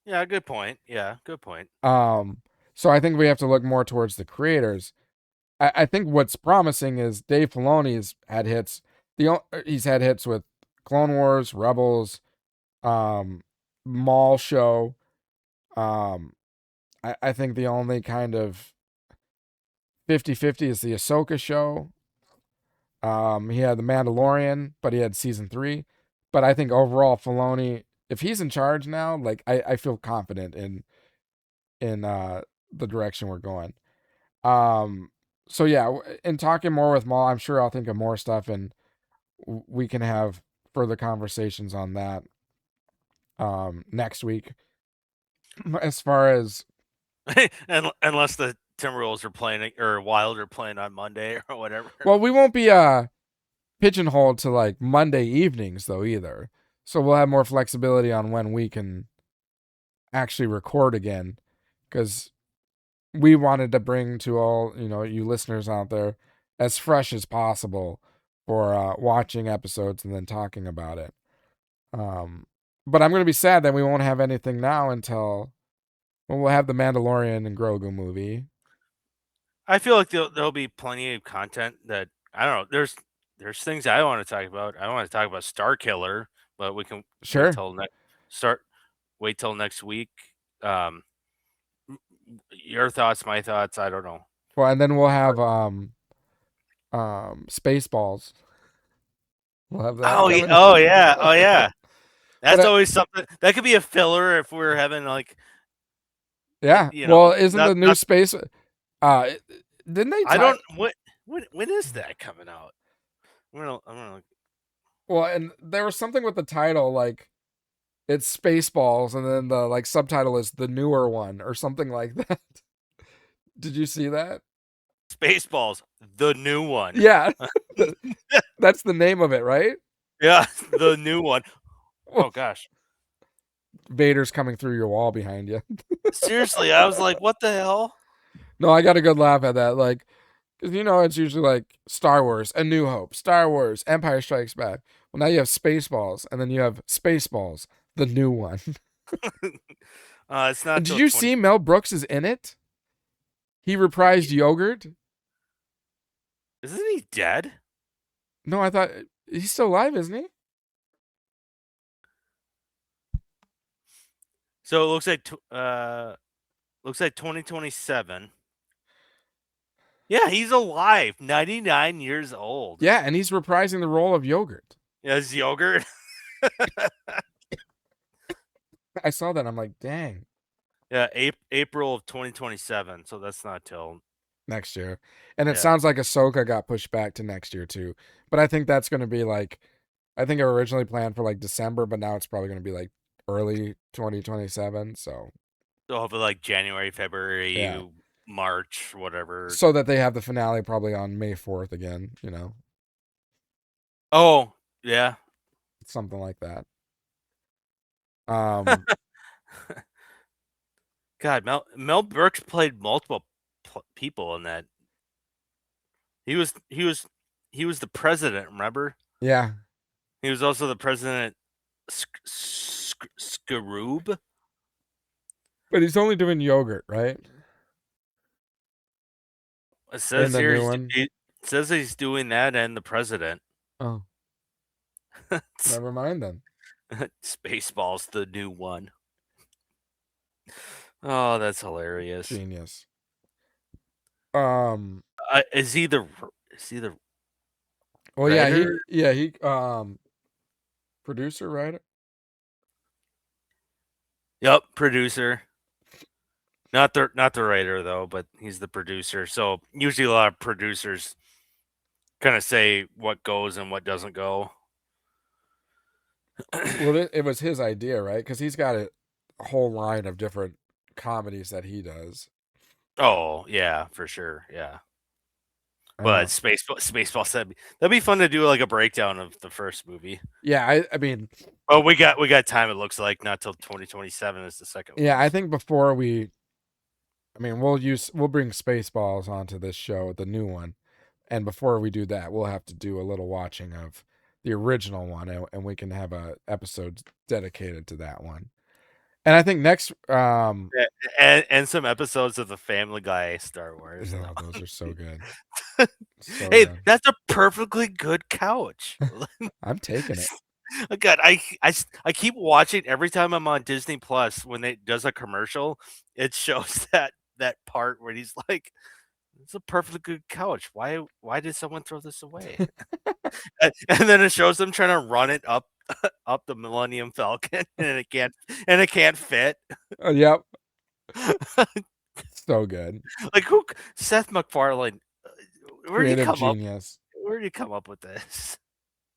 Yeah, good point. Yeah, good point. So I think we have to look more towards the creators. I think what's promising is Dave Filoni's had hits. He's had hits with Clone Wars, Rebels, Maul show. I think the only kind of 50-50 is the Ahsoka show. He had the Mandalorian, but he had season 3. But I think overall Filoni, if he's in charge now, like I feel confident in the direction we're going. So yeah, in talking more with Maul, I'm sure I'll think of more stuff, and we can have further conversations on that next week. As far as unless the Timberwolves are playing or Wild are playing on Monday or whatever. well, we won't be pigeonholed to like Monday evenings though either. So we'll have more flexibility on when we can actually record again, because we wanted to bring to all, you listeners out there as fresh as possible for watching episodes and then talking about it. But I'm going to be sad that we won't have anything now until we'll have the Mandalorian and Grogu movie. I feel like there'll be plenty of content that I don't know. There's things I want to talk about. I want to talk about Star Killer, but we can Sure. wait till next week. Your thoughts, my thoughts. I don't know. Well, and then we'll have Spaceballs. We'll have that. Oh yeah. That's always something that could be a filler if we're having like. Yeah. Well, isn't the new space? Didn't they? I don't. When is that coming out? I'm gonna. Well, and there was something with the title, like it's Spaceballs, and then the like subtitle is the newer one or something like that. Did you see that? Spaceballs, the new one. Yeah, that's the name of it, right? Yeah, the new one. Oh gosh, Vader's coming through your wall behind you. Seriously, I was like, what the hell? No, I got a good laugh at that. Like, because it's usually like Star Wars, A New Hope, Star Wars, Empire Strikes Back. Well, now you have Spaceballs, and then you have Spaceballs, the new one. It's not. Did you see Mel Brooks is in it? He reprised Yogurt. Isn't he dead? No, I thought he's still alive, isn't he? So it looks like 2027. Yeah, he's alive, 99 years old. Yeah, and he's reprising the role of Yogurt. As Yogurt. I saw that. I'm like, dang. Yeah, April of 2027. So that's not till next year. And it sounds like Ahsoka got pushed back to next year too. But I think that's going to be like, I think it originally planned for like December, but now it's probably going to be like early 2027. So hopefully like January, February, March, whatever. So that they have the finale probably on May 4th again, you know, Oh, yeah. something like that. Um, God, Mel Brooks played multiple people in that. He was the president. Remember? yeah, He was also the president. Scaroob. but he's only doing yogurt, right? It In says the here new one. it says he's doing that and the president. Oh, never mind then. Spaceballs, the new one. Oh, that's hilarious. Genius. Um, Is he the well, writer? he producer, writer. Yep, producer. Not the writer though, but he's the producer. So usually a lot of producers kind of say what goes and what doesn't go. Well, it was his idea, right? Because he's got a whole line of different comedies that he does. Oh yeah, for sure. Yeah. Uh, But Spaceball said that'd be fun to do like a breakdown of the first movie. yeah, I mean, Well, we got time. It looks like not till 2027 is the second yeah, one. I think before I mean, we'll bring Spaceballs onto this show, the new one, and before we do that, we'll have to do a little watching of the original one, and we can have a episode dedicated to that one. And I think next, And some episodes of the Family Guy Star Wars. oh, those are so good, so Hey, good. that's a perfectly good couch. I'm taking it. God, I keep watching every time I'm on Disney Plus when they does a commercial. It shows that part where he's like, "It's a perfectly good couch. Why did someone throw this away?" and then it shows them trying to run it up the Millennium Falcon, and it can't fit. Yep, so good. Like who? Seth MacFarlane. Where did he Creative come up? genius. Where did he come up with this?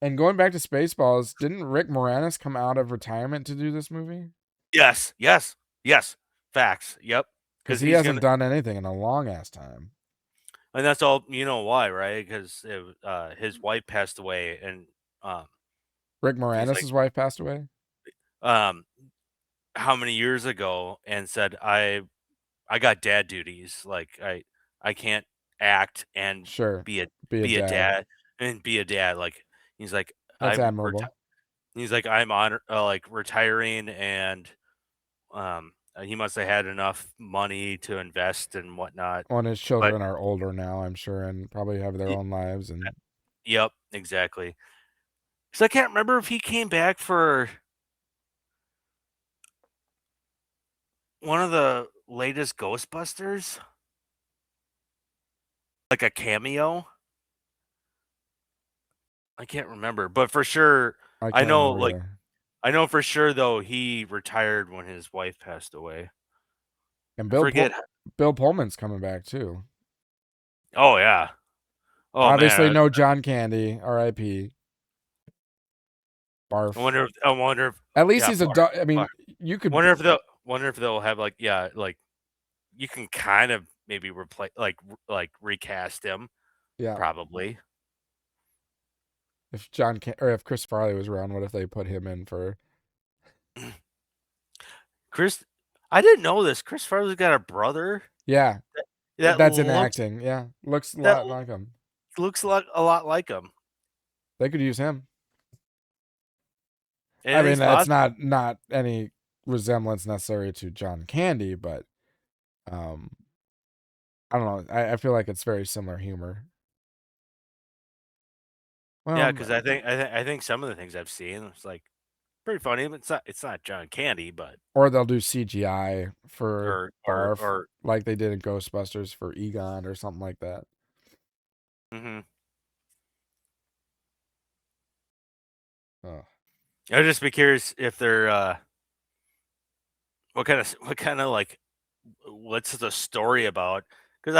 And going back to Spaceballs, didn't Rick Moranis come out of retirement to do this movie? Yes, yes, yes. Facts. Yep. Because Because he he's hasn't gonna, done anything in a long ass time. and that's all. You know why, right? Because his wife passed away, and um, Rick he's like, Moranis' wife passed away. um, how many years ago, and said, I got dad duties. Like I can't act and Sure, be a be a be a dad. dad and be a dad. Like he's like That's I'm admirable. he's like I'm on like retiring, and he must have had enough money to invest and whatnot. When his But children are older now, I'm sure, and probably have their y- own lives. And yep, exactly. So I can't remember if he came back for one of the latest Ghostbusters, like a cameo. I can't remember, but for sure, I I can't know remember like either. I know for sure though he retired when his wife passed away. And I forget. Bill Pullman's coming back too. Oh yeah. Oh man. Obviously, no John Candy, R.I.P. I Barf. wonder. I wonder if. At least Yeah. he's a. I Bar. mean, you could. Wonder if they'll have like, yeah, like you can kind of maybe replace like recast him Yeah. probably. If or if Chris Farley was around, what if they put him in for? Chris, I didn't know this. Chris Farley's got a brother Yeah, that that's in looks acting. Yeah, looks a that lot like him. looks a lot like him. They could use him. I mean, Anything's that's possible. not any resemblance necessary to John Candy, but um, I don't know. I feel like it's very similar humor. Yeah, Well, because I think some of the things I've seen it's like pretty funny. But it's not John Candy, but or they'll do CGI for or or Barf, or. like they did in Ghostbusters for Egon or something like that. Mm-hmm. Oh. I'd just be curious if they're what kind of like what's the story about? Because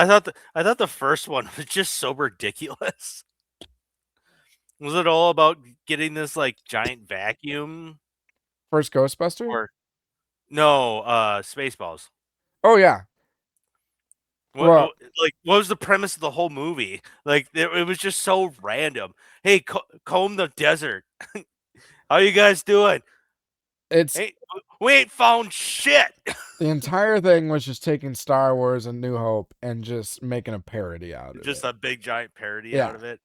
I thought the first one was just so ridiculous. Was it all about getting this like giant vacuum First Ghostbuster? or no? Spaceballs. Oh yeah, Well, Like, what was the premise of the whole movie? Like, it was just so random. Hey, comb the desert. How you guys doing? it's Hey, we ain't found shit. the entire thing was just taking Star Wars and New Hope and just making a parody out of Just it. a big giant parody out Yeah. of it.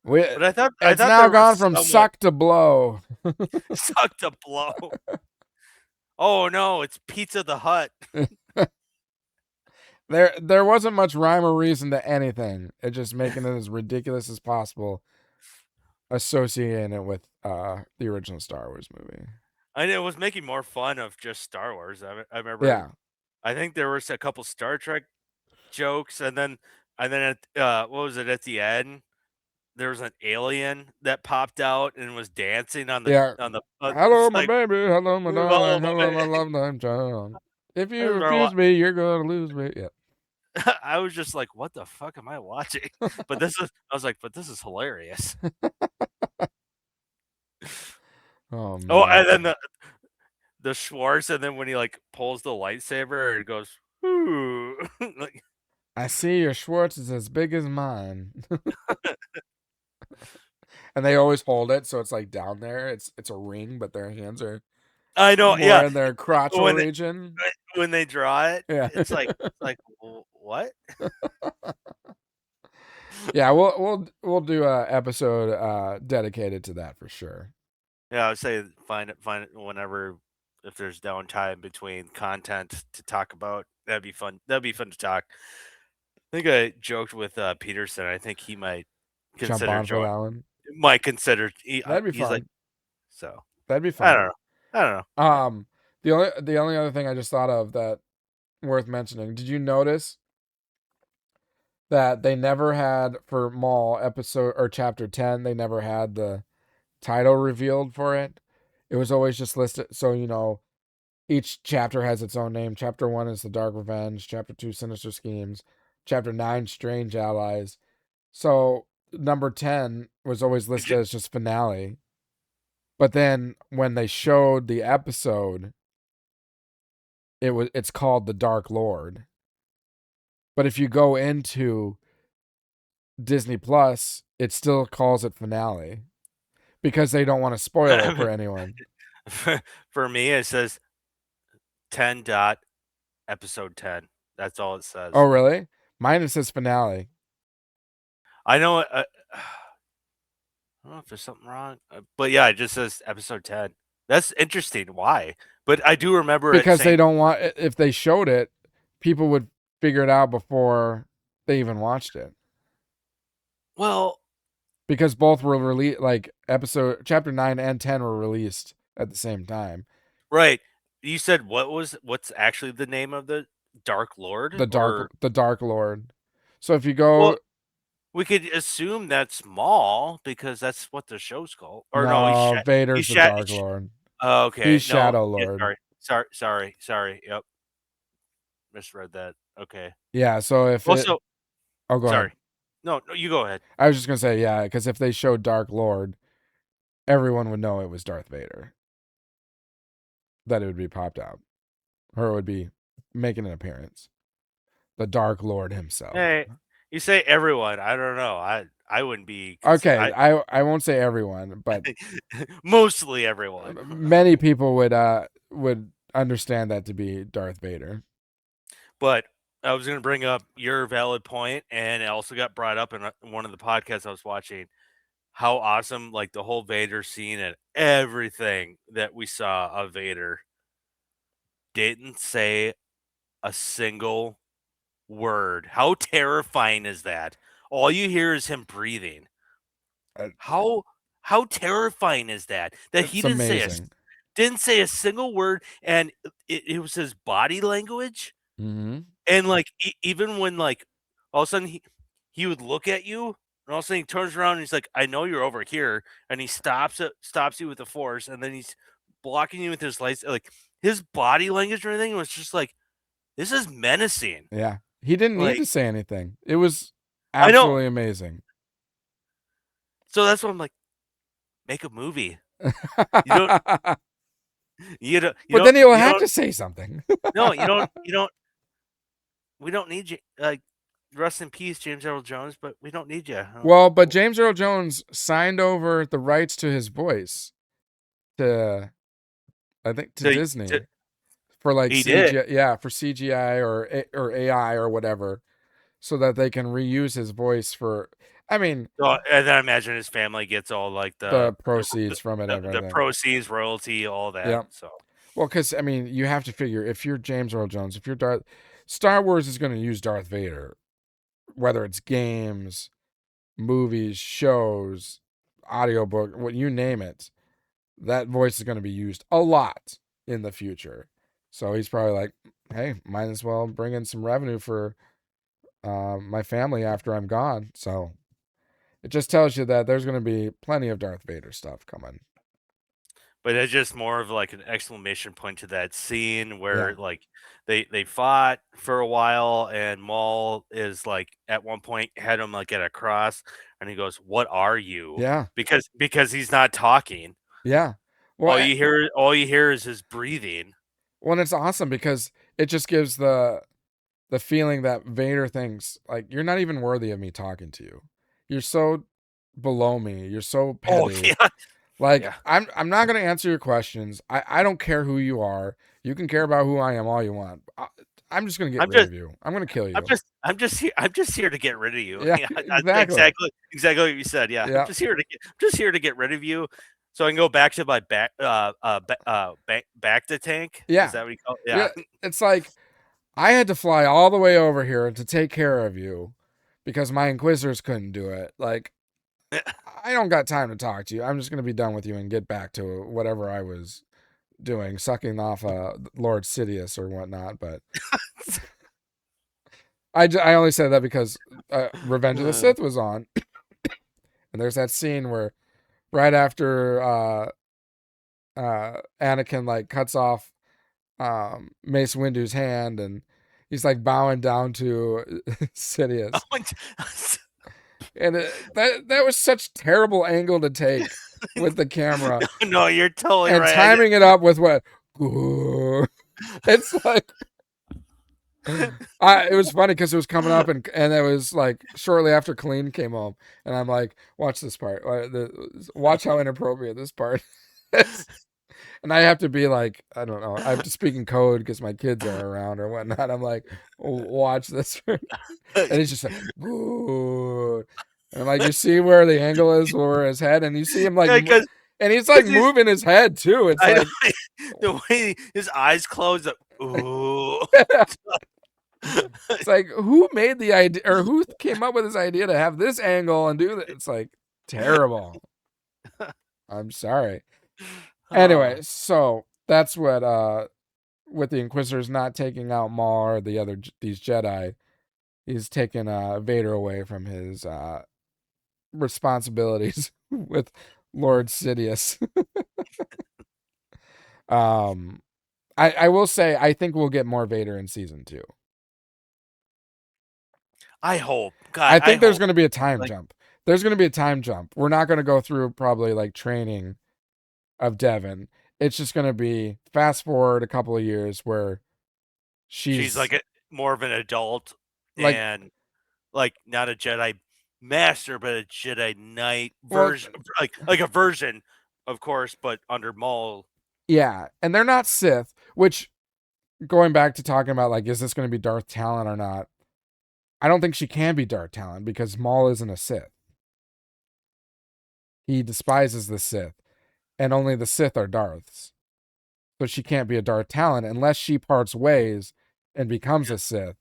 We, But I it's thought now there gone was from somewhat suck to blow. sucked a blow. Oh no, it's Pizza the Hut. There wasn't much rhyme or reason to anything. It just making it as ridiculous as possible, associating it with the original Star Wars movie. I know it was making more fun of just Star Wars. I remember. Yeah. I think there was a couple Star Trek jokes, and then what was it at the end? There was an alien that popped out and was dancing on the Yeah. on the. Hello, It's my like, baby. Hello, my oh, darling. my Hello, my love, my child. If you man. refuse me, you're going to lose me. Yeah. I was just like, what the fuck am I watching? But I was like, but this is hilarious. Oh, Oh, man. and then the Schwartz, and then when he like pulls the lightsaber, it goes, ooh, like, I see your Schwartz is as big as mine. And they always hold it, so it's like down there. It's a ring, but their hands are I know, more yeah. in their crotchal When they, region. when they draw it, Yeah. it's like what? Yeah, we'll do a episode dedicated to that for sure. Yeah, I would say find it whenever, if there's downtime between content to talk about. That'd be fun. That'd be fun to talk. I think I joked with Peterson. I think he might Jump consider on for join. that one. Might consider. That'd be He's like, fun. so. That'd be I don't fun. know. I don't know. The only other thing I just thought of that worth mentioning. Did you notice that they never had for Maul episode or chapter 10, they never had the title revealed for it? It was always just listed, so each chapter has its own name. Chapter 1 is The Dark Revenge, chapter 2 Sinister Schemes, chapter 9 Strange Allies. So number 10 was always listed as just finale. But then when they showed the episode, it's called The Dark Lord. But if you go into Disney Plus, it still calls it finale because they don't want to spoil it for anyone. For me, it says 10 dot episode 10. That's all it says. Oh, really? Mine, it says finale. I know. I don't know if there's something wrong, but yeah, it just says episode 10. That's interesting. Why? But I do remember it Because they saying, don't want, if they showed it, people would figure it out before they even watched it. well, Because both were released, like chapter 9 and 10 were released at the same time. right. You said what's actually the name of the Dark Lord? The Dark Lord. So if you Well, go, we could assume that's Maul because that's what the show's called. Or no, no, he's Vader's the Shat. Dark Lord. Okay, He's no, Shadow yeah, Lord. sorry. Yep, misread that. Okay. Yeah, so if it, Also, oh, go ahead. sorry. No, you go ahead. I was just gonna say, yeah, because if they showed Dark Lord, everyone would know it was Darth Vader. That it would be popped out, or it would be making an appearance. The Dark Lord himself. Hey, you say everyone. I don't know. I wouldn't be. Okay, I won't say everyone, but Mostly everyone. many people would understand that to be Darth Vader. But I was going to bring up your valid point, and it also got brought up in one of the podcasts I was watching. How awesome, like the whole Vader scene and everything that we saw of Vader didn't say a single word. How terrifying is that? All you hear is him breathing. Uh, How terrifying is that? That he It's amazing. didn't say a single word, and it was his body language. Mm-hmm. And like even when like all of a sudden he would look at you, and all of a sudden he turns around and he's like, "I know you're over here," and he stops you with the force, and then he's blocking you with his lights. Like his body language and everything was just like, this is menacing. Yeah, he didn't need Like to say anything. It was I know. absolutely amazing. So that's what I'm like. Make a movie. You don't. You don't. But then he'll have to say something. No, you don't. we don't need you. Like, rest in peace, James Earl Jones, but we don't need you. Well, but James Earl Jones signed over the rights to his voice to, I think, to Disney for like he did. CGI, yeah, for CGI or AI or whatever, so that they can reuse his voice for. I mean, Well, and then I imagine his family gets all like the proceeds from it, the everything. proceeds, royalty, all that. Yeah. So, Well, because I mean, you have to figure if you're James Earl Jones, if you're Darth, Star Wars is going to use Darth Vader, whether it's games, movies, shows, audiobook, what you name it. That voice is going to be used a lot in the future. So he's probably like, hey, might as well bring in some revenue for my family after I'm gone. So it just tells you that there's going to be plenty of Darth Vader stuff coming. but it's just more of like an exclamation point to that scene where Yeah. like they fought for a while, and Maul is like at one point had him like at a cross, and he goes, "What are you?" Yeah. Because he's not talking. Yeah. Well, All you hear is his breathing. well, and it's awesome because it just gives the feeling that Vader thinks like you're not even worthy of me talking to you. You're so below me. You're so petty. Oh yeah. Like Yeah. I'm not gonna answer your questions. I don't care who you are. You can care about who I am all you want. I'm just gonna get rid of you. I'm gonna kill you. I'm just here to get rid of you. Yeah, That's exactly. exactly what you said. Yeah. Yeah. I'm just here to get rid of you, so I can go back to my back to tank. Yeah. Is that what you call it? Yeah. Yeah. It's like I had to fly all the way over here to take care of you because my Inquisitors couldn't do it. Like I don't got time to talk to you. I'm just gonna be done with you and get back to whatever I was doing, sucking off Lord Sidious or whatnot. But I only said that because Revenge of the Sith was on, and there's that scene where right after Anakin like cuts off Mace Windu's hand and he's like bowing down to Sidious. And that was such terrible angle to take with the camera. No, you're totally and right. timing it up with what it's like it was funny because it was coming up and it was like shortly after Colleen came home, and I'm like, watch this part, watch how inappropriate this part is. And I have to be like, I don't know, I have to speak in code because my kids are around or whatnot. I'm like, watch this. And it's just like, ooh. And I'm like, you see where the angle is for his head, and you see him like, and he's like moving his head too. It's like the way his eyes close. Ooh. It's like, who made the idea, or who came up with this idea to have this angle and do that? It's like terrible. I'm sorry. Anyway, so that's what with the Inquisitors not taking out Maul or these Jedi, he's taking Vader away from his responsibilities with Lord Sidious. I will say I think we'll get more Vader in season 2. I hope. God, I think there's going to be a time jump. There's going to be a time jump. We're not going to go through probably like training of Devin. It's just going to be fast forward a couple of years where she's like more of an adult, and like not a Jedi master, but a Jedi Knight version, like a version, of course, but under Maul. Yeah, and they're not Sith, which, going back to talking about like, is this going to be Darth Talon or not? I don't think she can be Darth Talon because Maul isn't a Sith. He despises the Sith, and only the Sith are Darths. So she can't be a Darth Talon unless she parts ways and becomes a Sith.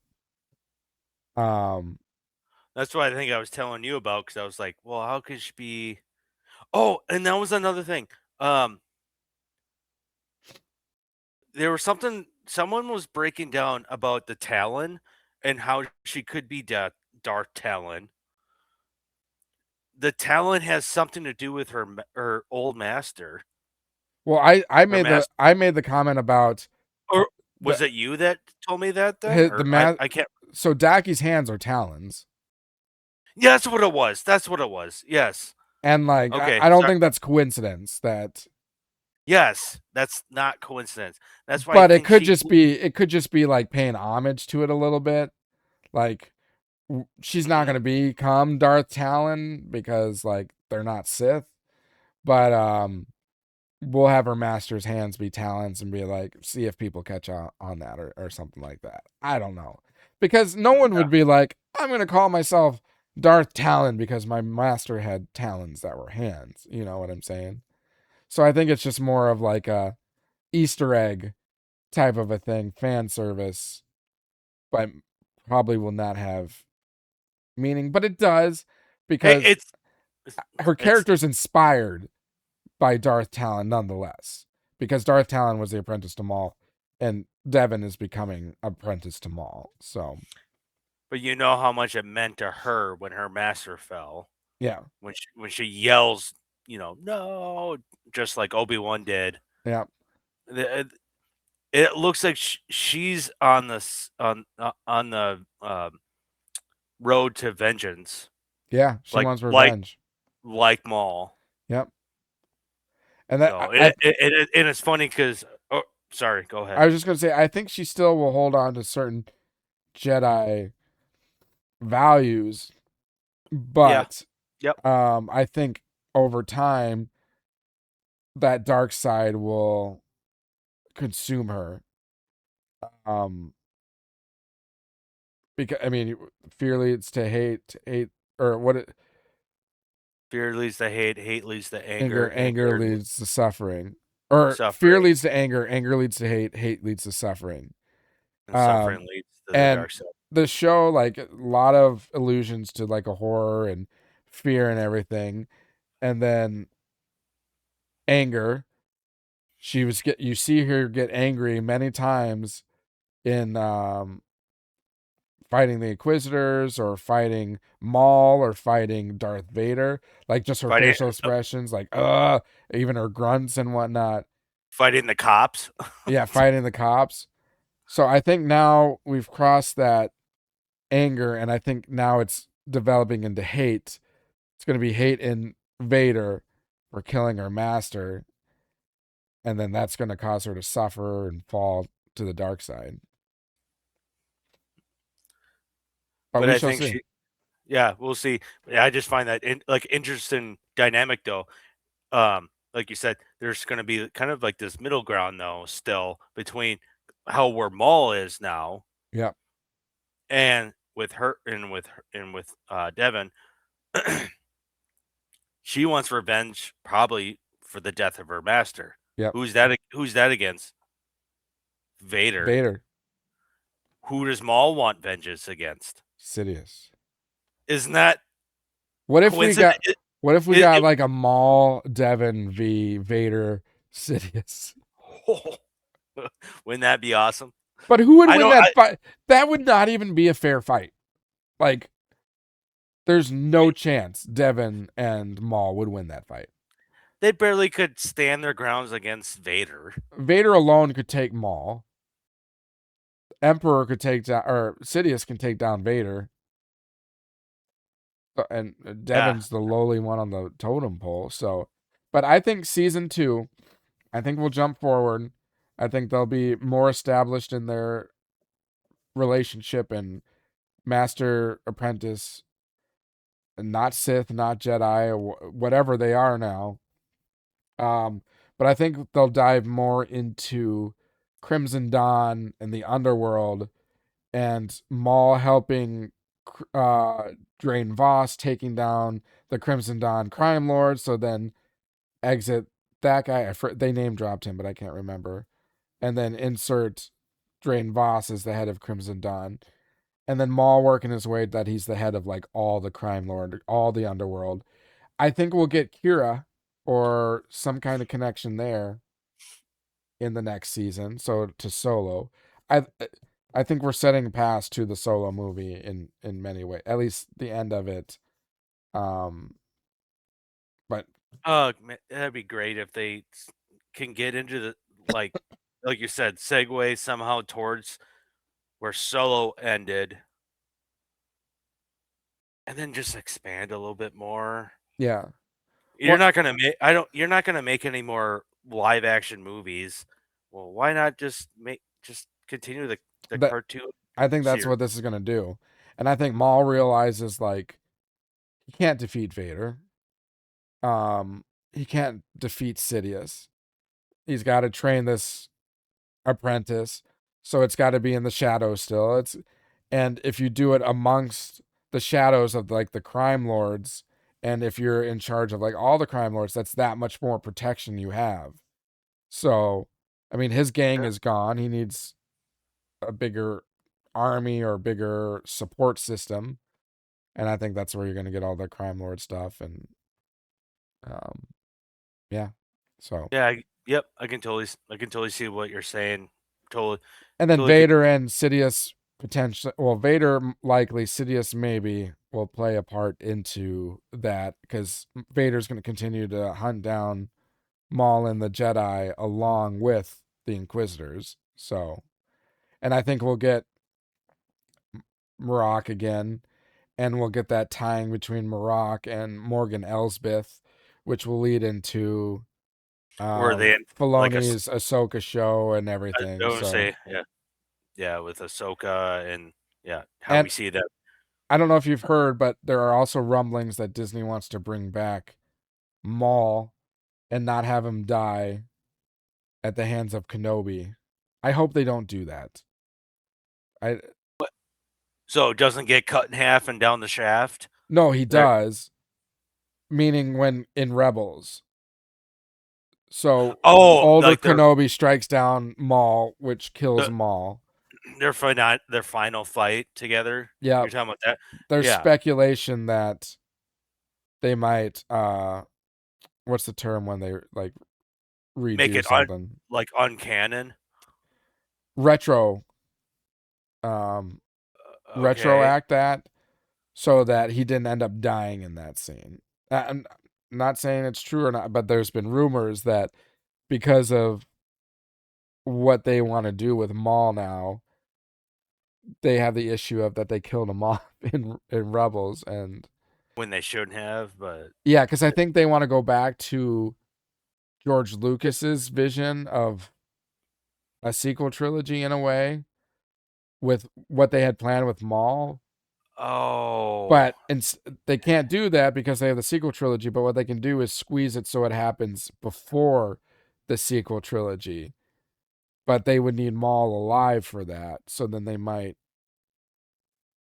That's what I think I was telling you about, because I was like, well, how could she be? Oh, and that was another thing. There was someone was breaking down about the Talon and how she could be Darth Talon. The Talon has something to do with her old master. Well, I made the comment about. Or was it you that told me that then? I can't. So Daki's hands are talons. Yeah, that's what it was. Yes. And like, okay, I don't think that's coincidence. Yes, that's not coincidence. That's why. But it could just be like paying homage to it a little bit. Like, she's not going to become Darth Talon because, like, they're not Sith. But we'll have her master's hands be talons and be like, see if people catch on that or something like that. I don't know. Because no one would be like, I'm going to call myself Darth Talon because my master had talons that were hands. You know what I'm saying? So I think it's just more of like a Easter egg type of a thing, fan service, but probably will not have meaning. But it does because It's her it's character's inspired by Darth Talon nonetheless, because Darth Talon was the apprentice to Maul, and Devin is becoming apprentice to Maul. So, but you know how much it meant to her when her master fell. yeah, When she yells, no, just like Obi-Wan did. yeah, It, it looks like she's on the road to vengeance, yeah. She like wants like revenge. like Maul. Yep. And that So and it's funny because sorry, go ahead. I was just gonna say, I think she still will hold on to certain Jedi values, Yeah. but Yep. I think over time that dark side will consume her. Um, because I mean, fear leads to hate, or what? Fear leads to hate. Hate leads to Anger, anger. anger Anger leads to suffering, or fear suffering. leads to anger, anger leads to hate, hate leads to suffering. And Um, suffering leads to the and dark side. the show, like, a lot of allusions to like a horror and fear and everything, and then anger. You see her get angry many times in fighting the Inquisitors or fighting Maul or fighting Darth Vader. Like, just her Fighting facial expressions, like even her grunts and whatnot. fighting the cops. Yeah, fighting the cops. So I think now we've crossed that anger, and I think now it's developing into hate. It's going to be hate in Vader for killing her master, and then that's going to cause her to suffer and fall to the dark side. But But we I shall think see. yeah, we'll see. Yeah, I just find that interesting dynamic though. Like you said, there's going to be kind of like this middle ground though, still between how where Maul is now Yeah, and with her and with Devin. She wants revenge, probably for the death of her master. yep. Who's that? Who's that against? Vader. Vader, Who does Maul want vengeance against? Sidious. Isn't that What if we coincident? got? What if we got like a Maul Devin v Vader Sidious? Wouldn't that be awesome? But who would I win don't. that fight? That would not even be a fair fight. Like, there's no chance Devin and Maul would win that fight. They barely could stand their grounds against Vader. Vader alone could take Maul. Emperor could take down, or Sidious can take down Vader. And Yeah. Devin's the lowly one on the totem pole. So, but I think season 2, I think we'll jump forward. I think they'll be more established in their relationship and master apprentice, not Sith, not Jedi, or whatever they are now. But I think they'll dive more into Crimson Dawn and the underworld, and Maul helping Drain Voss, taking down the Crimson Dawn crime lord. So then exit that guy. They name dropped him, but I can't remember. And then insert Drain Voss as the head of Crimson Dawn. And then Maul working his way that he's the head of like all the crime lord, all the underworld. I think we'll get Kira or some kind of connection there in the next season. So to Solo, I I think we're setting past to the Solo movie in many ways. At least the end of it. Um, but Oh, that'd be great if they can get into the like you said, segue somehow towards where Solo ended, and then just expand a little bit more. yeah, You're what not gonna make I don't you're not gonna make any more live action movies. Well, why not just continue the that cartoon I think that's series? what this is gonna do. And I think Maul realizes like he can't defeat Vader. He can't defeat Sidious. He's got to train this apprentice, so it's got to be in the shadows still. And if you do it amongst the shadows of like the crime lords, and if you're in charge of like all the crime lords, that's that much more protection you have. So, I mean, his gang is gone. He needs a bigger army or bigger support system, and I think that's where you're going to get all the crime lord stuff. And um, yeah, so Yeah, yep. I can totally see what you're saying. Totally, and then totally. Vader and Sidious potentially, well, Vader likely, Sidious maybe will play a part into that because Vader's going to continue to hunt down Maul and the Jedi along with the Inquisitors. So, and I think we'll get Marok again, and we'll get that tying between Marok and Morgan Elsbeth, which will lead into Were they in, like Filoni's Ahsoka show and I everything. don't So, say, yeah, with Ahsoka and yeah, how and we see that. I don't know if you've heard, but there are also rumblings that Disney wants to bring back Maul and not have him die at the hands of Kenobi. I hope they don't do that. I So it doesn't get cut in half and down the shaft. No, he There, does, meaning when in Rebels. So oh, older like Kenobi strikes down Maul, which kills the Maul. their final fight together. Yeah, You're talking about that? there's Yeah, speculation that they might what's the term when they like make redo it something? like uncanon. Retro um Okay, retroact that so that he didn't end up dying in that scene. I'm not saying it's true or not, but there's been rumors that because of what they want to do with Maul now, they have the issue of that they killed him off in Rebels. And when they shouldn't have, but yeah, because I think they want to go back to George Lucas's vision of a sequel trilogy in a way with what they had planned with Maul. oh, But they can't do that because they have the sequel trilogy. But what they can do is squeeze it so it happens before the sequel trilogy. But they would need Maul alive for that. So then they might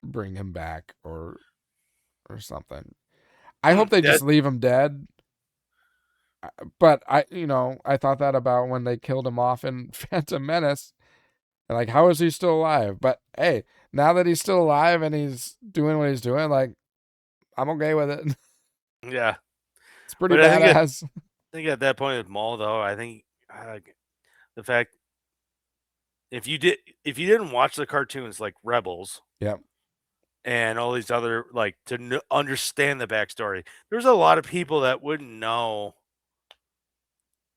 bring him back or something. I hope they that just leave him dead. But I thought that about when they killed him off in Phantom Menace. Like, how is he still alive? But hey, now that he's still alive and he's doing what he's doing, like, I'm okay with it. yeah. It's pretty But I think badass. at that point with Maul though, I think the fact if you didn't watch the cartoons like Rebels Yep. and all these other like to understand the backstory, there's a lot of people that wouldn't know.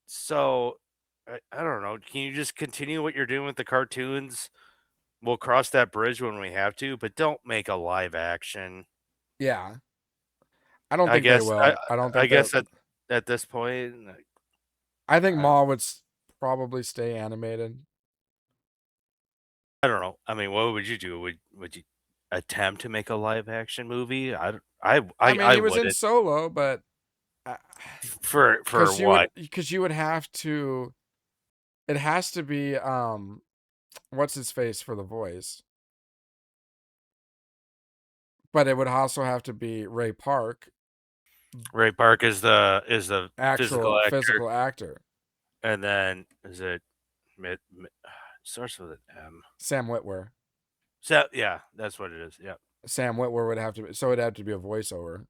So I don't know. Can you just continue what you're doing with the cartoons? We'll cross that bridge when we have to, but don't make a live action. Yeah. I don't I think they guess I will. I don't I think that. guess at this point, I think I, Maul would probably stay animated. I don't know. I mean, what would you do? Would you attempt to make a live action movie? I mean, I he was in wouldn't. Solo, but For what? because you would have to. It has to be what's his face for the voice, but it would also have to be Ray Park, Ray Park is the physical actual actor, physical actor. and then is it starts with an M. Sam Witwer. So yeah, that's what it is. Yeah. Sam Witwer would have to be, so it'd have to be a voiceover.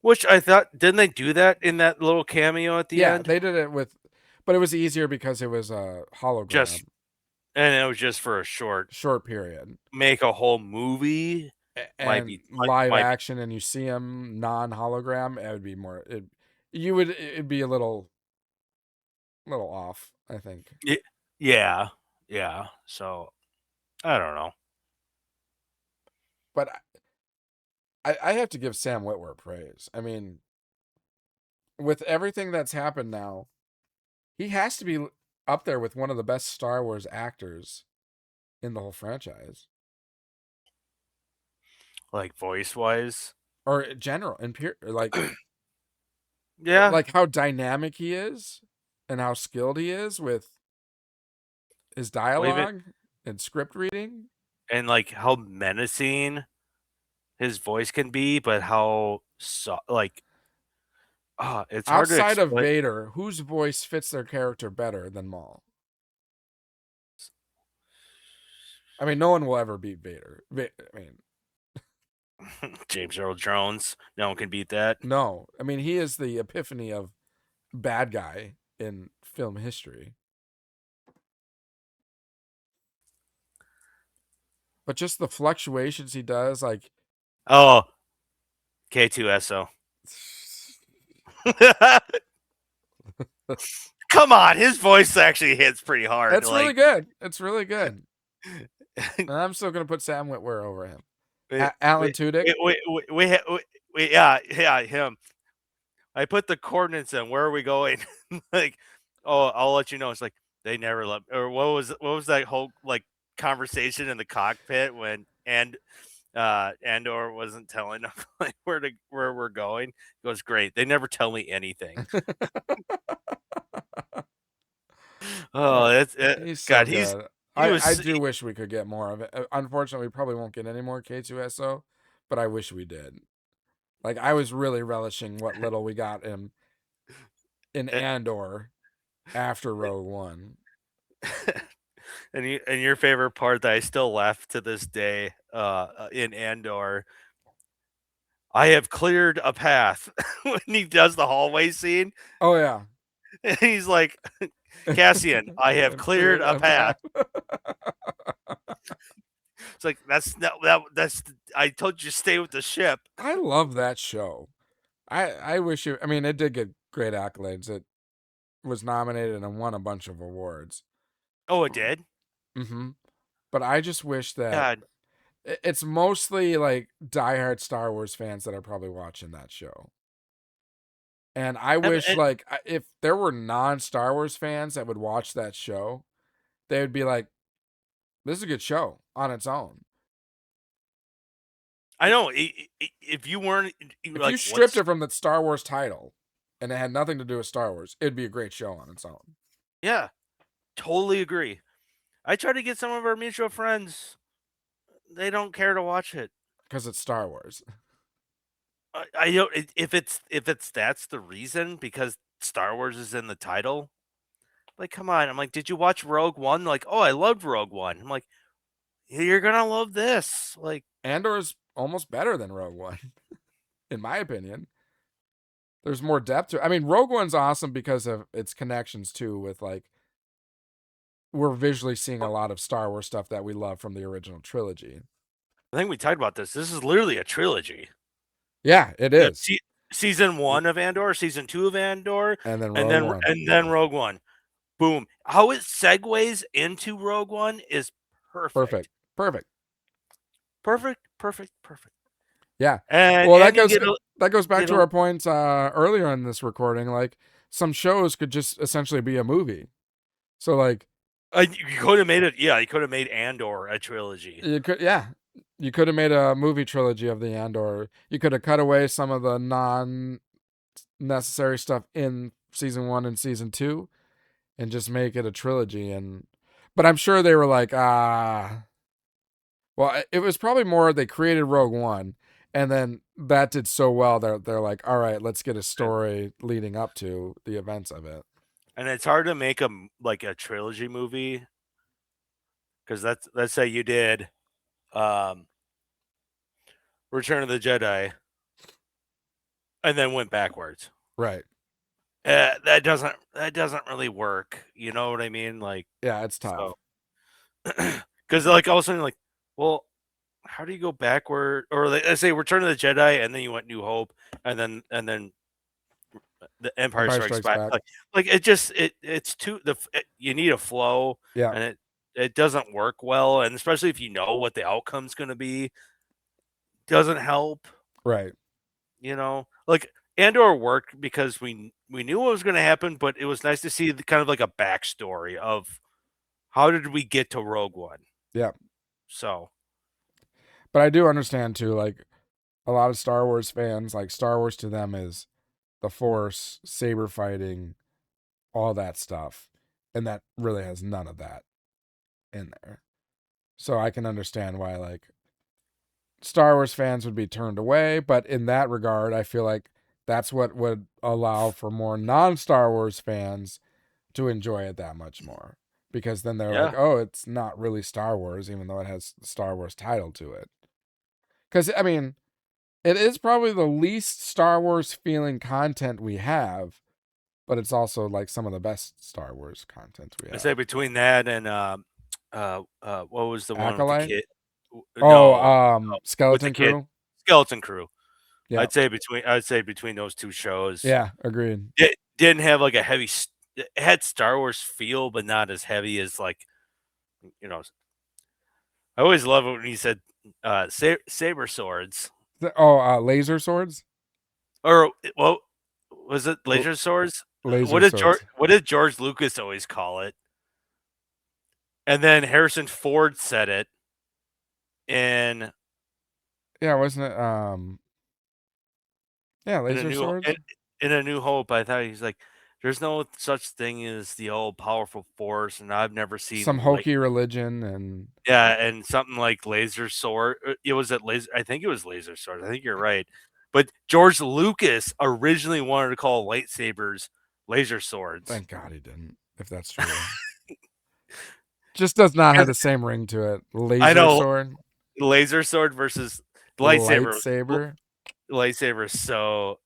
Which I thought, didn't they do that in that little cameo at the Yeah, end? they did it with, but it was easier because it was a hologram, Just and it was just for a short. short period, Make a whole movie might and be live might action, and you see him non-hologram. It would be more. It'd be a little off, I think. be, yeah, yeah. So I don't know. But I have to give Sam Witwer praise. I mean, with everything that's happened now, he has to be up there with one of the best Star Wars actors in the whole franchise. like voice wise, or general like yeah, like how dynamic he is and how skilled he is with his well, even dialogue and script reading. and like how menacing his voice can be, but how like it's hard to Outside of explain. Vader, whose voice fits their character better than Maul? I mean, no one will ever beat Vader. I mean, James Earl Jones, no one can beat that. no. I mean, he is the epiphany of bad guy in film history. But just the fluctuations he does, like, Oh, K2SO. Come on, his voice actually hits pretty hard. it's really good. It's really good. And I'm still gonna put Sam Witwer over him. Alan Tudyk. Yeah, him. I put the coordinates in. Where are we going? Like, oh, I'll let you know. It's like they never let. Or what was that whole like conversation in the cockpit when Andor wasn't telling them like where we're going? It was great. They never tell me anything. Oh, that's He's so God. good. He I was do wish we could get more of it. Unfortunately, we probably won't get any more K2SO, but I wish we did. Like, I was really relishing what little we got in Andor after Rogue One. and your favorite part that I still laugh to this day in Andor, I have cleared a path when he does the hallway scene. Oh yeah. And he's like, Cassian, I have cleared a path. It's like that's I told you to stay with the ship. I love that show. I wish it. I mean, it did get great accolades. It was nominated and won a bunch of awards. Oh, it did? Mm-hmm. But I just wish that God. it's mostly like diehard Star Wars fans that are probably watching that show. And I wish, like, if there were non-Star Wars fans that would watch that show, they would be like, "This is a good show on its own." I know if you weren't If like you stripped it from the Star Wars title and it had nothing to do with Star Wars, it'd be a great show on its own. Yeah, totally agree. I try to get some of our mutual friends. They don't care to watch it Because it's Star Wars. I don't if it's that's the reason because Star Wars is in the title. Like, come on! I'm like, did you watch Rogue One? Like, oh, I loved Rogue One. I'm like, you're gonna love this. Like, Andor's almost better than Rogue One, in my opinion. There's more depth to it. I mean, Rogue One's awesome because of its connections too with, like, we're visually seeing a lot of Star Wars stuff that we love from the original trilogy. I think we talked about this. This is literally a trilogy. Yeah, it is. Season 1 of Andor, season 2 of Andor, And then Rogue One. and then Rogue One. Boom! How it segues into Rogue One is perfect. Perfect. Perfect. Yeah. And Well, and that goes back to our points earlier in this recording. Like, some shows could just essentially be a movie. So, like, you could have made it. Yeah, you could have made Andor a trilogy. you could have made a movie trilogy of the Andor. You could have cut away some of the non-necessary stuff in season 1 and season 2 and just make it a trilogy. But I'm sure they were like, well, it was probably more they created Rogue One, and then that did so well they're like, all right, let's get a story leading up to the events of it. And it's hard to make a trilogy movie because let's say you did Return of the Jedi and then went backwards. Right. That doesn't really work. You know what I mean? Like, yeah, it's tough. Because like all of a sudden, like, well, how do you go backward? Or let's say Return of the Jedi, and then you went New Hope, and then the Empire Strikes Back. Like it's too you need a flow, yeah, and it doesn't work well, and especially if you know what the outcome's going to be, doesn't help. Right. You know, like Andor worked because we knew what was going to happen, but it was nice to see kind of like a backstory of how did we get to Rogue One. Yeah. So, But I do understand too, like a lot of Star Wars fans, like Star Wars to them is the Force, saber fighting, all that stuff. And that really has none of that in there. So I can understand why like Star Wars fans would be turned away, but in that regard, I feel like that's what would allow for more non-Star Wars fans to enjoy it that much more. Because then they're like, Yeah. oh, it's not really Star Wars, even though it has the Star Wars title to it. Because, I mean, it is probably the least Star Wars feeling content we have, but it's also like some of the best Star Wars content we I have. say between that and what was the one with the Acolyte? kid? Oh, With the Skeleton kid, Crew? Skeleton Crew. Yeah. I'd say between those two shows, Yeah, agreed. it didn't have like a heavy. It had Star Wars feel, but not as heavy as like you know. I always love it when he said saber swords, Laser swords? or well, was it L- laser swords? laser swords. What did George Lucas always call it? And then Harrison Ford said it in Yeah, wasn't it? Yeah, in a laser new swords. in a New Hope. I thought he's like, "There's no such thing as the all powerful force," and I've never Some seen like hokey religion and yeah, and something like laser sword. It was at laser. I think it was laser sword. I think you're right. But George Lucas originally wanted to call lightsabers laser swords. thank God he didn't. If that's true, just does not have the same ring to it. I Laser know sword, laser sword versus lightsaber. lightsaber. Lightsaber. So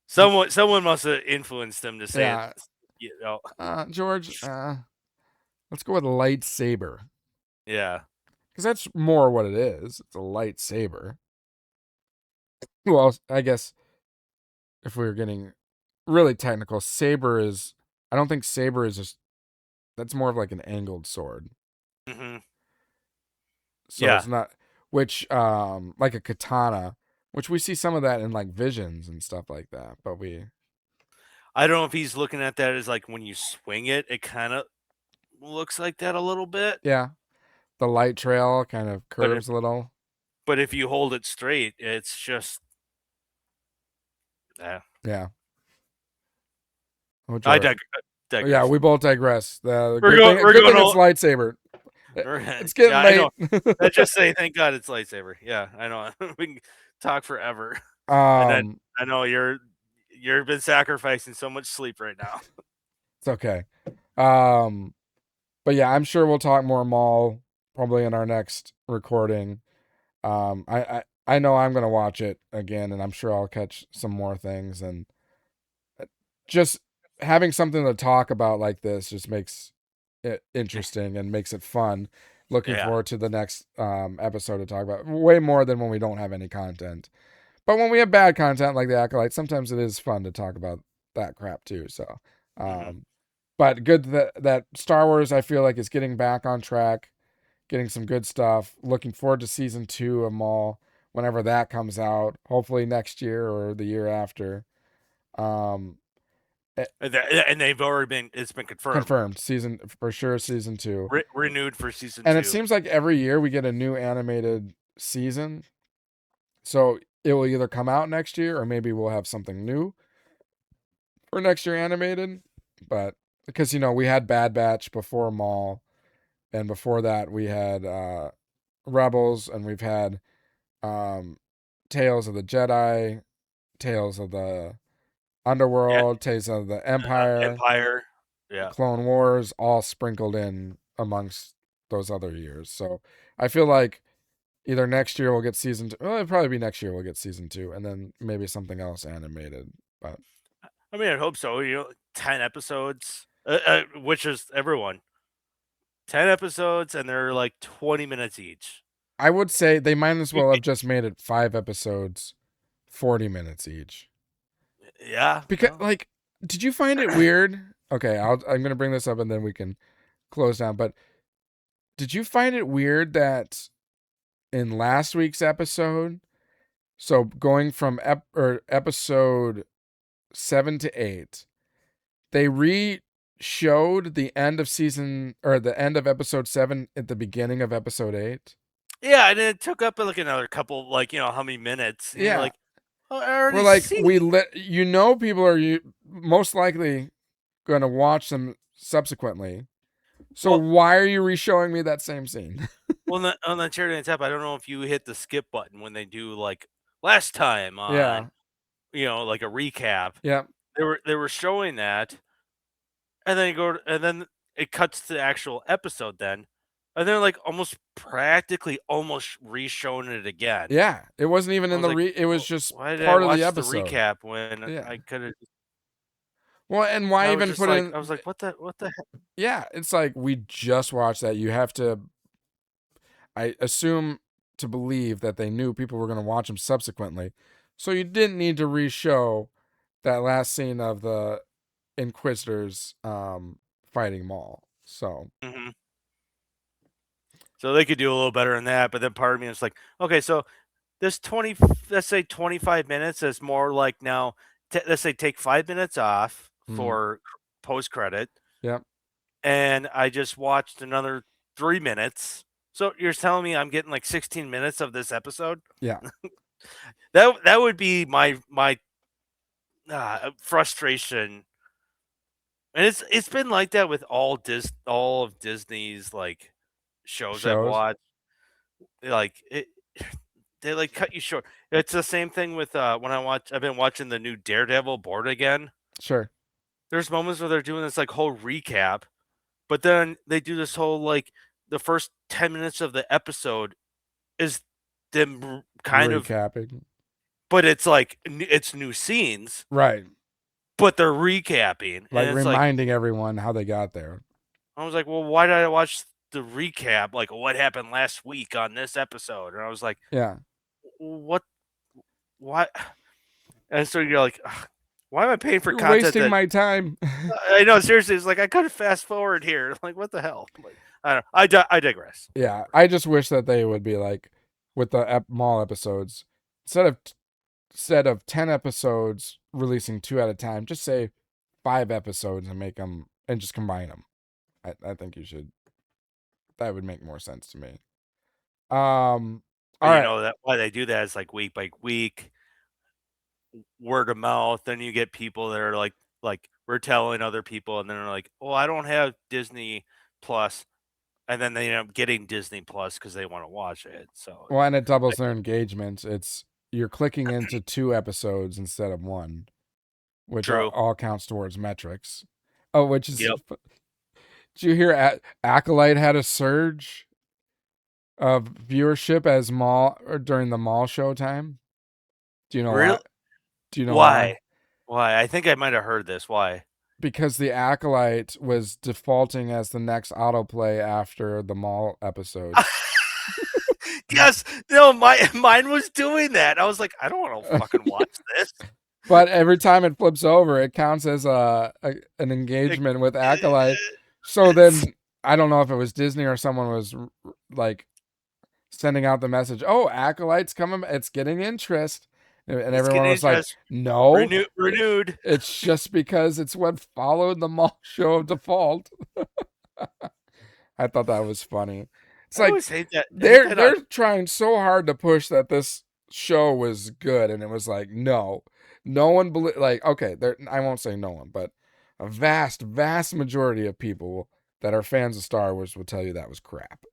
someone must have influenced them to say it. Yeah, You know, George. Let's go with lightsaber yeah. because that's more what it is. It's a lightsaber. Well, I guess if we were getting really technical, saber is. I don't think saber is just. That's more of like an angled sword. Hmm. So Yeah. it's not which like a katana, which we see some of that in like visions and stuff like that. But we I don't know if he's looking at that as like when you swing it, it kind of looks like that a little bit. yeah, the light trail kind of But if curves a little. you hold it straight, it's just yeah. Yeah. Oh I George. Yeah, digress. we both digress. The We're going. We're good going thing it's all. lightsaber. It's getting Yeah, I late. know. Let's just say thank God it's lightsaber. Yeah, I know. We can talk forever, and then um I know you've been sacrificing so much sleep right now. it's okay. Um but yeah, I'm sure we'll talk more Maul probably in our next recording. I know I'm gonna watch it again, and I'm sure I'll catch some more things. And just having something to talk about like this just makes it interesting and makes it fun. Looking Yeah. forward to the next episode to talk about way more than when we don't have any content. But when we have bad content like the Acolyte, sometimes it is fun to talk about that crap too. So, Hmm. but good that Star Wars I feel like is getting back on track, getting some good stuff. Looking forward to season 2 of Maul whenever that comes out. Hopefully next year or the year after. Um, And they've already been. It's been confirmed. Confirmed season for sure, season 2. Renewed for season And it 2. seems like every year we get a new animated season. So it will either come out next year or maybe we'll have something new for next year animated. But because we had Bad Batch before Maul, and before that we had Rebels, and we've had um Tales of the Jedi, Tales of the Yeah. Underworld, Tales of the Empire, Empire. Yeah. Clone Wars, all sprinkled in amongst those other years. So I feel like either next year we'll get season 2. Well, it'll probably be next year we'll get season 2, and then maybe something else animated. But I mean, I hope so. 10 episodes, which is everyone. 10 episodes, and they're like 20 minutes each. I would say they might as You well have get- just made it 5 episodes, 40 minutes each. Yeah. Because, Well, like, did you find it weird? Okay, I'm gonna bring this up and then we can close down. But did you find it weird that in last week's episode, so going from episode 7 to 8, they showed the end of season or the end of episode 7 at the beginning of episode 8? Yeah, and it took up like another couple, like, how many minutes, and you're Yeah. like, oh, I We're already like, seen. people are most likely going to watch them subsequently. So Well, why are you re-showing me that same scene? on the Charity and Tap, I don't know if you hit the skip button when they do like last time Yeah. on, like a recap. Yeah. They were showing that, and then and then it cuts to the actual episode then, and they're like almost practically almost re-showing it again. Yeah. It wasn't even I in was the like, it was "Well, just why did I part of the watch the episode. recap when Yeah. I could have?" Well, and why I was even just put like, in what the heck? yeah, it's like we just watched that. You have to I assume to believe that they knew people were going to watch them subsequently. So you didn't need to re-show that last scene of the Inquisitors fighting Maul. So, Hmm. So they could do a little better than that, but then part of me is like, okay, so this 20, let's say 25 minutes is more like now, let's say take 5 minutes off mm, for post credit, yep. and I just watched another 3 minutes. So you're telling me I'm getting like 16 minutes of this episode? Yeah. That would be my frustration, and it's been like that with all of Disney's like shows I've Shows. watched. Like it, they like cut you short. It's the same thing with when I've been watching the new Daredevil Born Again. Sure. There's moments where they're doing this like whole recap, but then they do this whole like the first 10 minutes of the episode is them kind of, Recapping. but it's like it's new scenes, Right. but they're recapping, Like and it's like reminding everyone how they got there. I was like, well, why did I watch the recap? Like what happened last week on this episode? And I was like, Yeah. what? Why? And so you're like, "Ugh, why am I paying for You're content wasting that my time. I know?" Seriously, it's like I could fast forward here. Like what the hell? Like, I don't. I digress. Yeah. I just wish that they would be like with the Maul episodes instead of 10 episodes releasing 2 at a time, just say 5 episodes and make them and just combine them. I think you should. That would make more sense to me. But All right. that why they do that is like week by week, word of mouth. Then you get people that are like we're telling other people, and then they're like, "Oh, I don't have Disney Plus," and then they end up getting Disney Plus because they want to watch it. So Well, and it doubles their engagement. You're clicking into 2 episodes instead of 1, which true. all counts towards metrics. Oh, which is Yep. did you hear Acolyte had a surge of viewership as Maul or during the Maul showtime? Do you know Real? why? Do you know why? Why? Why? I think I might have heard this. Why? Because the Acolyte was defaulting as the next autoplay after the Maul episode. Yes. No, mine was doing that. I was like, I don't want to fucking watch this. But every time it flips over, it counts as an engagement with Acolyte. So then I don't know if it was Disney or someone was like sending out the message, "Oh, Acolyte's coming, it's getting interest." And It's everyone getting was like, interest. "No, Renewed. it's just because it's what followed the Maul show of default." I thought that was funny. It's I like always hate that. Hate they're that they're trying so hard to push that this show was good, and it was like, no one believe. Like, okay, there. I won't say no one, but a vast majority of people that are fans of Star Wars will tell you that was crap.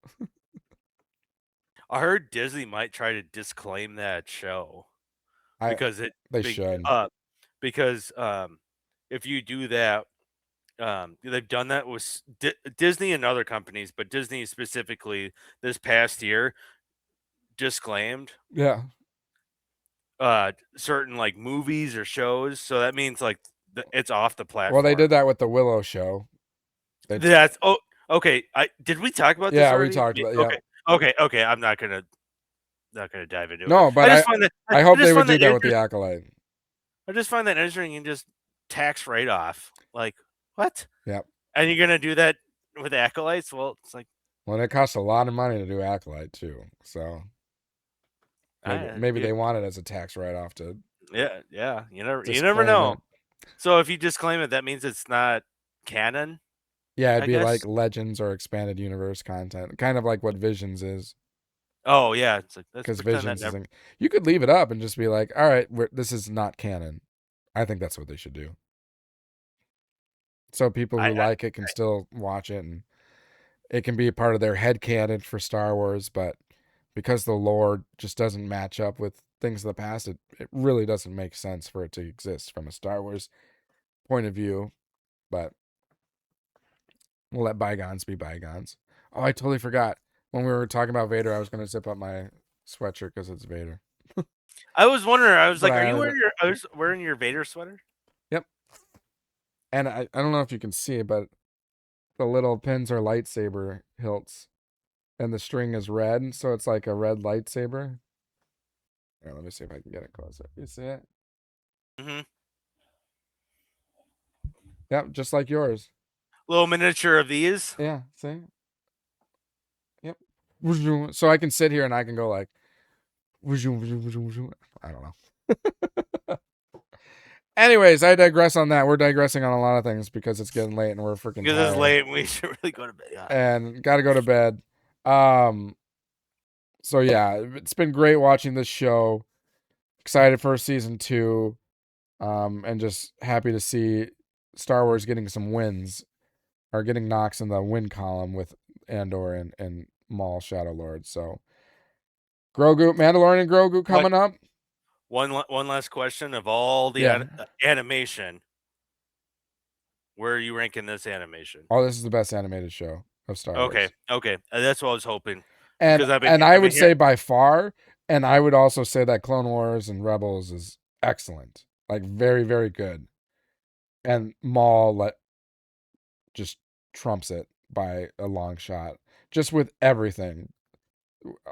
I heard Disney might try to disclaim that show I because They be- should. because if you do that, they've done that with Disney and other companies, but Disney specifically this past year disclaimed Yeah. certain like movies or shows. So that means like it's off the platform. Well, they did that with the Willow show. That's okay. Did we talk about this Yeah, we already? talked about. Yeah. Okay. I'm not gonna dive into it. No, but I just find that I hope just they would find do that with the Acolyte. I just find that interesting and just tax write off. Like what? Yep. And you're gonna do that with acolytes? Well, it's like Well, it costs a lot of money to do Acolyte too. So maybe they want it as a tax write-off to. Yeah. You never know. So if you disclaim it, that means it's not canon. Yeah, it'd I be guess. like Legends or expanded universe content, kind of like what Visions is. Oh yeah, it's like let's because pretend that Visions never. isn't. You could leave it up and just be like, all right, this is not canon. I think that's what they should do. So people who I like it can still watch it, and it can be a part of their head canon for Star Wars. But because the lore just doesn't match up with things of the past, it really doesn't make sense for it to exist from a Star Wars point of view. But we'll let bygones be bygones. Oh, I totally forgot. When we were talking about Vader, I was going to zip up my sweatshirt because it's Vader. I was wondering. I was But like, I are you added wearing it. your? I was wearing your Vader sweater. Yep. And I don't know if you can see, but the little pins are lightsaber hilts. And the string is red, so it's like a red lightsaber. Here, let me see if I can get it closer. You see it? Mm-hmm. Yep, just like yours. Little miniature of these. Yeah, see? Yep. So I can sit here and I can go like, I don't know. Anyways, I digress on that. We're digressing on a lot of things because it's getting late and we're freaking Because it's tired late, and we should really go to bed. Yeah. and got to go to bed. Um, so yeah, it's been great watching this show. Excited for season 2. And just happy to see Star Wars getting some wins or getting knocks in the win column with Andor and Maul Shadow Lord. So Grogu, Mandalorian Grogu What? coming up. One last question of all the Yeah. animation. Where are you ranking this animation? Oh, this is the best animated show of Star Okay, Wars. okay, that's what I was hoping And because I I've been would hearing. say by far, and I would also say that Clone Wars and Rebels is excellent. Like very, very good. And Maul just trumps it by a long shot. Just with everything.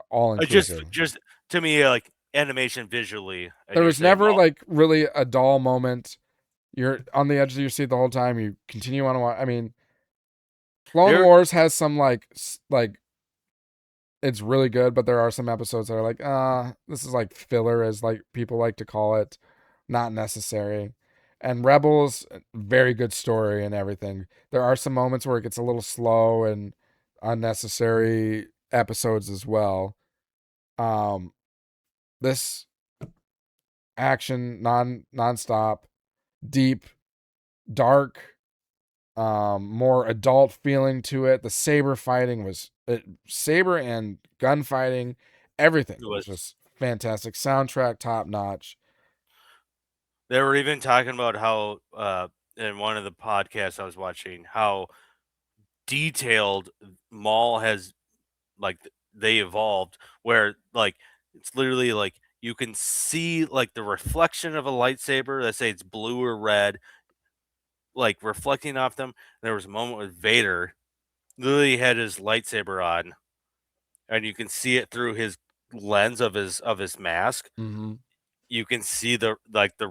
All inclusive. Just to me, like animation visually, and There you're was saying, never like really a dull moment. You're on the edge of your seat the whole time. You continue on to watch. I mean, Clone there, Wars has some like it's really good, but there are some episodes that are like, this is like filler, as like people like to call it, not necessary. And Rebels, very good story and everything. There are some moments where it gets a little slow and unnecessary episodes as well. Um, this action nonstop, deep, dark, more adult feeling to it. The saber fighting was saber and gunfighting, everything it was was just fantastic. Soundtrack top notch. they were even talking about how in one of the podcasts I was watching how detailed Maul has like they evolved where like it's literally like you can see like the reflection of a lightsaber. Let's say it's blue or red, like reflecting off them. There was a moment with Vader, literally had his lightsaber on, and you can see it through his lens of his mask. Mm-hmm. You can see the like the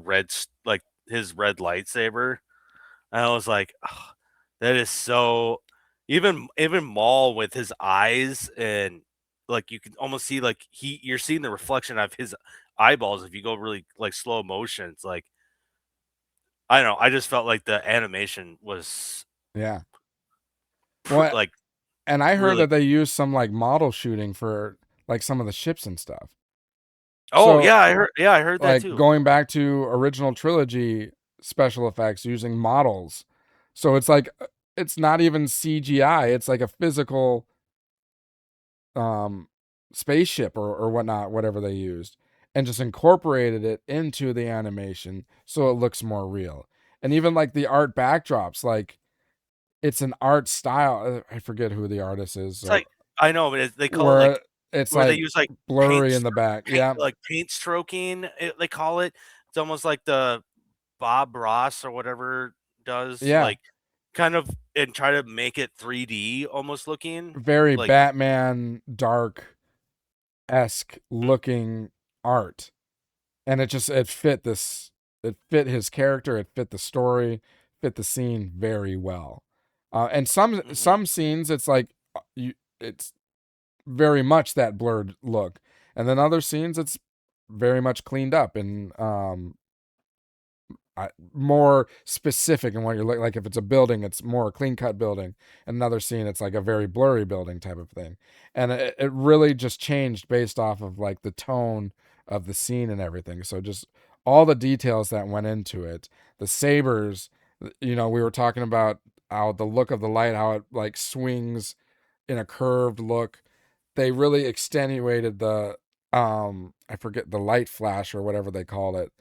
like his red lightsaber. And I was like, "Oh, that is so." Even Maul with his eyes and like you can almost see like you're seeing the reflection of his eyeballs if you go really like slow motion. It's like I don't know. I just felt like the animation was Yeah. Well, like and I heard really. that they used some like model shooting for like some of the ships and stuff. Oh So yeah, I heard. Yeah, I heard that like too. going back to original trilogy special effects using models. So it's like it's not even CGI. It's like a physical um spaceship or whatnot, whatever they used, and just incorporated it into the animation so it looks more real. And even like the art backdrops, like it's an art style. I forget who the artist is, It's or like I know, but they call it where like it's where they like use like blurry in the back. paint Yeah, like paint stroking. They call it. It's almost like the Bob Ross or whatever does yeah, like kind of and try to make it 3D almost looking very like. Batman dark esque Mm, looking art, and it fit this. It fit his character. It fit the story. Fit the scene very well. And mhm. some scenes, it's like it's very much that blurred look, and then other scenes, it's very much cleaned up and more specific in what you're looking like. If it's a building, it's more a clean cut building. Another scene, it's like a very blurry building type of thing. And it really just changed based off of like the tone of the scene and everything. So just all the details that went into it. The sabers, we were talking about how the look of the light, how it like swings in a curved look. They really extenuated the I forget, the light flash or whatever they called it.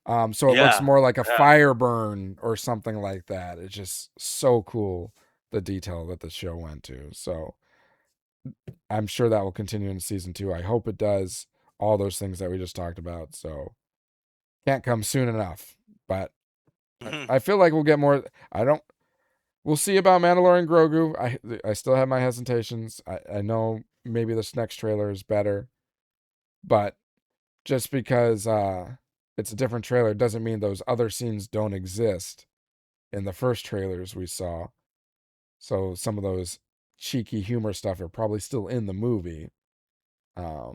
So it looks Yeah. more like a Yeah. fire burn or something like that. It's just so cool, the detail that the show went to. So I'm sure that will continue in season 2. I hope it does. All those things that we just talked about. So can't come soon enough. But I feel like we'll get more. We'll see about Mandalorian Grogu. I still have my hesitations. I know maybe this next trailer is better, but just because it's a different trailer doesn't mean those other scenes don't exist in the first trailers we saw. So some of those cheeky humor stuff are probably still in the movie. But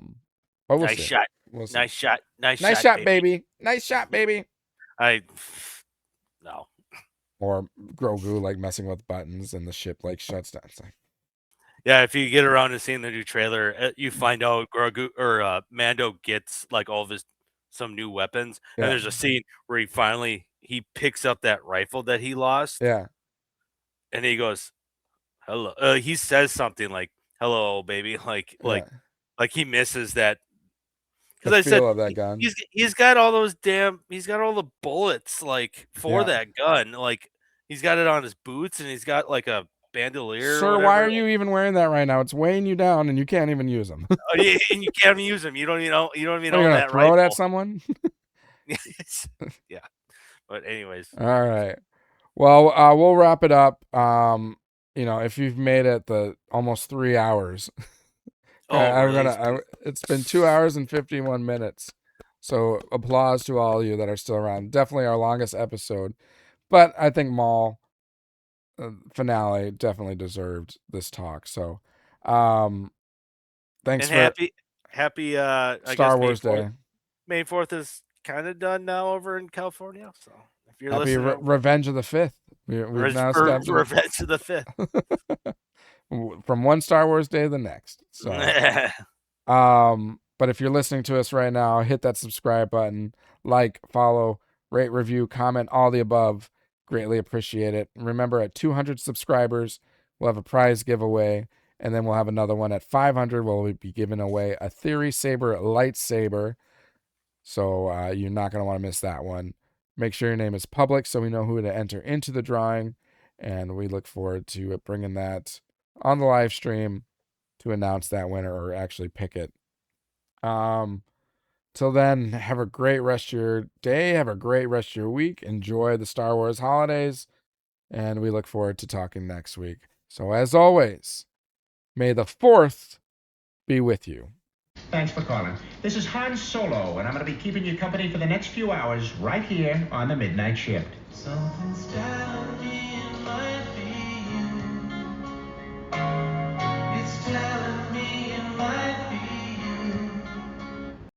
we'll Nice see. shot. We'll see. Nice shot. Nice shot, baby. Nice shot, baby. No. Or Grogu like messing with buttons and the ship like shuts down. It's like, Yeah, if you get around to seeing the new trailer, you find out Grogu or Mando gets like all of some new weapons, yeah, and there's a scene where he picks up that rifle that he lost, yeah, and he goes, "Hello." He says something like, "Hello, baby," yeah. like he misses that. The Because I said feel of that gun. he's got all he's got all the bullets like for Yeah. that gun, like he's got it on his boots, and he's got like a bandolier. Sir, or why whatever. are you even wearing that right now? It's weighing you down, and you can't even use them. Oh, yeah, and you can't even use them. You don't even Are you own gonna that throw it at rifle. someone? Yeah, but anyways, All right. Well, we'll wrap it up. If you've made it the almost 3 hours, really? it's been 2 hours and 51 minutes. So applause to all of you that are still around. Definitely our longest episode, but I think Maul finale definitely deserved this talk. So, thanks And for happy. I Star guess Wars Day. May 4th is kind of done now over in California. So if you're Happy listening, Revenge of the Fifth. We've now established Revenge of the 5th. from one Star Wars Day to the next. So, but if you're listening to us right now, hit that subscribe button, like, follow, rate, review, comment, all the above. Greatly appreciate it. Remember, at 200 subscribers, we'll have a prize giveaway, and then we'll have another one at 500 where we'll be giving away a Theory Saber lightsaber. So you're not going to want to miss that one. Make sure your name is public so we know who to enter into the drawing, and we look forward to bringing that on the live stream to announce that winner or actually pick it. Till then, have a great rest of your day. Have a great rest of your week. Enjoy the Star Wars holidays. And we look forward to talking next week. So as always, may the 4th be with you. Thanks for calling. This is Han Solo, and I'm going to be keeping you company for the next few hours right here on the Midnight Shift. Something's down.